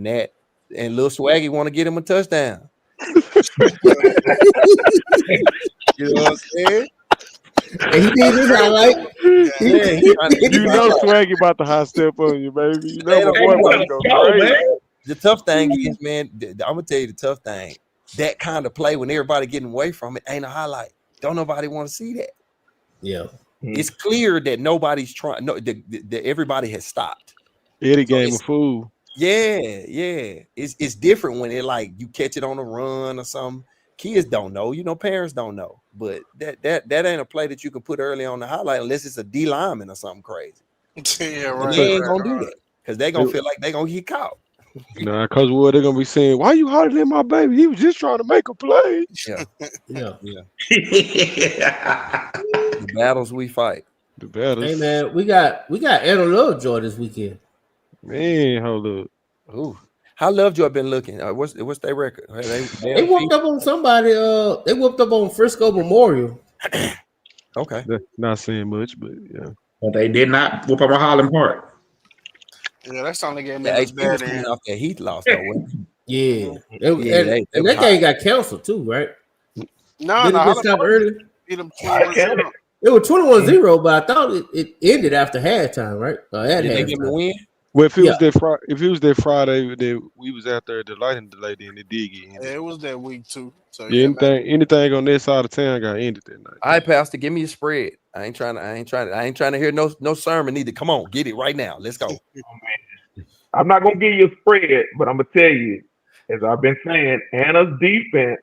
[SPEAKER 12] that, and Lil Swaggy want to get him a touchdown. You know what I'm saying?
[SPEAKER 6] And he did his highlight.
[SPEAKER 9] You know Swaggy about to high step on you, baby. You know my boy about to go crazy.
[SPEAKER 12] The tough thing is, man, I'm gonna tell you the tough thing. That kind of play when everybody getting away from it ain't a highlight. Don't nobody want to see that.
[SPEAKER 6] Yeah.
[SPEAKER 12] It's clear that nobody's trying. No, that everybody has stopped.
[SPEAKER 9] Eddie game of fool.
[SPEAKER 12] Yeah. It's different when it like you catch it on a run or something. Kids don't know, you know, parents don't know. But that ain't a play that you can put early on the highlight unless it's a D lineman or something crazy.
[SPEAKER 7] Yeah, right.
[SPEAKER 12] And they ain't gonna do that because they gonna feel like they gonna get caught.
[SPEAKER 9] Nah, Coach Wood, they're gonna be saying, "Why you hollering at my baby? He was just trying to make a play."
[SPEAKER 12] Yeah.
[SPEAKER 10] Yeah.
[SPEAKER 12] The battles we fight.
[SPEAKER 9] The battles.
[SPEAKER 6] Hey man, we got Anna Lovejoy this weekend.
[SPEAKER 9] Man, hold up.
[SPEAKER 12] Ooh, how Lovejoy been looking? What's their record?
[SPEAKER 6] They whooped up on somebody. They whooped up on Frisco Memorial.
[SPEAKER 12] Okay,
[SPEAKER 9] not saying much, but yeah.
[SPEAKER 10] But they did not whoop up on Highland Park.
[SPEAKER 7] Yeah, that's the only game that was bad.
[SPEAKER 12] Off that Heat loss, though.
[SPEAKER 6] Yeah, and that game got canceled too, right?
[SPEAKER 7] No,
[SPEAKER 6] Didn't it stop early?
[SPEAKER 7] Beat them 21-0.
[SPEAKER 6] It was 21-0, but I thought it ended after halftime, right?
[SPEAKER 12] Did they give them a win?
[SPEAKER 9] Well, if it was that Friday, then we was out there, the lighting delay, then it did get ended.
[SPEAKER 7] Yeah, it was that week too. So
[SPEAKER 9] anything on that side of town got ended that night.
[SPEAKER 12] All right, Pastor, give me a spread. I ain't trying to hear no sermon either. Come on, get it right now. Let's go.
[SPEAKER 2] I'm not gonna give you a spread, but I'm gonna tell you, as I've been saying, Anna's defense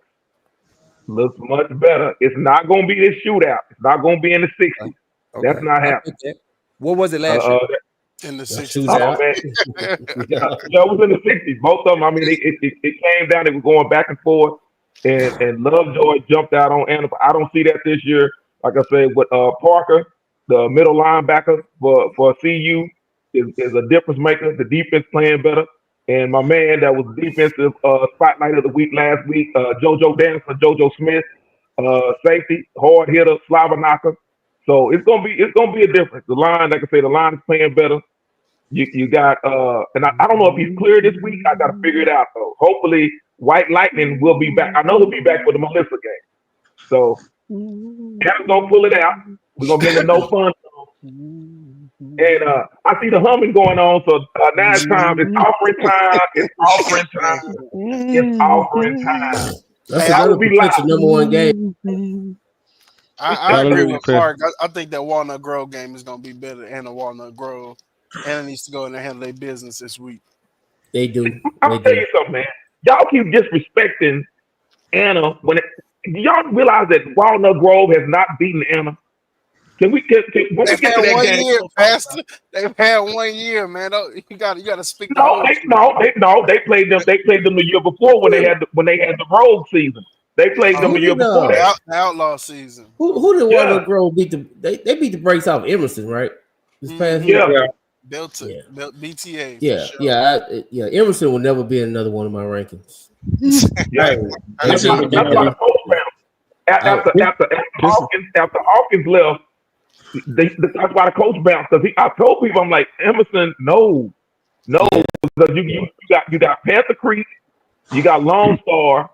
[SPEAKER 2] looks much better. It's not going to be this shootout. It's not going to be in the 60s.
[SPEAKER 12] Okay.
[SPEAKER 2] That's not happening.
[SPEAKER 12] What was it last year?
[SPEAKER 7] In the 60s.
[SPEAKER 6] Shootout.
[SPEAKER 2] Yeah, it was in the 60s. Both of them. I mean, it came down. It was going back and forth. And Lovejoy jumped out on Anna. I don't see that this year. Like I said, with Parker, the middle linebacker for CU, is a difference maker. The defense playing better. And my man that was defensive spotlight of the week last week, JoJo Smith, safety, hard hitter, slobber knocker. So it's gonna be a difference. The line, like I say, the line is playing better. You got and I don't know if he's clear this week. I gotta figure it out though. Hopefully White Lightning will be back. I know he'll be back for the Melissa game. So Adam's gonna pull it out. We're gonna be in the no fun zone. And I see the humming going on. So now it's time. It's offering time. It's offering time. It's offering time.
[SPEAKER 6] That's another potential number one game.
[SPEAKER 7] I agree with Clark. I think that Walnut Grove game is going to be better than the Walnut Grove. And it needs to go in and handle their business this week.
[SPEAKER 6] They do.
[SPEAKER 2] I'll tell you something, man. Y'all keep disrespecting Anna. Do y'all realize that Walnut Grove has not beaten Anna? When we get to that game,
[SPEAKER 7] year, Pastor. They've had 1 year, man. You got to speak.
[SPEAKER 2] They played them. They played them the year before when they had the rogue season. They played them the year before that.
[SPEAKER 7] The outlaw season.
[SPEAKER 6] Who did Walnut Grove beat? They beat the brakes off Emerson, right? This past
[SPEAKER 2] year.
[SPEAKER 7] Built BTA.
[SPEAKER 2] Yeah.
[SPEAKER 6] Emerson will never be in another one of my rankings.
[SPEAKER 2] After Hawkins left, that's why the coach bounced. Because I told people, I'm like, Emerson, no, because you got Panther Creek, you got Lone Star,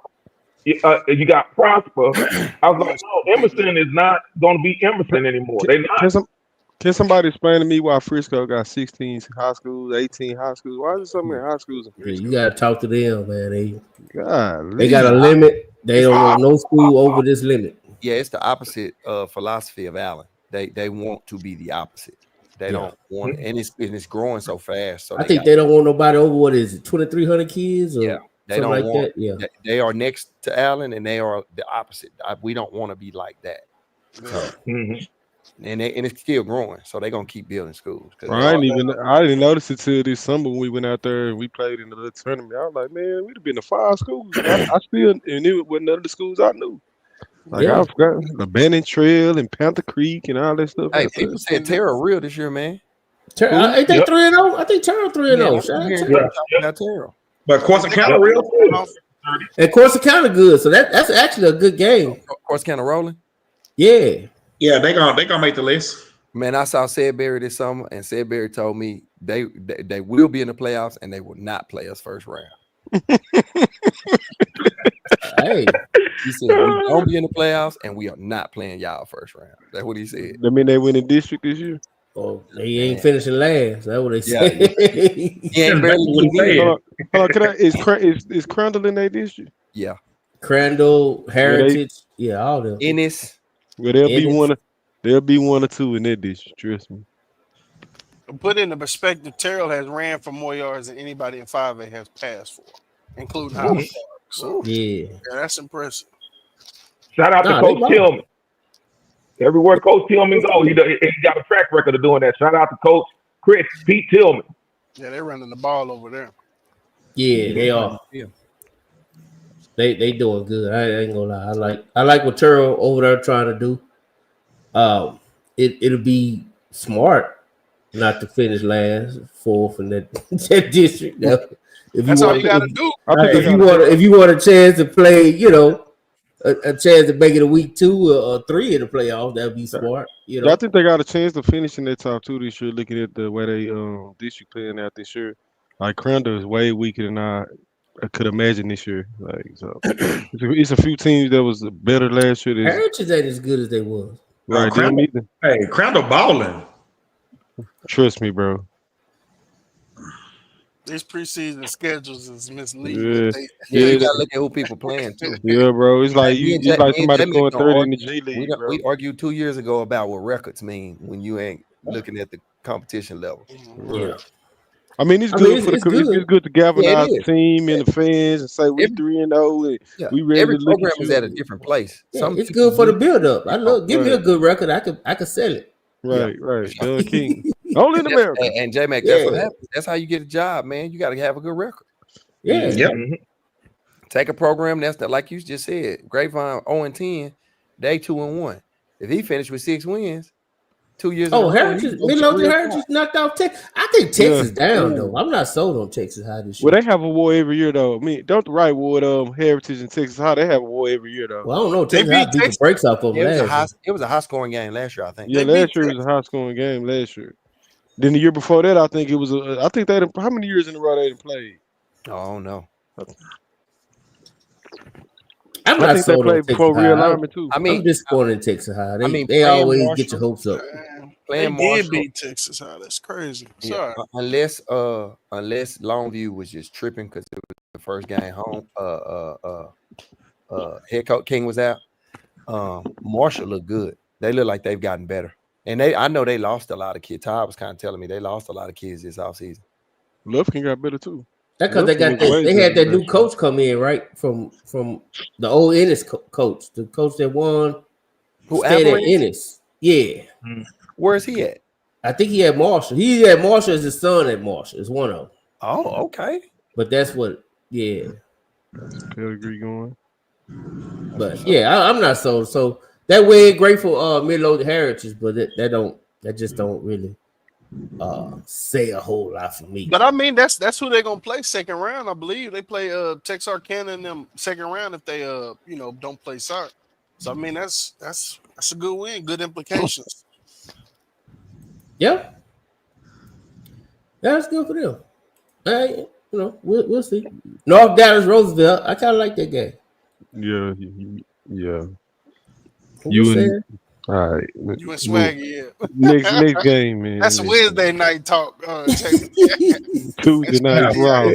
[SPEAKER 2] you got Prosper. I was like, no, Emerson is not going to be Emerson anymore. They not.
[SPEAKER 9] Can somebody explain to me why Frisco got 16 high schools, 18 high schools? Why is there so many high schools in Frisco?
[SPEAKER 6] You gotta talk to them, man. They
[SPEAKER 9] They
[SPEAKER 6] got a limit. They don't want no school over this limit.
[SPEAKER 12] Yeah, it's the opposite philosophy of Allen. They want to be the opposite. They don't want, and it's growing so fast. So
[SPEAKER 6] I think they don't want nobody over. What is it? 2,300 kids? Or
[SPEAKER 12] they don't
[SPEAKER 6] like
[SPEAKER 12] want.
[SPEAKER 6] That? Yeah,
[SPEAKER 12] they are next to Allen, and they are the opposite. We don't want to be like that. So, and it's still growing, so they're gonna keep building schools.
[SPEAKER 9] I didn't notice it till this summer when we went out there and we played in the little tournament. I was like, man, we'd have been to 5 schools. I still, and it wasn't none of the schools I knew. Like I forgot the Bannon Trail and Panther Creek and all that stuff.
[SPEAKER 12] Hey, people said Terra real this year, man.
[SPEAKER 6] Ain't they 3-0? I think Terra 3-0.
[SPEAKER 12] Not Terra.
[SPEAKER 10] But Corsicana real too.
[SPEAKER 6] And Corsicana good, so that's actually a good game.
[SPEAKER 12] Corsicana rolling.
[SPEAKER 10] Yeah, they gonna make the list.
[SPEAKER 12] Man, I saw Sedberry this summer, and Sedberry told me they will be in the playoffs and they will not play us first round.
[SPEAKER 6] Hey,
[SPEAKER 12] he said we don't be in the playoffs and we are not playing y'all first round. That's what he said.
[SPEAKER 9] I mean, they win the district this year.
[SPEAKER 6] Oh, they ain't finishing last. That's what they say.
[SPEAKER 12] He ain't barely
[SPEAKER 9] Is Crandall in that district?
[SPEAKER 12] Yeah.
[SPEAKER 6] Crandall, Heritage, all them.
[SPEAKER 12] Ennis.
[SPEAKER 9] Well, there'll be one or two in that district. Trust me.
[SPEAKER 7] Put into perspective, Terrell has ran for more yards than anybody in 5A has passed for, including Howard Park. So that's impressive.
[SPEAKER 2] Shout out to Coach Tillman. Everywhere Coach Tillman goes, he got a track record of doing that. Shout out to Coach Pete Tillman.
[SPEAKER 7] Yeah, they're running the ball over there.
[SPEAKER 6] Yeah, they are. Yeah. They doing good. I ain't gonna lie. I like what Terrell over there trying to do. It'll be smart not to finich last, 4th in that district. Now,
[SPEAKER 7] that's all you gotta do.
[SPEAKER 6] If you want a chance to play, a chance to make it a week 2 or 3 in the playoffs, that'd be smart.
[SPEAKER 9] I think they got a chance to finish in their top 2 this year. Looking at the way they district playing out this year, like Crandall is way weaker than I could imagine this year. Like so, it's a few teams that was better last year.
[SPEAKER 6] Heritage ain't as good as they was.
[SPEAKER 9] Right,
[SPEAKER 10] Crandall balling.
[SPEAKER 9] Trust me, bro.
[SPEAKER 7] These preseason schedules is misleading.
[SPEAKER 12] You gotta look at who people playing too.
[SPEAKER 9] Yeah, bro. It's like somebody going 30 in the G League.
[SPEAKER 12] We argued 2 years ago about what records mean when you ain't looking at the competition level.
[SPEAKER 6] Yeah.
[SPEAKER 9] I mean, it's
[SPEAKER 6] I
[SPEAKER 9] good
[SPEAKER 6] mean,
[SPEAKER 9] for the.
[SPEAKER 6] it's good.
[SPEAKER 9] It's good to galvanize the
[SPEAKER 12] is.
[SPEAKER 9] team and the fans and say we 3-0 and
[SPEAKER 12] Yeah,
[SPEAKER 9] we ready
[SPEAKER 12] every
[SPEAKER 9] to look
[SPEAKER 12] program
[SPEAKER 9] at
[SPEAKER 12] is
[SPEAKER 9] you.
[SPEAKER 12] at a different place.
[SPEAKER 6] Yeah,
[SPEAKER 12] Some
[SPEAKER 6] it's
[SPEAKER 12] people
[SPEAKER 6] good for the
[SPEAKER 12] do-
[SPEAKER 6] build up. I love. Give me a
[SPEAKER 9] Right.
[SPEAKER 6] good record. I could sell it.
[SPEAKER 9] Right, right. Doug King. Only in
[SPEAKER 12] That's-
[SPEAKER 9] America.
[SPEAKER 12] and J-Mac, that's what
[SPEAKER 6] Yeah.
[SPEAKER 12] happens. That's how you get a job, man. You got to have a good record.
[SPEAKER 6] Yeah.
[SPEAKER 10] Yep.
[SPEAKER 12] Take a program that's like you just said, Grapevine 0-10, they 2-1. If he finished with 6 wins, 2 years in a
[SPEAKER 6] Oh,
[SPEAKER 12] row,
[SPEAKER 6] Heritage, Midlothian Heritage knocked off Texas. I think Texas down though. I'm not sold on Texas High this year.
[SPEAKER 9] Well, they have a war every year though. I mean, don't the right war Heritage in Texas High, they have a war every year though.
[SPEAKER 6] Well, I don't know.
[SPEAKER 7] They
[SPEAKER 6] Texas High
[SPEAKER 7] beat
[SPEAKER 6] beat the
[SPEAKER 7] Texas.
[SPEAKER 6] brakes off of them
[SPEAKER 12] It was a high scoring game last year, I think.
[SPEAKER 9] Yeah,
[SPEAKER 7] They beat
[SPEAKER 9] last year was a high scoring game last year. Then the year before that, I think it was I think they how many years in a row they didn't play?
[SPEAKER 12] Oh no.
[SPEAKER 6] I'm
[SPEAKER 9] I
[SPEAKER 6] not
[SPEAKER 9] think they
[SPEAKER 6] sold on
[SPEAKER 9] played
[SPEAKER 6] Texas
[SPEAKER 9] before
[SPEAKER 6] High.
[SPEAKER 9] realignment too.
[SPEAKER 12] I mean,
[SPEAKER 6] I'm disappointed in Texas High. They,
[SPEAKER 12] I mean,
[SPEAKER 6] they
[SPEAKER 12] playing
[SPEAKER 6] always
[SPEAKER 12] Marshall-
[SPEAKER 6] get your hopes up.
[SPEAKER 7] They
[SPEAKER 12] playing
[SPEAKER 7] did
[SPEAKER 12] Marshall,
[SPEAKER 7] beat Texas High. That's crazy.
[SPEAKER 12] yeah,
[SPEAKER 7] Sorry.
[SPEAKER 12] unless Longview was just tripping because it was the first game home. Head coach King was out. Marshall looked good. They look like they've gotten better. And I know they lost a lot of kids. Todd was kind of telling me they lost a lot of kids this offseason.
[SPEAKER 9] Lufkin got better too.
[SPEAKER 6] That's because they got that. They had that new coach come in right from the old Ennis coach, the coach that won.
[SPEAKER 12] Who
[SPEAKER 6] stayed at
[SPEAKER 12] Avalanche?
[SPEAKER 6] Ennis? Yeah.
[SPEAKER 12] Where's he at?
[SPEAKER 6] I think he had Marshall. He had Marshall as his son at Marshall. It's one of them.
[SPEAKER 12] Oh, okay.
[SPEAKER 6] But that's what. Yeah.
[SPEAKER 9] Pedigree going.
[SPEAKER 6] But yeah, I'm not sold. So that way grateful Midlothian Heritage, but that just don't really say a whole lot for me.
[SPEAKER 7] But I mean, that's who they're gonna play second round. I believe they play Texarkana in them second round if they don't play Sark. So I mean that's a good win, good implications.
[SPEAKER 6] Yeah, that's good for them. We'll see. North Dallas Roosevelt. I kind of like that game.
[SPEAKER 9] Yeah.
[SPEAKER 6] You and
[SPEAKER 9] all right.
[SPEAKER 7] You and Swaggy, yeah.
[SPEAKER 9] Next game, man.
[SPEAKER 7] That's a Wednesday night talk.
[SPEAKER 9] Tuesday night Raw.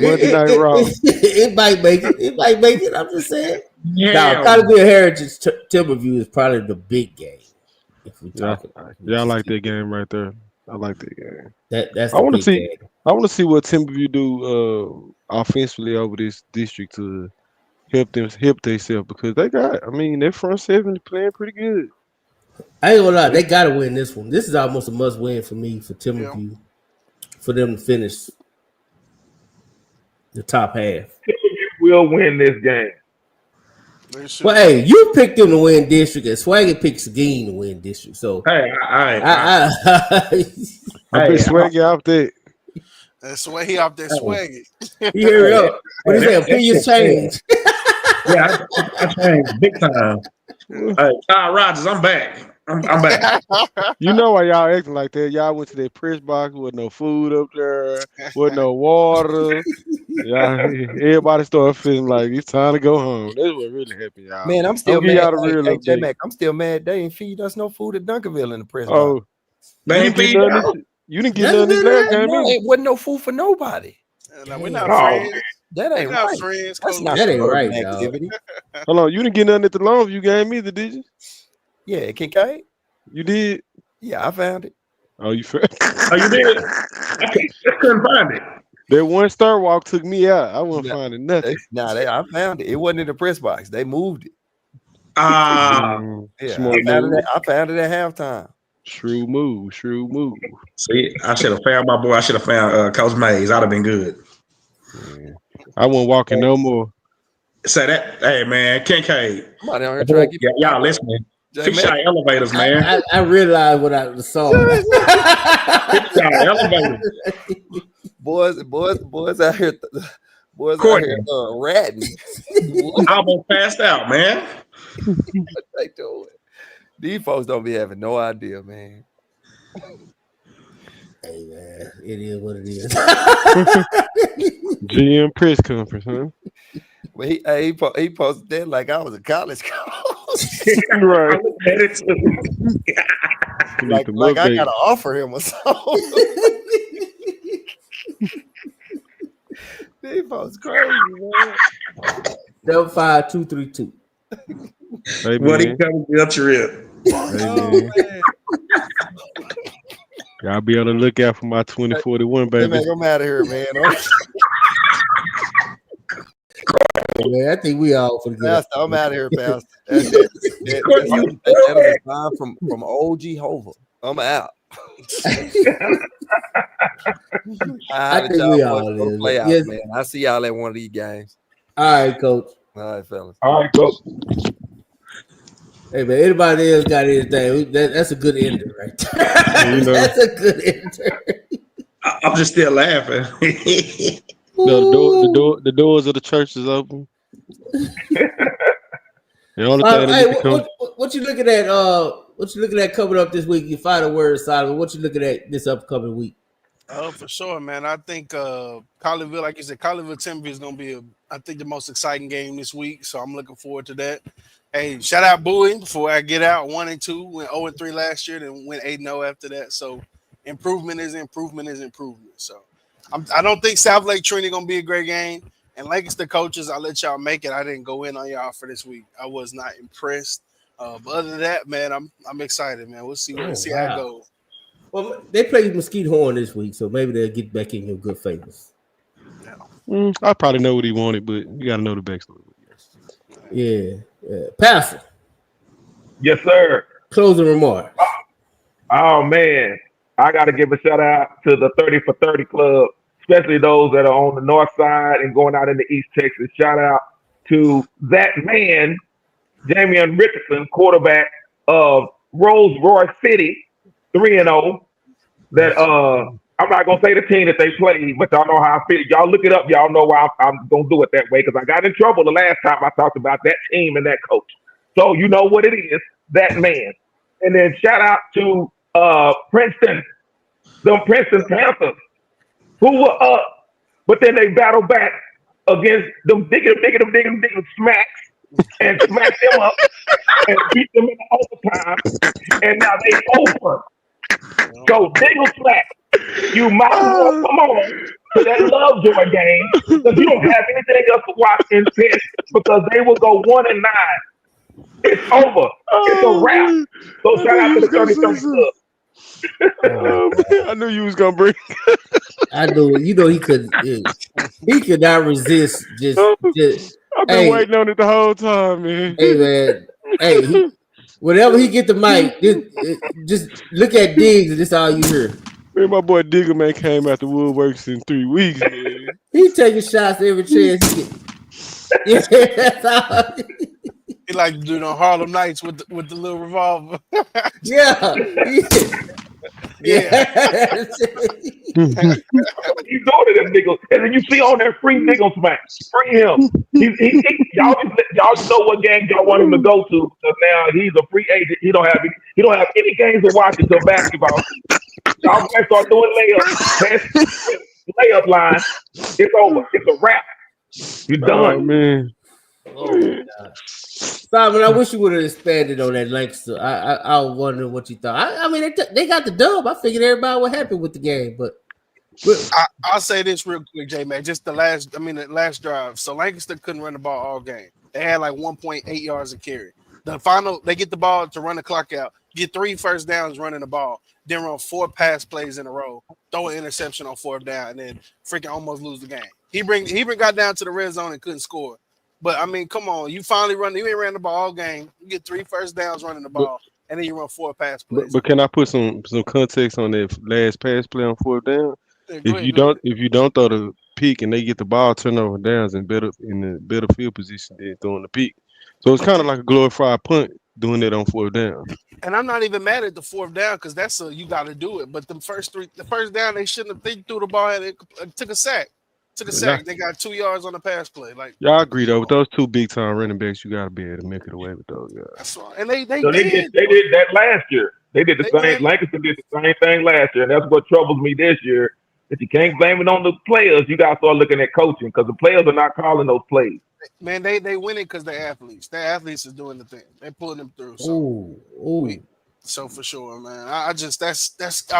[SPEAKER 9] Monday night Raw.
[SPEAKER 6] It might make it. It might make it. I'm just saying.
[SPEAKER 10] Yeah.
[SPEAKER 6] Now, College Heritage Timberview is probably the big game. If we talk about it.
[SPEAKER 9] I like that game right there. I like that game.
[SPEAKER 6] That's
[SPEAKER 9] I want to see.
[SPEAKER 6] game.
[SPEAKER 9] I want to see what Timberview do offensively over this district to help themselves because they got. I mean, their front seven playing pretty good.
[SPEAKER 6] I ain't gonna lie, they gotta win this one. This is almost a must win for me for Timberview, for them to finish the top half.
[SPEAKER 2] Will win this game.
[SPEAKER 6] Well, hey, you picked them to win district, and Swaggy picked Seguin to win district. So,
[SPEAKER 10] Hey,
[SPEAKER 6] I
[SPEAKER 9] I bet Swaggy out there.
[SPEAKER 7] That's why he off that Swaggy.
[SPEAKER 6] you hear it up. What is that? Opinions change.
[SPEAKER 10] Yeah, I changed big time. Hey, Todd Rogers, I'm back. I'm back.
[SPEAKER 9] You know why y'all acting like that? Y'all went to that press box with no food up there, with no water. Everybody started feeling like it's time to go home. That's what really happened, y'all.
[SPEAKER 12] Man, I'm still
[SPEAKER 9] I'll give
[SPEAKER 12] mad.
[SPEAKER 9] y'all the real
[SPEAKER 12] Hey,
[SPEAKER 9] update.
[SPEAKER 12] J-Mac, I'm still mad they ain't feed us no food at Dunkerville in the press box.
[SPEAKER 9] Oh,
[SPEAKER 10] They ain't feed us.
[SPEAKER 9] you didn't get none this last game.
[SPEAKER 12] No, it wasn't no food for nobody.
[SPEAKER 7] No, we're not
[SPEAKER 10] Oh,
[SPEAKER 7] friends.
[SPEAKER 12] That ain't
[SPEAKER 7] We're not
[SPEAKER 12] right.
[SPEAKER 7] friends.
[SPEAKER 12] That's
[SPEAKER 7] Coach.
[SPEAKER 12] not
[SPEAKER 6] That ain't
[SPEAKER 12] suburban
[SPEAKER 6] right, dog.
[SPEAKER 12] activity.
[SPEAKER 9] Hold on, you didn't get nothing at the Longview game either, did you?
[SPEAKER 12] Yeah, Kincaid.
[SPEAKER 9] You did?
[SPEAKER 12] Yeah, I found it.
[SPEAKER 9] Oh, you fair?
[SPEAKER 10] Oh, you did? I couldn't find it.
[SPEAKER 9] That one star walk took me out. I wasn't finding nothing.
[SPEAKER 12] I found it. It wasn't in the press box. They moved it. Yeah,
[SPEAKER 9] Smart move.
[SPEAKER 12] I found it at halftime.
[SPEAKER 9] Shrewd move.
[SPEAKER 10] See, I should have found my boy. I should have found Coach Mays. I'd have been good.
[SPEAKER 9] I wasn't walking no more.
[SPEAKER 10] Say that, hey man, Kincaid.
[SPEAKER 12] Somebody on here trying to get
[SPEAKER 10] Y'all listening? Fix y'all elevators, man.
[SPEAKER 6] I realized what I saw.
[SPEAKER 10] Fix y'all elevators.
[SPEAKER 12] boys out here,
[SPEAKER 10] Courtney.
[SPEAKER 12] ratting.
[SPEAKER 10] I almost passed out, man.
[SPEAKER 12] What they doing? These folks don't be having no idea, man.
[SPEAKER 6] Hey man, it is what it is.
[SPEAKER 9] GM press conference, huh?
[SPEAKER 12] But he posted that like I was a college coach.
[SPEAKER 9] Right.
[SPEAKER 10] I looked at it too.
[SPEAKER 12] like I gotta offer him or something. These folks crazy, man.
[SPEAKER 6] 75232.
[SPEAKER 9] Hey,
[SPEAKER 10] What he
[SPEAKER 9] man.
[SPEAKER 10] coming to your trip?
[SPEAKER 9] Hey, man. Y'all be on the lookout for my 2041,
[SPEAKER 12] Hey,
[SPEAKER 9] baby.
[SPEAKER 12] man, I'm out of here, man.
[SPEAKER 6] Man, I think we all forget.
[SPEAKER 12] Pastor, I'm out of here, Pastor. That is a sign from OG Hover. I'm out.
[SPEAKER 6] I think we all is.
[SPEAKER 12] Play out,
[SPEAKER 6] Yes.
[SPEAKER 12] man. I'll see y'all at one of these games.
[SPEAKER 6] All right, coach.
[SPEAKER 12] All right, fellas.
[SPEAKER 2] All right, coach.
[SPEAKER 6] Hey, man, anybody else got anything? That's a good ender right there. That's a good ender.
[SPEAKER 10] I'm just still laughing.
[SPEAKER 9] No, the doors of the church is open. The only thing
[SPEAKER 6] Hey, what you looking at? What you looking at coming up this week? You final word, Solomon. What you looking at this upcoming week?
[SPEAKER 7] Oh, for sure, man. I think Colleyville, like you said, Colleyville Timber is going to be, I think, the most exciting game this week. So I'm looking forward to that. Hey, shout out Bowie before I get out. 1-2, went 0-3 last year, then went 8-0 after that. So improvement is improvement is improvement. So I don't think South Lake Trinity going to be a great game. And Lancaster coaches, I'll let y'all make it. I didn't go in on y'all for this week. I was not impressed. But other than that, man, I'm excited, man. We'll see how it goes.
[SPEAKER 6] Well, they play Mesquite Horn this week, so maybe they'll get back in your good favors.
[SPEAKER 9] I probably know what he wanted, but you got to know the backstory.
[SPEAKER 6] Yeah. Pastor.
[SPEAKER 2] Yes, sir.
[SPEAKER 6] Closing remarks.
[SPEAKER 2] Oh, man. I got to give a shout out to the 30 for 30 club, especially those that are on the north side and going out into East Texas. Shout out to that man, Jamian Richardson, quarterback of Rolls Royce City, 3-0. That I'm not gonna say the team that they played, but y'all know how I feel. Y'all look it up. Y'all know why I'm gonna do it that way, because I got in trouble the last time I talked about that team and that coach. So you know what it is, that man. And then shout out to Princeton, the Princeton Panthers, who were up, but then they battled back against them digging smacks and smacked them up and beat them in the overtime. And now they over. So Diggle Slack, you might as well come on to that Lovejoy game, because you don't have anything else to watch in Pitt, because they will go 1-9. It's over. It's a wrap. So shout out to the 30-30 club.
[SPEAKER 9] I knew you was gonna bring.
[SPEAKER 6] I knew. You know he could. He could not resist. Just
[SPEAKER 9] I've been waiting on it the whole time, man.
[SPEAKER 6] Hey, man. Hey, whenever he get the mic, just look at Diggs, and this all you hear.
[SPEAKER 9] Man, my boy Digger, man, came out the woodworks in 3 weeks, man.
[SPEAKER 6] He taking shots every chance he get. Yeah, that's all.
[SPEAKER 7] He like to do it on Harlem Nights with the little revolver.
[SPEAKER 6] Yeah.
[SPEAKER 2] Yeah. You go to them niggas, and then you see on there free niggas, man. Free him. Y'all just know what game y'all want him to go to. So now he's a free agent. He don't have any games to watch until basketball. Y'all might start doing layup line. It's over. It's a wrap. You're done.
[SPEAKER 9] Oh, man.
[SPEAKER 6] Oh, Simon, I wish you would have expanded on that Lancaster. I was wondering what you thought. I mean, they got the dub. I figured everybody was happy with the game, but
[SPEAKER 7] I'll say this real quick, J-Man. Just the last drive. So Lancaster couldn't run the ball all game. They had like 1.8 yards a carry. The final, they get the ball to run the clock out, get 3 first downs running the ball, then run 4 pass plays in a row, throw an interception on 4th down, and then freaking almost lose the game. He got down to the red zone and couldn't score. But I mean, come on, you ain't ran the ball all game. You get 3 first downs running the ball, and then you run 4 pass plays.
[SPEAKER 9] But can I put some context on that last pass play on 4th down? If you don't throw the pick and they get the ball turnover downs in the better field position than throwing the pick. So it's kind of like a glorified punt doing it on 4th down.
[SPEAKER 7] And I'm not even mad at the 4th down, because that's you got to do it. But the first down, they shouldn't have. They threw the ball and it took a sack. They got 2 yards on the pass play. Like,
[SPEAKER 9] y'all agree though, with those 2 big time running backs, you gotta be able to make it away with those guys.
[SPEAKER 7] That's right. And they
[SPEAKER 2] did that last year. They did the same. Lancaster did the same thing last year, and that's what troubles me this year. If you can't blame it on the players, you gotta start looking at coaching, because the players are not calling those plays.
[SPEAKER 7] Man, they win it because they're athletes. Their athletes is doing the thing. They're pulling them through. So, so for sure, man. I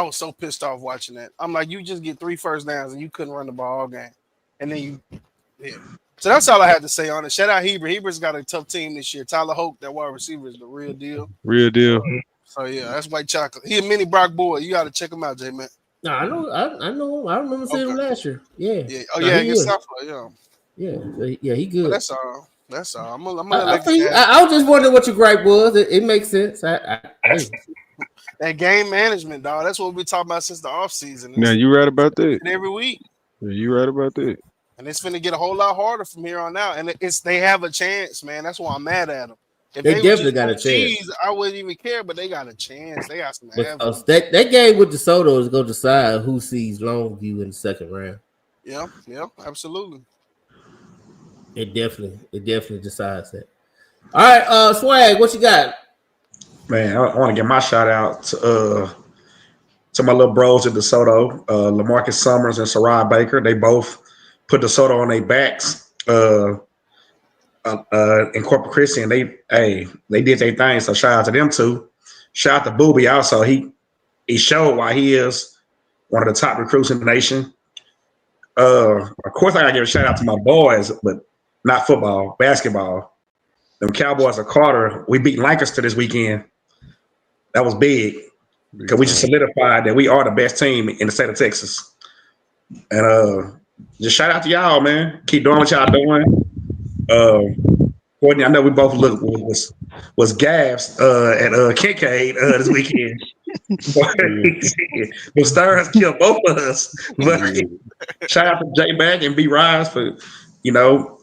[SPEAKER 7] was so pissed off watching that. I'm like, you just get 3 first downs and you couldn't run the ball all game. And then So that's all I had to say on it. Shout out Heber. Heber's got a tough team this year. Tyler Hoke, that wide receiver, is the real deal.
[SPEAKER 9] Real deal.
[SPEAKER 7] So yeah, that's white chocolate. He a mini Brock boy. You got to check him out, J man.
[SPEAKER 6] No, I know. I know. I remember seeing him last year. Yeah.
[SPEAKER 7] Yeah. Oh
[SPEAKER 6] No,
[SPEAKER 7] yeah,
[SPEAKER 6] he
[SPEAKER 7] against
[SPEAKER 6] is.
[SPEAKER 7] Southland. Yeah.
[SPEAKER 6] Yeah. He good.
[SPEAKER 7] But that's all. That's all. I'm gonna
[SPEAKER 6] I
[SPEAKER 7] let you.
[SPEAKER 6] was just wondering what your gripe was. It makes sense.
[SPEAKER 7] That game management, dog. That's what we talking about since the offseason.
[SPEAKER 9] Now you right about that.
[SPEAKER 7] Every week.
[SPEAKER 9] Yeah, you right about that.
[SPEAKER 7] And it's finna get a whole lot harder from here on out. And they have a chance, man. That's why I'm mad at them. If
[SPEAKER 6] They
[SPEAKER 7] were
[SPEAKER 6] definitely
[SPEAKER 7] just
[SPEAKER 6] got a
[SPEAKER 7] OGs,
[SPEAKER 6] chance.
[SPEAKER 7] I wouldn't even care, but they got a chance. They got some
[SPEAKER 6] Because that game with DeSoto is going to decide who sees Longview in the second round.
[SPEAKER 7] Yeah, absolutely.
[SPEAKER 6] It definitely decides that. All right, Swag, what you got?
[SPEAKER 10] Man, I want to give my shout out to my little bros at DeSoto, LaMarcus Summers and Sarai Baker. They both put DeSoto on their backs in Corpus Christi, and they did their thing. So shout out to them too. Shout out to Booby also. He showed why he is one of the top recruits in the nation. Of course, I gotta give a shout out to my boys, but not football, basketball. Them Cowboys of Carter, we beat Lancaster this weekend. That was big because we just solidified that we are the best team in the state of Texas. And just shout out to y'all, man. Keep doing what y'all doing. Courtney, I know we both was gaffs at Kincaid this weekend. The Stars killed both of us. But shout out to J Mac and B Rise for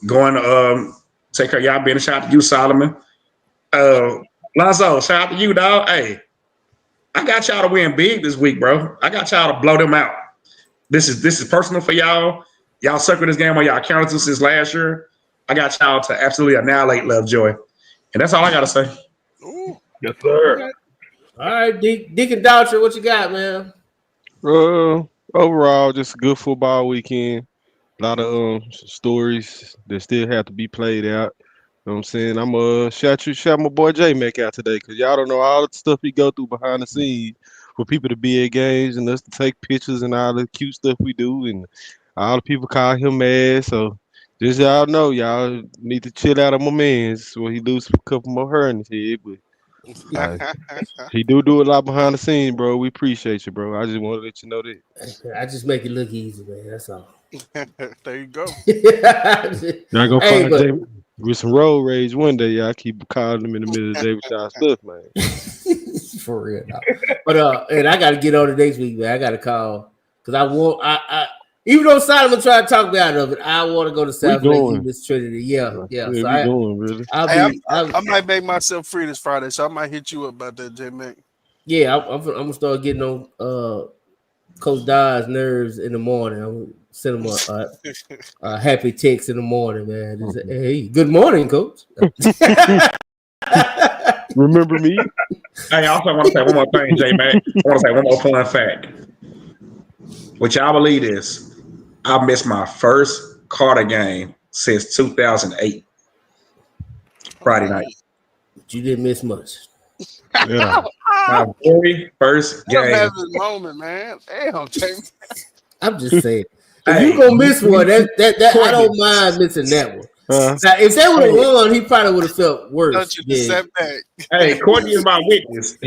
[SPEAKER 10] going to take care of y'all. Being a shout out to you, Solomon. Lonzo, shout out to you, dog. Hey, I got y'all to win big this week, bro. I got y'all to blow them out. This is personal for y'all. Y'all circle this game on y'all calendars since last year. I got y'all to absolutely annihilate Lovejoy. And that's all I got to say.
[SPEAKER 7] Ooh.
[SPEAKER 2] Yes, sir.
[SPEAKER 6] Okay. All right, Deacon Doucher, what you got, man?
[SPEAKER 9] Overall, just a good football weekend. A lot of stories that still have to be played out. You know what I'm saying? I'm shout my boy J Mac out today because y'all don't know all the stuff he go through behind the scenes for people to be at games and us to take pictures and all the cute stuff we do, and all the people call him mad. So just y'all know, y'all need to chill out on my man's so he lose a couple more hair in his head, but he do a lot behind the scenes, bro. We appreciate you, bro. I just want to let you know that.
[SPEAKER 6] I just make it look easy, man. That's all.
[SPEAKER 7] There you go.
[SPEAKER 9] Y'all gonna find Jay with some road rage one day. Y'all keep calling him in the middle of the day with y'all stuff, man.
[SPEAKER 6] For real, no. But and I got to get on the next week, man. I got to call because I even though Solomon tried to talk me out of it, I want to go to South Lake Miss Trinity. Yeah. So
[SPEAKER 7] I might make myself free this Friday, so I might hit you up about that, J Mac.
[SPEAKER 6] Yeah, I'm gonna start getting on Coach Dodge's nerves in the morning. I'm gonna send him a happy text in the morning, man. Just, hey, good morning, Coach.
[SPEAKER 9] Remember me?
[SPEAKER 10] Hey, I also want to say one more thing, J Mac. I want to say one more fun fact. Which I believe is, I missed my first Carter game since 2008, Friday night.
[SPEAKER 6] But you didn't miss much.
[SPEAKER 9] Yeah.
[SPEAKER 10] My very first game.
[SPEAKER 7] I'm having a moment, man. Damn, James.
[SPEAKER 6] I'm just saying. If you gonna miss one, that I don't mind missing that one. Now, if they would have won, he probably would have felt worse.
[SPEAKER 10] Hey, Courtney is my witness.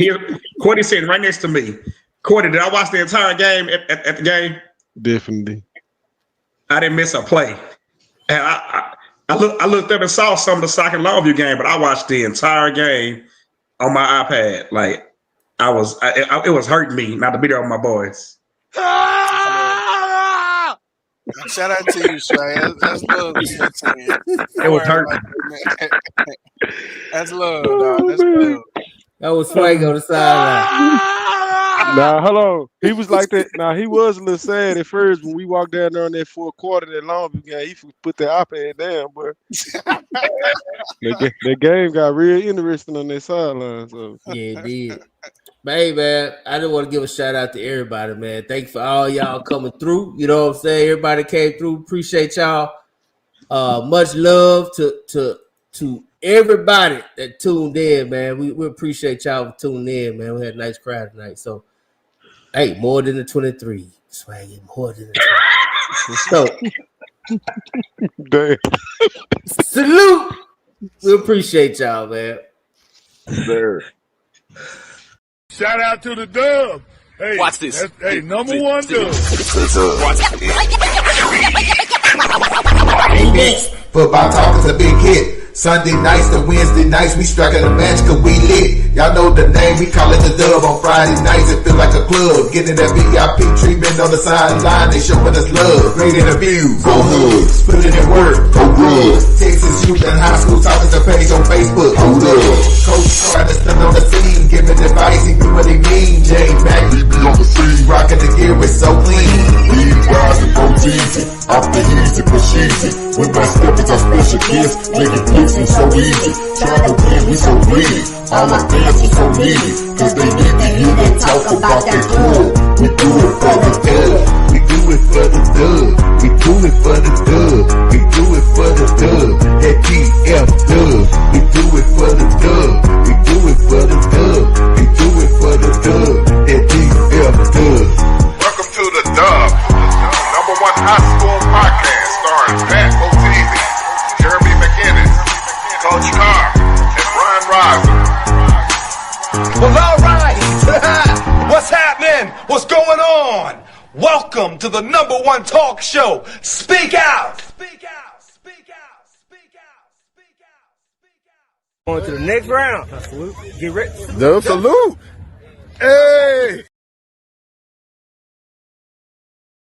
[SPEAKER 10] Courtney sitting right next to me. Courtney, did I watch the entire game at the game?
[SPEAKER 9] Definitely.
[SPEAKER 10] I didn't miss a play. And I looked up and saw some of the Sock and Longview game, but I watched the entire game on my iPad. Like it was hurting me not to be there with my boys.
[SPEAKER 7] Shout out to you, Sway. That's love.
[SPEAKER 10] It was hurting.
[SPEAKER 7] That's love, dog. That's love.
[SPEAKER 6] That was Swag on the sideline.
[SPEAKER 9] Nah, hold on. He was like that. Nah, he was a little sad at first when we walked down there in that fourth quarter that Longview game. He put the iPad down, but that game got real interesting on that sideline. So
[SPEAKER 6] yeah, it did. But hey, man, I just want to give a shout out to everybody, man. Thanks for all y'all coming through. You know what I'm saying? Everybody came through. Appreciate y'all. Much love to everybody that tuned in, man. We appreciate y'all for tuning in, man. We had a nice crowd tonight. So, hey, more than the 23. Swaggy, more than the 23. So,
[SPEAKER 9] damn.
[SPEAKER 6] Salute. We appreciate y'all, man.
[SPEAKER 2] Sir.
[SPEAKER 1] Shout out to the dub. Hey,
[SPEAKER 13] Watch this.
[SPEAKER 1] Hey, number one dub.
[SPEAKER 3] Football talk is a big hit. Sunday nights to Wednesday nights, we striking a match cause we lit. Y'all know the name, we call it the dub. On Friday nights, it feel like a club. Getting that VIP treatment on the sideline, they showing us love. Great interviews, go hugs, put it in work, go good. Texas youth and high school talking to page on Facebook, hold up. Coach trying to stand on the scene, giving advice, he do what he mean. James Mack, we be on the scene, rocking the gear, it's so clean. We rise and go easy, off the easy, push easy. When my steppers are special kids, making flicks and so easy. Trying to win, we so greedy. All my fans are so needy, cause they need to hear them talk about that club. We do it for the dub. We do it for the dub. We do it for the dub. We do it for the dub. That TF dub. We do it for the dub. We do it for the dub. We do it for the dub. That TF dub.
[SPEAKER 14] Welcome to the Dub, number one high school podcast starring Pat O'Teasy, Jeremy McInnes, Coach Carr, and Brian Riser.
[SPEAKER 5] Well, all right. What's happening? What's going on? Welcome to the number one talk show. Speak out. Speak out. Speak out. Speak out. Speak out. Speak out.
[SPEAKER 6] On to the next round. Get ready.
[SPEAKER 1] Dub salute. Hey.